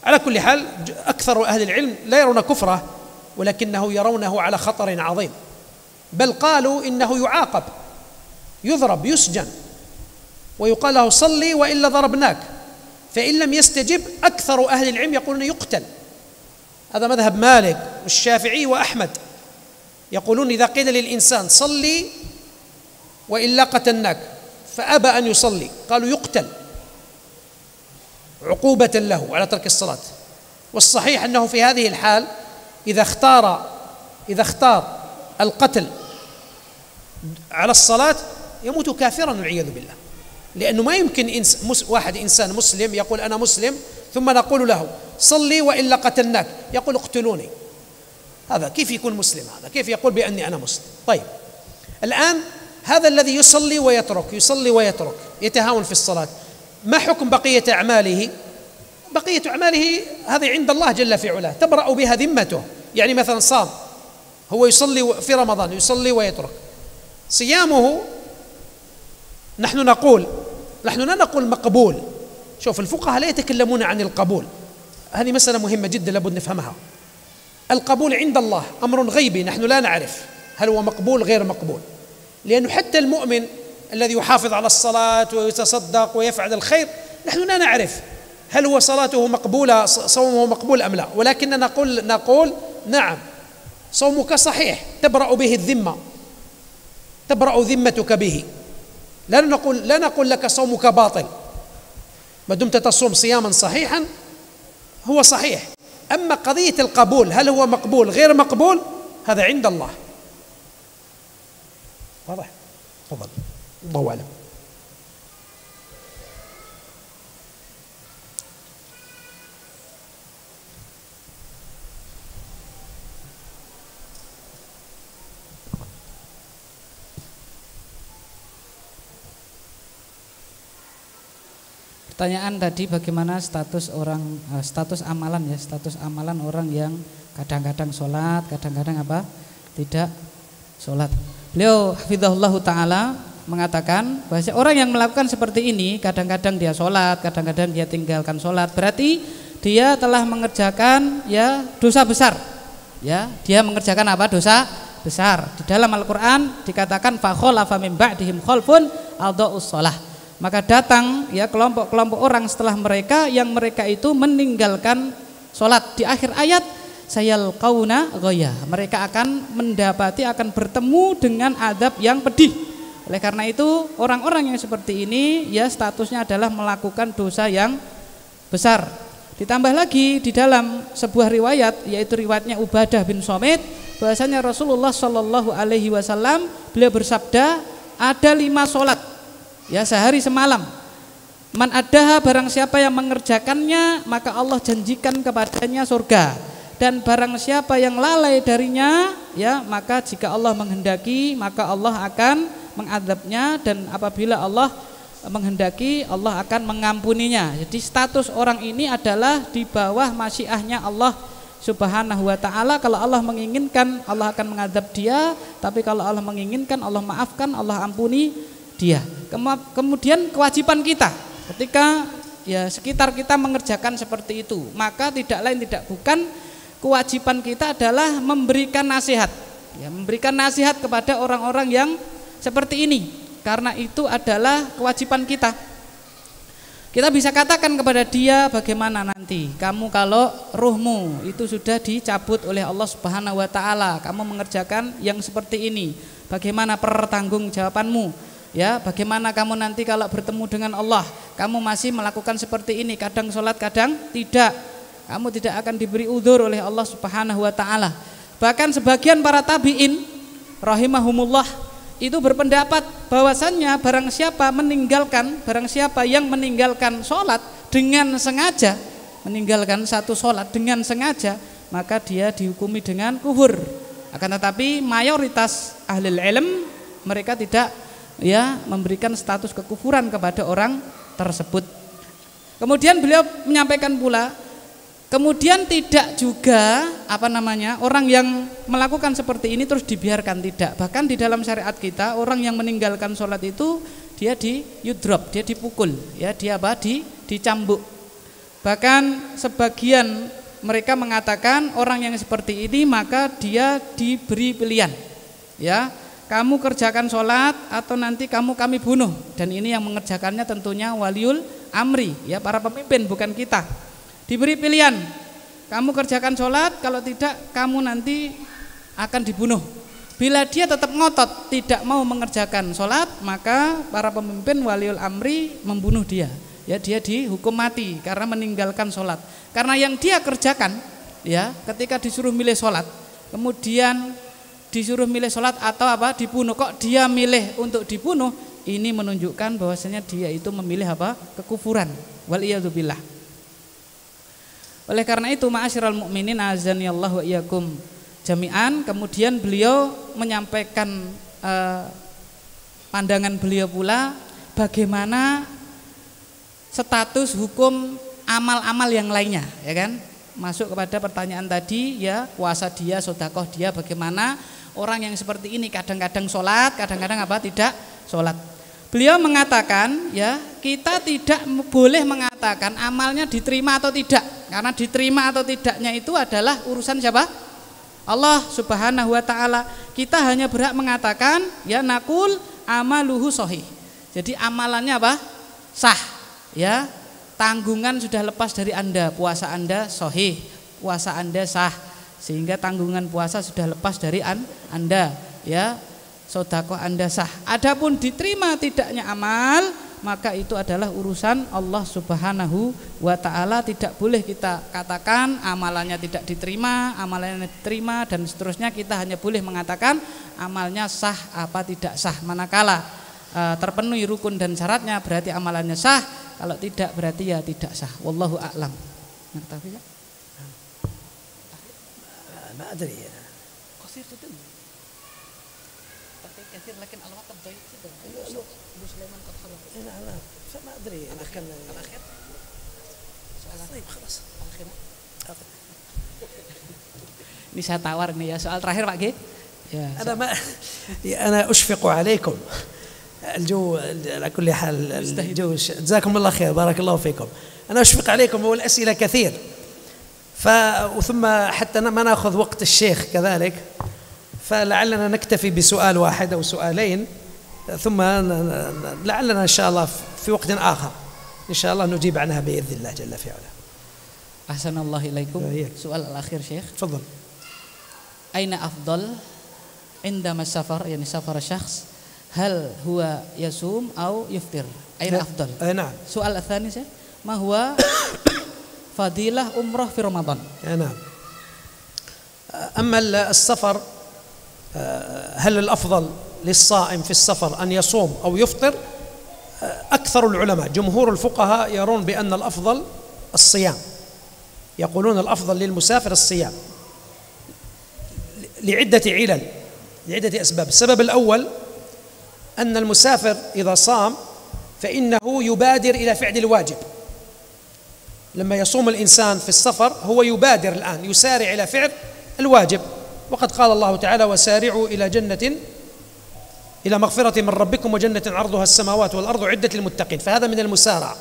على كل حال أكثر أهل العلم لا يرون كفره، ولكنه يرونه على خطر عظيم، بل قالوا إنه يعاقب، يضرب، يسجن، ويقال له: صلي وإلا ضربناك. فإن لم يستجب أكثر أهل العلم يقولون يقتل. هذا مذهب مالك والشافعي وأحمد، يقولون إذا قيل للإنسان صلي وإلا قتلناك فأبى أن يصلي قالوا يقتل عقوبة له على ترك الصلاة. والصحيح أنه في هذه الحال إذا اختار القتل على الصلاة يموت كافرا والعياذ بالله، لأنه ما يمكن واحد إنسان مسلم يقول أنا مسلم ثم نقول له صلي وإلا قتلناك يقول اقتلوني. هذا كيف يكون مسلم؟ هذا كيف يقول بأني أنا مسلم؟ طيب، الآن هذا الذي يصلي ويترك يتهاون في الصلاة، ما حكم بقية أعماله؟ بقية أعماله هذه عند الله جل في علاه تبرأ بها ذمته. يعني مثلا صام، هو يصلي في رمضان، يصلي ويترك، صيامه نحن لا نقول مقبول. شوف، الفقهاء لا يتكلمون عن القبول، هذه مسألة مهمة جدا لابد نفهمها. القبول عند الله أمر غيبي، نحن لا نعرف هل هو مقبول غير مقبول، لأنه حتى المؤمن الذي يحافظ على الصلاة ويتصدق ويفعل الخير نحن لا نعرف هل هو صلاته مقبولة، صومه مقبول أم لا، ولكننا نقول نعم صومك صحيح، تبرأ به الذمة، تبرأ ذمتك به. لا نقول لك صومك باطل، ما دمت تصوم صياما صحيحا هو صحيح. أما قضية القبول هل هو مقبول غير مقبول هذا عند الله. واضح؟ تفضل، الله أعلم. Pertanyaan tadi bagaimana status orang, status amalan ya, status amalan orang yang kadang-kadang sholat, kadang-kadang apa? Tidak sholat. Beliau hafizahullah ta'ala mengatakan bahwa orang yang melakukan seperti ini, kadang-kadang dia sholat, kadang-kadang dia tinggalkan sholat, berarti dia telah mengerjakan ya dosa besar. Ya, dia mengerjakan apa? Dosa besar. Di dalam Al-Qur'an dikatakan fa khalafa min ba'dihim khalfun adha'us shalah. Maka datang ya kelompok-kelompok orang setelah mereka yang mereka itu meninggalkan sholat. Di akhir ayat sayal qauna ghaya, mereka akan mendapati, akan bertemu dengan azab yang pedih. Oleh karena itu orang-orang yang seperti ini ya statusnya adalah melakukan dosa yang besar. Ditambah lagi di dalam sebuah riwayat, yaitu riwayatnya Ubadah bin Somit, bahwasanya Rasulullah Shallallahu Alaihi Wasallam beliau bersabda, ada 5 sholat ya sehari semalam, man adaha, barang siapa yang mengerjakannya maka Allah janjikan kepadanya surga, dan barang siapa yang lalai darinya ya maka jika Allah menghendaki maka Allah akan mengadabnya, dan apabila Allah menghendaki Allah akan mengampuninya. Jadi status orang ini adalah di bawah masyiahnya Allah Subhanahu wa ta'ala. Kalau Allah menginginkan Allah akan mengadab dia, tapi kalau Allah menginginkan Allah maafkan, Allah ampuni dia. Kemudian kewajiban kita ketika ya sekitar kita mengerjakan seperti itu, maka tidak lain tidak bukan kewajiban kita adalah memberikan nasihat ya, memberikan nasihat kepada orang-orang yang seperti ini, karena itu adalah kewajiban kita. Kita bisa katakan kepada dia, bagaimana nanti kamu kalau ruhmu itu sudah dicabut oleh Allah Subhanahu wa ta'ala, kamu mengerjakan yang seperti ini, bagaimana pertanggungjawabanmu? Ya, bagaimana kamu nanti kalau bertemu dengan Allah, kamu masih melakukan seperti ini, kadang sholat kadang tidak, kamu tidak akan diberi udzur oleh Allah Subhanahu wa ta'ala. Bahkan sebagian para tabi'in rahimahumullah itu berpendapat bahwasannya barang siapa yang meninggalkan sholat dengan sengaja, meninggalkan satu sholat dengan sengaja, maka dia dihukumi dengan kufur. Akan tetapi mayoritas ahli ilm mereka tidak ya memberikan status kekufuran kepada orang tersebut. Kemudian beliau menyampaikan pula, kemudian tidak juga orang yang melakukan seperti ini terus dibiarkan, tidak. Bahkan di dalam syariat kita orang yang meninggalkan sholat itu dia yudrob, dia dipukul, ya dia dicambuk. Bahkan sebagian mereka mengatakan orang yang seperti ini maka dia diberi pilihan, ya. Kamu kerjakan sholat atau nanti kami bunuh, dan ini yang mengerjakannya tentunya waliul amri, ya para pemimpin, bukan kita. Diberi pilihan, kamu kerjakan sholat, kalau tidak kamu nanti akan dibunuh. Bila dia tetap ngotot tidak mau mengerjakan sholat, maka para pemimpin waliul amri membunuh dia. Ya, dia dihukum mati karena meninggalkan sholat. Karena yang dia kerjakan, ya ketika disuruh milih sholat, kemudian disuruh milih sholat atau dibunuh, kok dia milih untuk dibunuh, ini menunjukkan bahwasanya dia itu memilih kekufuran. Waliyadzubillah. Oleh karena itu ma'asyiral mukminin azanillahu wa iyyakum jami'an, kemudian beliau menyampaikan pandangan beliau pula bagaimana status hukum amal-amal yang lainnya, ya kan? Masuk kepada pertanyaan tadi, ya puasa dia, sedekah dia, bagaimana orang yang seperti ini kadang-kadang sholat, kadang-kadang tidak sholat. Beliau mengatakan, ya kita tidak boleh mengatakan amalnya diterima atau tidak, karena diterima atau tidaknya itu adalah urusan siapa? Allah Subhanahu wa ta'ala. Kita hanya berhak mengatakan, ya nakul amaluhu sahih. Jadi amalannya sah, ya. Tanggungan sudah lepas dari Anda, puasa Anda sahih, puasa Anda sah, sehingga tanggungan puasa sudah lepas dari Anda, ya. Sedekah Anda sah. Adapun diterima tidaknya amal, maka itu adalah urusan Allah Subhanahu wa ta'ala. Tidak boleh kita katakan amalannya tidak diterima, amalannya diterima, dan seterusnya. Kita hanya boleh mengatakan amalnya sah apa tidak sah. Manakala terpenuhi rukun dan syaratnya berarti amalannya sah, kalau tidak berarti ya tidak sah. Wallahu a'lam. Ngerti ya? ما أدري. كثير لكن الوقت ضيق جدا. أبو سليمان قد حضر. أنا ما أدري إذا كان الأخير. طيب خلاص. الأخير. Ini saya tawar nih ya, soal terakhir Pak G. Ya. أنا أشفق عليكم. الجو على كل حال الجو جزاكم الله خير، بارك الله فيكم. أنا أشفق عليكم والأسئلة كثير، وثم حتى ما نأخذ وقت الشيخ كذلك، فلعلنا نكتفي بسؤال واحد أو سؤالين، ثم لعلنا إن شاء الله في وقت آخر إن شاء الله نجيب عنها بإذن الله جل في علاه. أحسن الله إليكم. سؤال الأخير شيخ. تفضل. أين أفضل عندما السفر، يعني سفر الشخص، هل هو يصوم أو يفطر؟ أين أفضل؟ نعم. سؤال الثاني شيخ، ما هو فضيلة عمرة في رمضان؟ نعم. أما السفر، هل الأفضل للصائم في السفر أن يصوم أو يفطر؟ أكثر العلماء جمهور الفقهاء يرون بأن الأفضل الصيام، يقولون الأفضل للمسافر الصيام لعدة علل، لعدة أسباب. السبب الأول أن المسافر إذا صام فإنه يبادر إلى فعل الواجب. لما يصوم الإنسان في السفر هو يبادر الآن، يسارع إلى فعل الواجب، وقد قال الله تعالى: وسارعوا إلى مغفرة من ربكم وجنة عرضها السماوات والأرض عدة للمتقين، فهذا من المسارعة.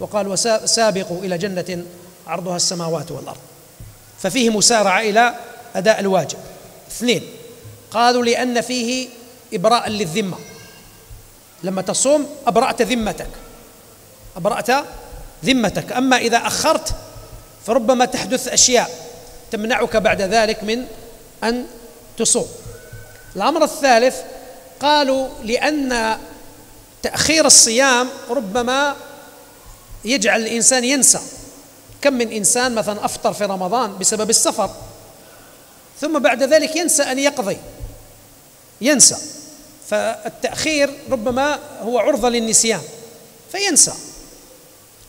وقال: وسابقوا إلى جنة عرضها السماوات والأرض، ففيه مسارعة إلى أداء الواجب. اثنين، قالوا لأن فيه إبراء للذمة، لما تصوم أبرأت ذمتك. أما إذا أخرت فربما تحدث أشياء تمنعك بعد ذلك من أن تصوم. الأمر الثالث، قالوا لأن تأخير الصيام ربما يجعل الإنسان ينسى. كم من إنسان مثلا أفطر في رمضان بسبب السفر، ثم بعد ذلك ينسى أن يقضي، ينسى، فالتأخير ربما هو عرضة للنسيان فينسى،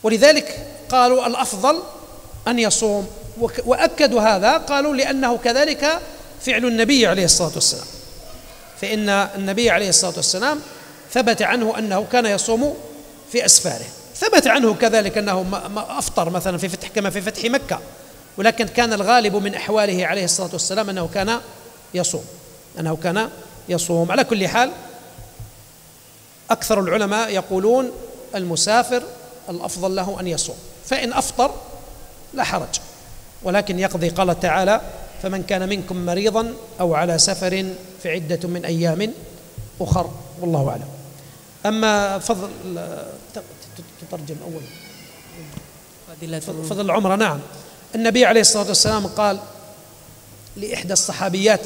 ولذلك قالوا الأفضل أن يصوم. وأكدوا هذا، قالوا لأنه كذلك فعل النبي عليه الصلاة والسلام، فإن النبي عليه الصلاة والسلام ثبت عنه أنه كان يصوم في أسفاره، ثبت عنه كذلك أنه ما أفطر مثلا كما في فتح مكة، ولكن كان الغالب من أحواله عليه الصلاة والسلام أنه كان يصوم. على كل حال أكثر العلماء يقولون المسافر الأفضل له أن يصوم، فإن أفطر لا حرج، ولكن يقضي. قال تعالى: فمن كان منكم مريضا أو على سفر فعدة من أيام أخر، والله أعلم. أما فضل تترجم أول فضل العمرة، نعم، النبي عليه الصلاة والسلام قال لإحدى الصحابيات،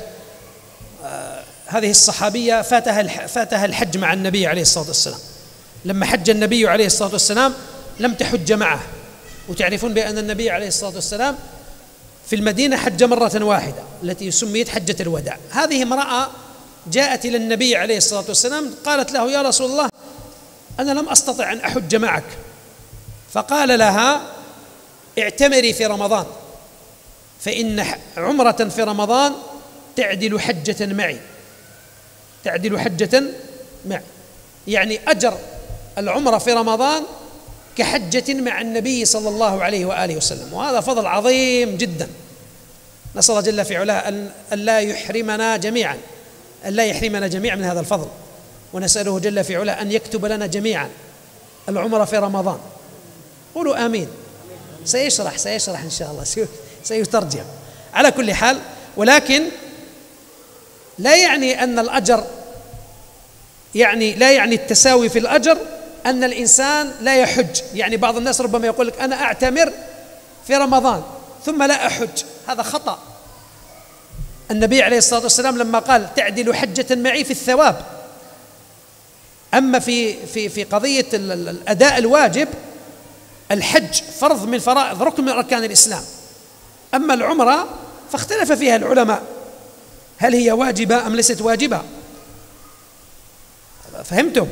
هذه الصحابية فاتها الحج مع النبي عليه الصلاة والسلام، لما حج النبي عليه الصلاة والسلام لم تحج معه، وتعرفون بأن النبي عليه الصلاة والسلام في المدينة حج مرة واحدة التي سميت حجة الوداع. هذه امرأة جاءت إلى النبي عليه الصلاة والسلام قالت له: يا رسول الله، أنا لم أستطع أن أحج معك. فقال لها: اعتمري في رمضان، فإن عمرة في رمضان تعدل حجة معي، يعني أجر العمرة في رمضان كحجة مع النبي صلى الله عليه وآله وسلم، وهذا فضل عظيم جدا. نسأل الله جل في علاه أن لا يحرمنا جميعا من هذا الفضل، ونسأله جل في علاه أن يكتب لنا جميعا العمرة في رمضان. قولوا آمين. سيشرح إن شاء الله، سيترجم. على كل حال، ولكن لا يعني أن الأجر، لا يعني التساوي في الأجر أن الإنسان لا يحج. يعني بعض الناس ربما يقول لك: أنا أعتمر في رمضان ثم لا أحج، هذا خطأ. النبي عليه الصلاة والسلام لما قال: تعدل حجة معي في الثواب، أما في قضية الأداء الواجب، الحج فرض من فرائض، ركن من أركان الإسلام. أما العمرة فاختلف فيها العلماء، هل هي واجبة أم ليست واجبة؟ فهمتم؟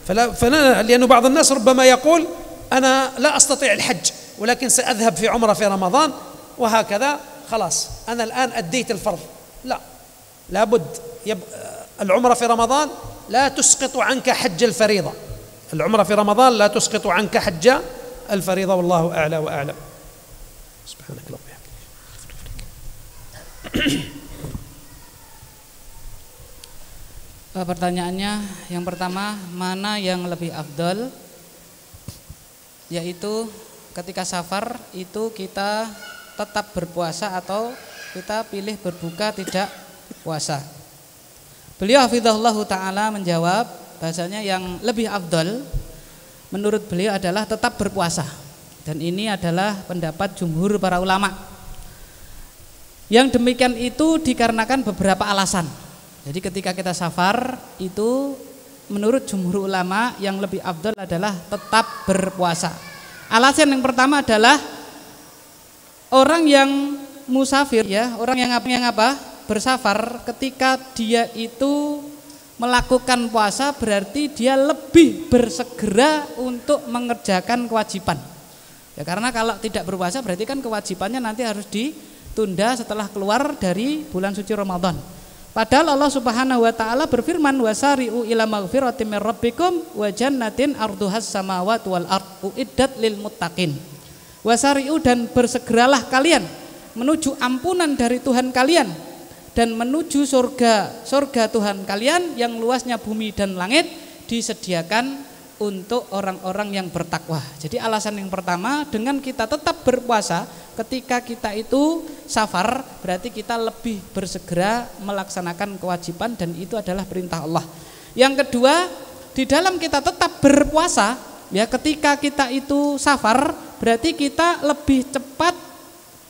لأن بعض الناس ربما يقول: أنا لا أستطيع الحج ولكن سأذهب في عمرة في رمضان وهكذا، خلاص أنا الآن أديت الفرض. لا، لابد العمرة في رمضان لا تسقط عنك حج الفريضة. العمرة في رمضان لا تسقط عنك حج الفريضة والله أعلى وأعلم. سبحانك اللهم وبحمدك. Pertanyaannya yang pertama, mana yang lebih afdol? Yaitu ketika safar itu kita tetap berpuasa atau kita pilih berbuka tidak puasa. Beliau hafizahullah ta'ala menjawab bahasanya yang lebih afdol menurut beliau adalah tetap berpuasa. Dan ini adalah pendapat jumhur para ulama. Yang demikian itu dikarenakan beberapa alasan. Jadi ketika kita safar itu menurut jumhur ulama yang lebih afdal adalah tetap berpuasa. Alasan yang pertama adalah orang yang musafir ya, orang yang apa? Bersafar, ketika dia itu melakukan puasa berarti dia lebih bersegera untuk mengerjakan kewajiban. Ya karena kalau tidak berpuasa berarti kan kewajibannya nanti harus ditunda setelah keluar dari bulan suci Ramadan. Padahal Allah Subhanahu wa taala berfirman wasari'u ila maghfiratin mir rabbikum wa jannatin arduhas samawati wal ard uiddat lil muttaqin. Wasari'u dan bersegeralah kalian menuju ampunan dari Tuhan kalian dan menuju surga Tuhan kalian yang luasnya bumi dan langit disediakan untuk orang-orang yang bertakwa. Jadi alasan yang pertama, dengan kita tetap berpuasa ketika kita itu safar berarti kita lebih bersegera melaksanakan kewajiban dan itu adalah perintah Allah. Yang kedua, di dalam kita tetap berpuasa ya ketika kita itu safar berarti kita lebih cepat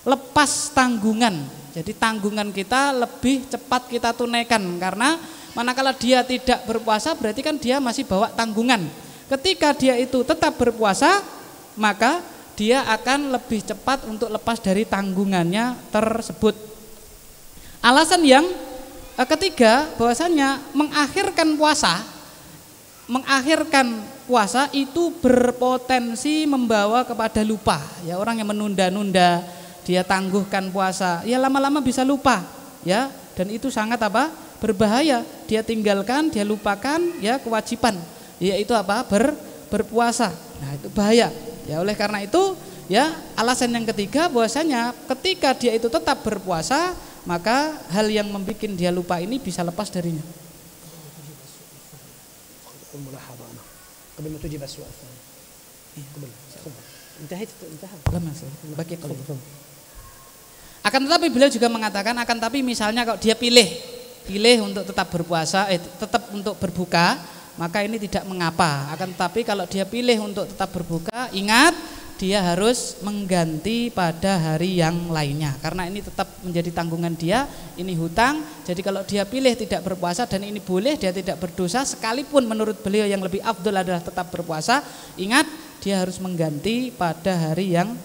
lepas tanggungan. Jadi tanggungan kita lebih cepat kita tunaikan karena manakala dia tidak berpuasa berarti kan dia masih bawa tanggungan. Ketika dia itu tetap berpuasa maka dia akan lebih cepat untuk lepas dari tanggungannya tersebut. Alasan yang ketiga bahwasanya mengakhirkan puasa itu berpotensi membawa kepada lupa. Ya orang yang menunda-nunda, dia tangguhkan puasa, ya lama-lama bisa lupa, ya dan itu sangat berbahaya. Dia tinggalkan, dia lupakan ya kewajiban, yaitu berpuasa. Nah itu bahaya. Ya oleh karena itu ya alasan yang ketiga bahwasanya ketika dia itu tetap berpuasa maka hal yang membuat dia lupa ini bisa lepas darinya. Akan tetapi beliau juga mengatakan misalnya kalau dia pilih untuk tetap berpuasa tetap untuk berbuka maka ini tidak mengapa. Akan tetapi kalau dia pilih untuk tetap berbuka, ingat dia harus mengganti pada hari yang lainnya karena ini tetap menjadi tanggungan dia, ini hutang. Jadi kalau dia pilih tidak berpuasa dan ini boleh, dia tidak berdosa sekalipun menurut beliau yang lebih afdal adalah tetap berpuasa, ingat dia harus mengganti pada hari yang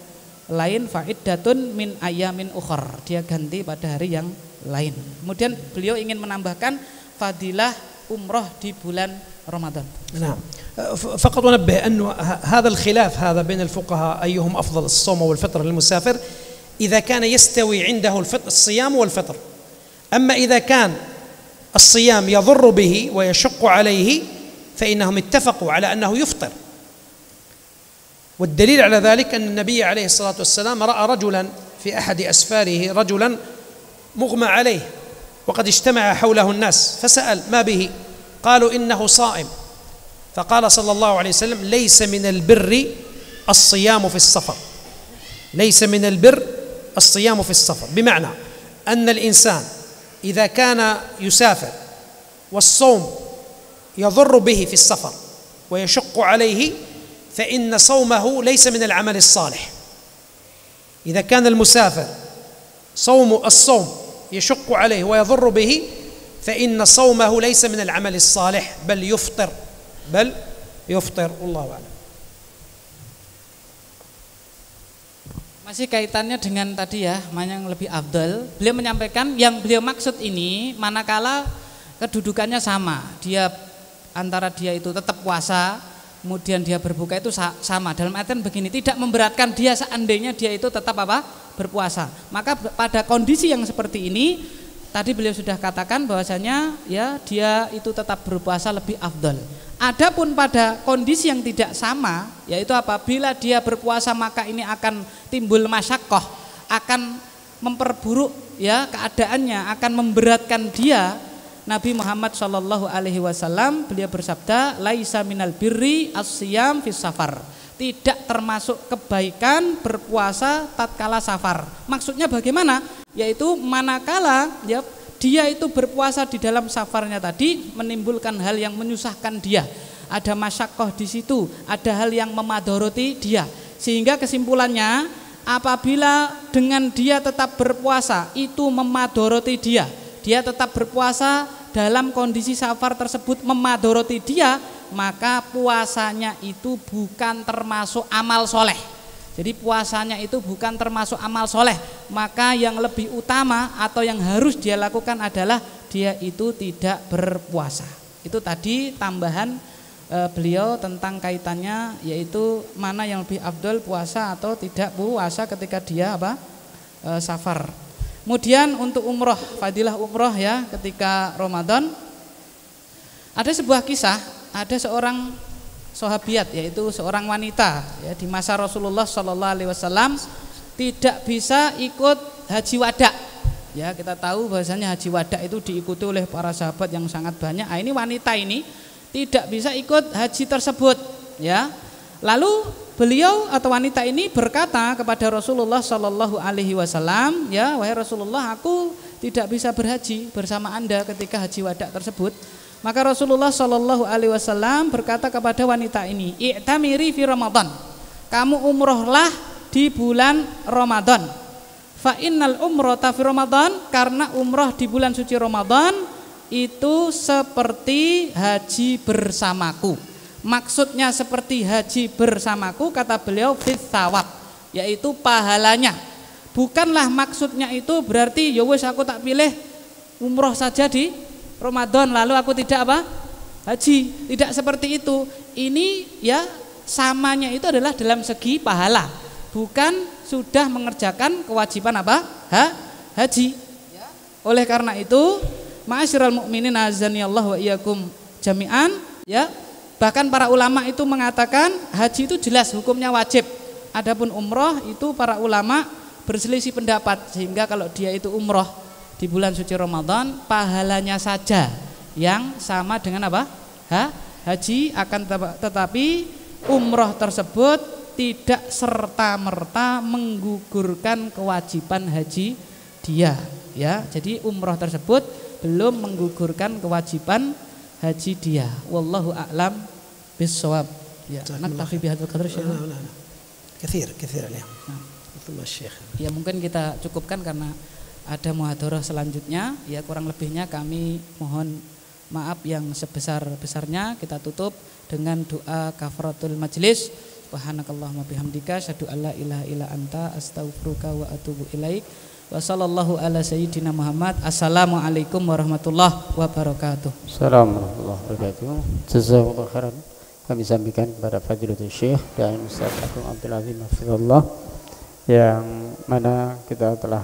lain, fa'iddatun min ayamin ukhar, dia ganti pada hari yang lain. Kemudian beliau ingin menambahkan fadilah umroh di bulan رمضان. نعم. فقط أنبه أنه هذا الخلاف هذا بين الفقهاء أيهم أفضل الصوم والفطر للمسافر إذا كان يستوي عنده الصيام والفطر. أما إذا كان الصيام يضر به ويشق عليه فإنهم اتفقوا على أنه يفطر. والدليل على ذلك أن النبي عليه الصلاة والسلام رأى رجلا في أحد أسفاره رجلا مغمى عليه وقد اجتمع حوله الناس فسأل ما به؟ قالوا إنه صائم فقال صلى الله عليه وسلم ليس من البر الصيام في السفر. ليس من البر الصيام في السفر بمعنى أن الإنسان إذا كان يسافر والصوم يضر به في السفر ويشق عليه فإن صومه ليس من العمل الصالح. إذا كان المسافر الصوم يشق عليه ويضر به فإن صومه ليس من العمل الصالح بل يفطر والله أعلم. Masih kaitannya dengan tadi ya, mana yang lebih afdal. Beliau menyampaikan yang beliau maksud ini manakala kedudukannya sama, dia antara dia itu tetap puasa, kemudian dia berbuka itu sama. Dalam artian begini, tidak memberatkan dia seandainya dia itu tetap berpuasa. Maka pada kondisi yang seperti ini tadi beliau sudah katakan bahwasanya ya dia itu tetap berpuasa lebih afdal. Adapun pada kondisi yang tidak sama, yaitu apabila dia berpuasa maka ini akan timbul masyaqqah, akan memperburuk ya keadaannya, akan memberatkan dia. Nabi Muhammad SAW beliau bersabda, laisa minal birri as-siyam fis safar. Tidak termasuk kebaikan berpuasa tatkala safar. Maksudnya bagaimana? Yaitu manakala ya dia itu berpuasa di dalam safarnya tadi menimbulkan hal yang menyusahkan dia. Ada masyaqqah di situ, ada hal yang memadoroti dia. Sehingga kesimpulannya apabila dengan dia tetap berpuasa itu memadoroti dia, dia tetap berpuasa dalam kondisi safar tersebut memadoroti dia, maka puasanya itu bukan termasuk amal soleh. Jadi puasanya itu bukan termasuk amal soleh. Maka yang lebih utama atau yang harus dia lakukan adalah dia itu tidak berpuasa. Itu tadi tambahan beliau tentang kaitannya, yaitu mana yang lebih afdol, puasa atau tidak puasa ketika dia safar. Kemudian untuk umroh, fadilah umroh ya ketika Ramadan. Ada sebuah kisah, ada seorang sahabiat, yaitu seorang wanita ya, di masa Rasulullah SAW tidak bisa ikut haji wada. Ya, kita tahu bahwasanya haji wada itu diikuti oleh para sahabat yang sangat banyak. Ini wanita ini tidak bisa ikut haji tersebut ya. Lalu beliau atau wanita ini berkata kepada Rasulullah SAW, ya wahai Rasulullah, aku tidak bisa berhaji bersama Anda ketika haji wada tersebut. Maka Rasulullah SAW berkata kepada wanita ini, i'tamiri fi Ramadan, kamu umrohlah di bulan Ramadan. Fa innal umrata fi Ramadan, karena umroh di bulan suci Ramadan itu seperti haji bersamaku. Maksudnya seperti haji bersamaku, kata beliau, fit thawab, yaitu pahalanya. Bukanlah maksudnya itu berarti ya wis aku tak pilih umroh saja di Ramadan lalu aku tidak haji. Tidak seperti itu. Ini ya samanya itu adalah dalam segi pahala, bukan sudah mengerjakan kewajiban haji. Oleh karena itu, ma'asyiral mukminin azanillahu wa iyyakum jami'an ya. Bahkan para ulama itu mengatakan haji itu jelas hukumnya wajib. Adapun umroh itu para ulama berselisih pendapat, sehingga kalau dia itu umroh di bulan suci Ramadan pahalanya saja yang sama dengan haji, akan tetapi umroh tersebut tidak serta-merta menggugurkan kewajiban haji dia ya. Jadi umroh tersebut belum menggugurkan kewajiban haji dia. Wallahu a'lam bissawab. Ya, naktafi bihadzal qadar insyaallah. Katsir اليوم. Betul Syekh. Ya, mungkin kita cukupkan karena ada muhadharah selanjutnya. Ya, kurang lebihnya kami mohon maaf yang sebesar-besarnya. Kita tutup dengan doa kafaratul majlis. Subhanakallahumma bihamdika asyhadu an la ilaha illa anta astaghfiruka wa atubu ilaik. Wa sallallahu ala sayyidina Muhammad. Assalamualaikum warahmatullahi wabarakatuh. Assalamualaikum warahmatullahi wabarakatuh. Jazakallahu khairan. Kami sampaikan kepada Fadilatul Syekh dan Ustaz Agung Abdul Azim Hafizahullah, yang mana kita telah